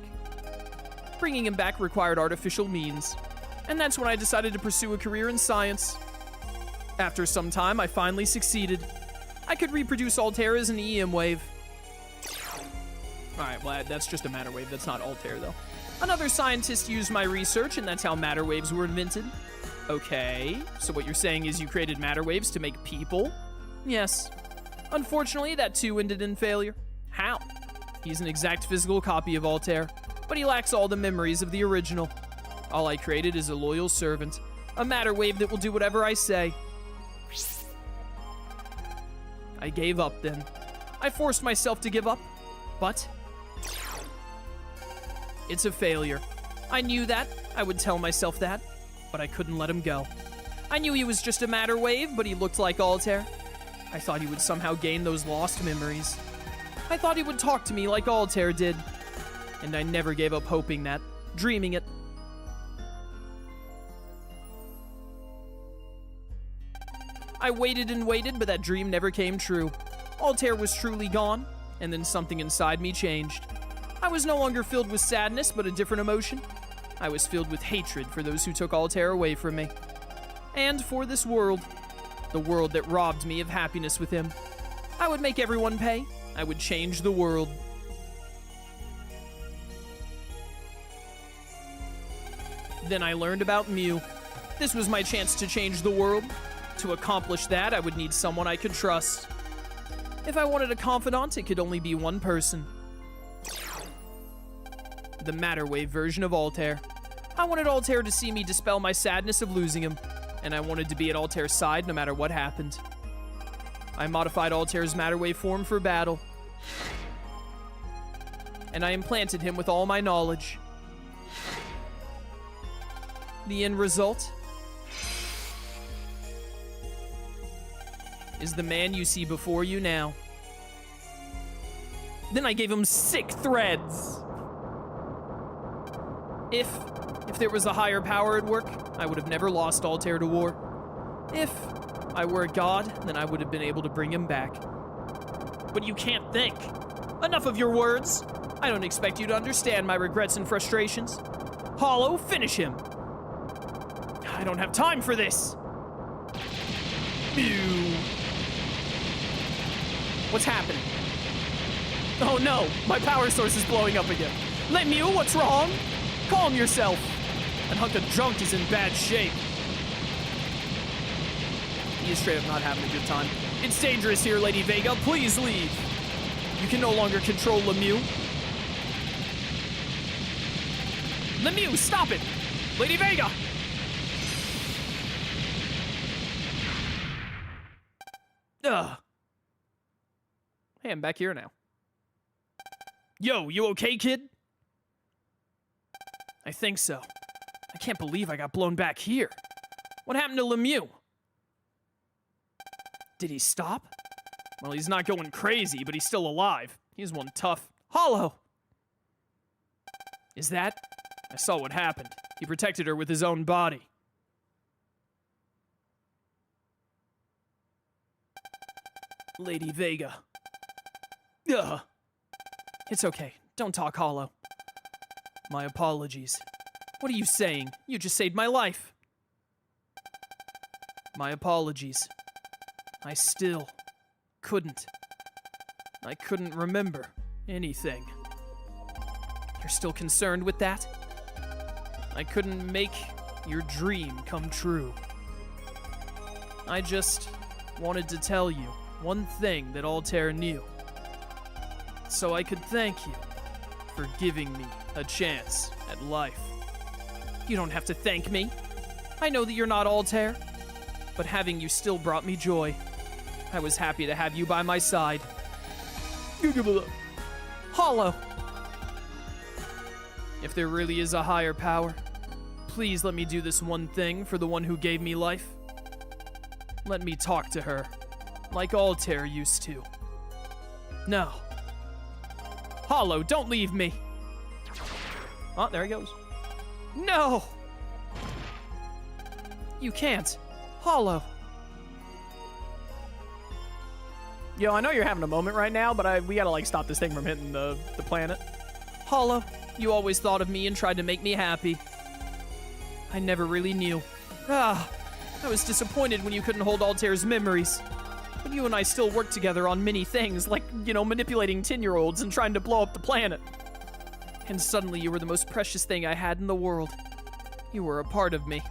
Bringing him back required artificial means. And that's when I decided to pursue a career in science. After some time, I finally succeeded. I could reproduce Altair as an EM wave. Alright, well, that's just a matter wave. That's not Altair, though. Another scientist used my research, and that's how matter waves were invented. Okay, so what you're saying is you created matter waves to make people? Yes. Unfortunately, that too ended in failure. How? He's an exact physical copy of Altair, but he lacks all the memories of the original. All I created is a loyal servant, a matter wave that will do whatever I say. I gave up then. I forced myself to give up, but it's a failure. I knew that. I would tell myself that, but I couldn't let him go. I knew he was just a matter wave, but he looked like Altair. I thought he would somehow gain those lost memories. I thought he would talk to me like Altair did. And I never gave up hoping that, dreaming it. I waited and waited, but that dream never came true. Altair was truly gone, and then something inside me changed. I was no longer filled with sadness, but a different emotion. I was filled with hatred for those who took Altair away from me. And for this world. The world that robbed me of happiness with him. I would make everyone pay. I would change the world. Then I learned about Mew. This was my chance to change the world. To accomplish that, I would need someone I could trust. If I wanted a confidant, it could only be one person. The matter wave version of Altair. I wanted Altair to see me dispel my sadness of losing him, and I wanted to be at Altair's side no matter what happened. I modified Altair's matter wave form for battle, and I implanted him with all my knowledge. The end result is the man you see before you now. Then I gave him sick threads. If there was a higher power at work, I would have never lost Altair to war. If I were a god, then I would have been able to bring him back. But you can't think. Enough of your words. I don't expect you to understand my regrets and frustrations. Hollow, finish him. I don't have time for this. Mew. What's happening? Oh no, my power source is blowing up again. Mew, what's wrong? Calm yourself. That hunk of junk is in bad shape. He is straight up not having a good time. It's dangerous here, Lady Vega. Please leave. You can no longer control Lemieux. Lemieux, stop it! Lady Vega! Ugh. Hey, I'm back here now. Yo, you okay, kid? I think so. I can't believe I got blown back here. What happened to Lemieux? Did he stop? Well, he's not going crazy, but he's still alive. He's one tough. Hollow! Is that? I saw what happened. He protected her with his own body. Lady Vega. Ugh. It's okay. Don't talk, Hollow. My apologies. What are you saying? You just saved my life. My apologies. I still couldn't. I couldn't remember anything. You're still concerned with that? I couldn't make your dream come true. I just wanted to tell you one thing that Altair knew. So I could thank you for giving me a chance at life. You don't have to thank me. I know that you're not Altair, but having you still brought me joy. I was happy to have you by my side. Hollow. If there really is a higher power, please let me do this one thing for the one who gave me life. Let me talk to her, like Altair used to. No. Hollow, don't leave me. Oh, there he goes. No! You can't. Hollow. Yo, I know you're having a moment right now, but we gotta, stop this thing from hitting the planet. Hollow, you always thought of me and tried to make me happy. I never really knew. I was disappointed when you couldn't hold Altair's memories. But you and I still worked together on many things, like, manipulating 10-year-olds and trying to blow up the planet. And suddenly you were the most precious thing I had in the world. You were a part of me.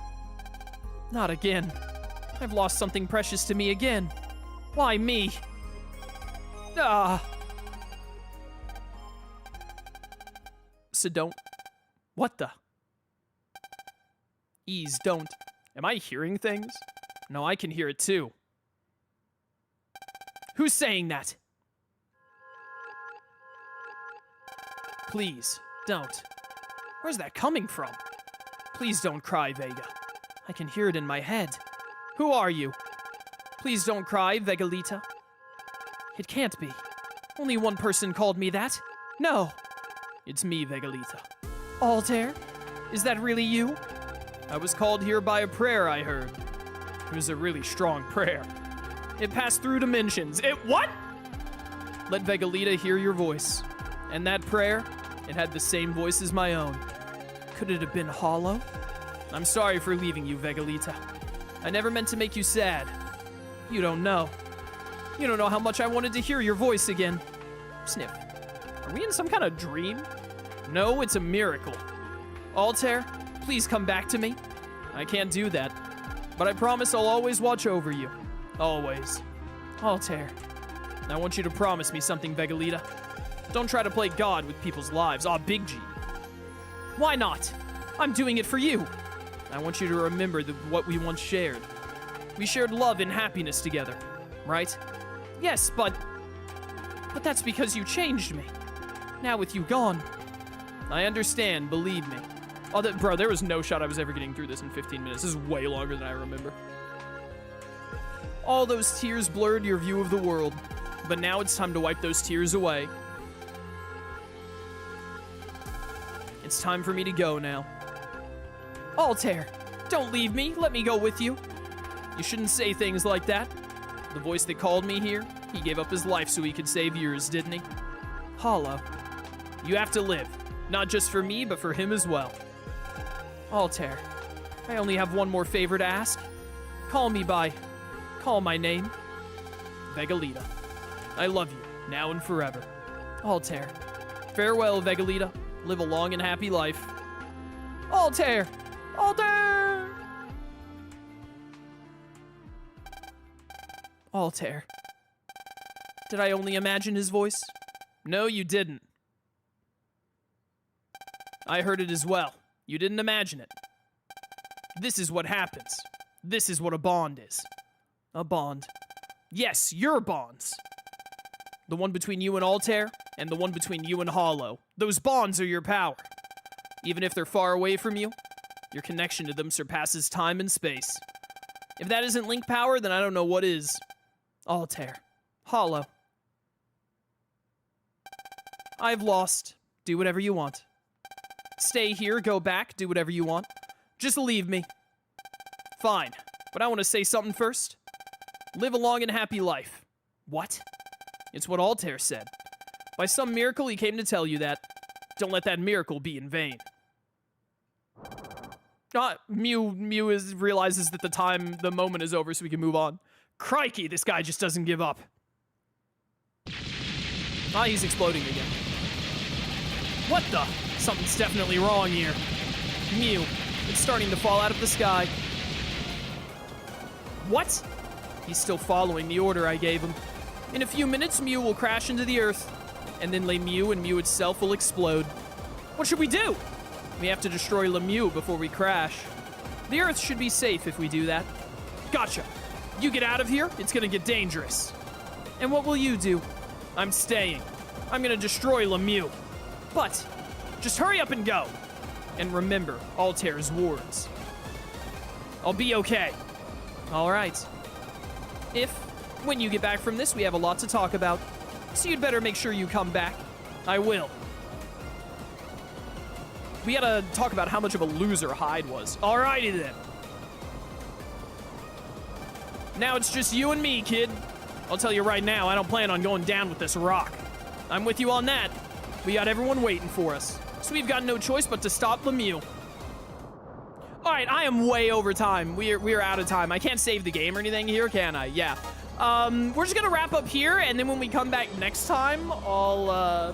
Not again. I've lost something precious to me again. Why me? So don't. What the? Ease, don't. Am I hearing things? No, I can hear it too. Who's saying that? Please, don't. Where's that coming from? Please don't cry, Vega. I can hear it in my head. Who are you? Please don't cry, Vegalita. It can't be. Only one person called me that. No. It's me, Vegalita. Altair? Is that really you? I was called here by a prayer I heard. It was a really strong prayer. It passed through dimensions. What? Let Vegalita hear your voice. And that prayer, it had the same voice as my own. Could it have been hollow? I'm sorry for leaving you, Vegalita. I never meant to make you sad. You don't know. You don't know how much I wanted to hear your voice again. Sniff. Are we in some kind of dream? No, it's a miracle. Altair, please come back to me. I can't do that, but I promise I'll always watch over you. Always. Altair, I want you to promise me something, Vegalita. Don't try to play God with people's lives. Big G. Why not? I'm doing it for you. I want you to remember what we once shared. We shared love and happiness together, right? Yes, but that's because you changed me. Now with you gone. I understand, believe me. Bro, there was no shot I was ever getting through this in 15 minutes. This is way longer than I remember. All those tears blurred your view of the world, but now it's time to wipe those tears away. It's time for me to go now. Altair, don't leave me. Let me go with you. You shouldn't say things like that. The voice that called me here, he gave up his life so he could save yours, didn't he? Hollow, you have to live. Not just for me, but for him as well. Altair, I only have one more favor to ask. Call my name. Vegalita. I love you, now and forever. Altair. Farewell, Vegalita. Live a long and happy life. Altair! Altair! Altair. Did I only imagine his voice? No, you didn't. I heard it as well. You didn't imagine it. This is what happens. This is what a bond is. A bond. Yes, your bonds. The one between you and Altair, and the one between you and Hollow. Those bonds are your power. Even if they're far away from you, your connection to them surpasses time and space. If that isn't link power, then I don't know what is. Altair. Hollow. I've lost. Do whatever you want. Stay here, go back, do whatever you want. Just leave me. Fine, but I want to say something first. Live a long and happy life. What? It's what Altair said. By some miracle, he came to tell you that. Don't let that miracle be in vain. Mew realizes that the moment is over so we can move on. Crikey, this guy just doesn't give up. He's exploding again. What the? Something's definitely wrong here. Mew, it's starting to fall out of the sky. What? He's still following the order I gave him. In a few minutes, Mew will crash into the earth, and then Mew and Mew itself will explode. What should we do? We have to destroy Lemieux before we crash. The earth should be safe if we do that. Gotcha. You get out of here, it's gonna get dangerous. And what will you do? I'm staying. I'm gonna destroy Lemieux. But just hurry up and go. And remember Altair's words. I'll be okay. All right. When you get back from this, we have a lot to talk about. So you'd better make sure you come back. I will. We gotta talk about how much of a loser Hyde was. Alrighty then. Now it's just you and me, kid. I'll tell you right now, I don't plan on going down with this rock. I'm with you on that. We got everyone waiting for us. So we've got no choice but to stop Lemieux. Alright, I am way over time. We are out of time. I can't save the game or anything here, can I? Yeah. We're just gonna wrap up here, and then when we come back next time, I'll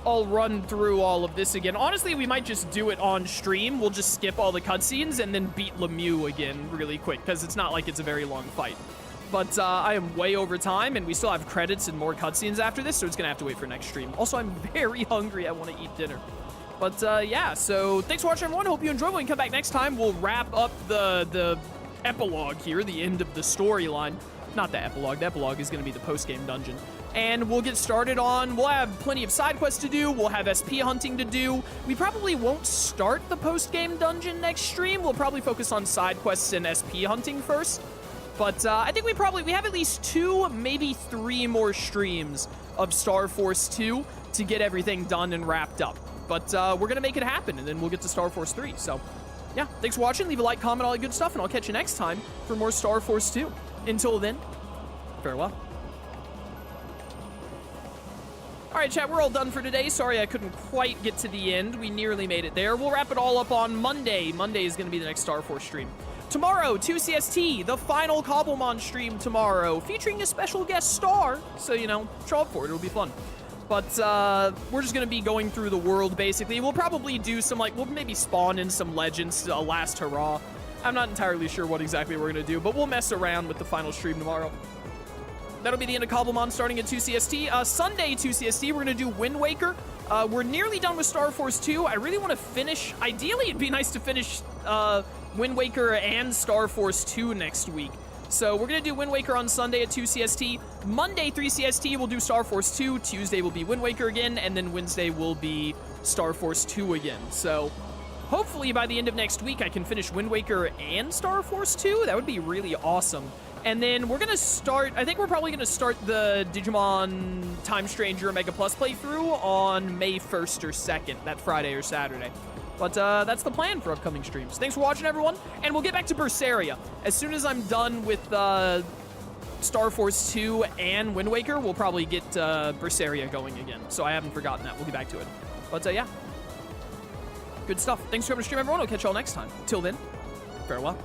run through all of this again. Honestly, we might just do it on stream. We'll just skip all the cutscenes and then beat Lemieux again really quick, because it's not like it's a very long fight. But I am way over time, and we still have credits and more cutscenes after this, so it's gonna have to wait for next stream. Also, I'm very hungry. I want to eat dinner. But yeah, so thanks for watching, everyone. Hope you enjoyed. When we come back next time, we'll wrap up the epilogue here, the end of the storyline. Not the epilogue. The epilogue is going to be the post-game dungeon. And we'll get started on... We'll have plenty of side quests to do. We'll have SP hunting to do. We probably won't start the post-game dungeon next stream. We'll probably focus on side quests and SP hunting first. But I think we have at least 2, maybe 3 more streams of Star Force 2 to get everything done and wrapped up. But we're going to make it happen, and then we'll get to Star Force 3. So, yeah, thanks for watching. Leave a like, comment, all that good stuff, and I'll catch you next time for more Star Force 2. Until then, farewell. All right, chat, we're all done for today. Sorry I couldn't quite get to the end. We nearly made it there. We'll wrap it all up on Monday. Monday is going to be the next Star Force stream. Tomorrow, 2 CST, the final Cobblemon stream tomorrow, featuring a special guest star. So, you know, show up for it. It'll be fun. But we're just going to be going through the world, basically. We'll probably do some, like, we'll maybe spawn in some legends, a last hurrah. I'm not entirely sure what exactly we're going to do, but we'll mess around with the final stream tomorrow. That'll be the end of Cobblemon starting at 2 CST. Sunday, 2 CST, we're going to do Wind Waker. We're nearly done with Star Force 2. I really want to finish... Ideally, it'd be nice to finish Wind Waker and Star Force 2 next week. So we're going to do Wind Waker on Sunday at 2 CST. Monday, 3 CST, we'll do Star Force 2. Tuesday will be Wind Waker again. And then Wednesday will be Star Force 2 again. So hopefully by the end of next week, I can finish Wind Waker and Star Force 2. That would be really awesome. And then we're going to start, I think we're probably going to start the Digimon Time Stranger Omega Plus playthrough on May 1st or 2nd, that Friday or Saturday. But that's the plan for upcoming streams. Thanks for watching, everyone, and we'll get back to Berseria. As soon as I'm done with Star Force 2 and Wind Waker, we'll probably get Berseria going again. So I haven't forgotten that. We'll get back to it. But yeah, good stuff. Thanks for coming to stream, everyone. I'll catch y'all next time. Till then, farewell.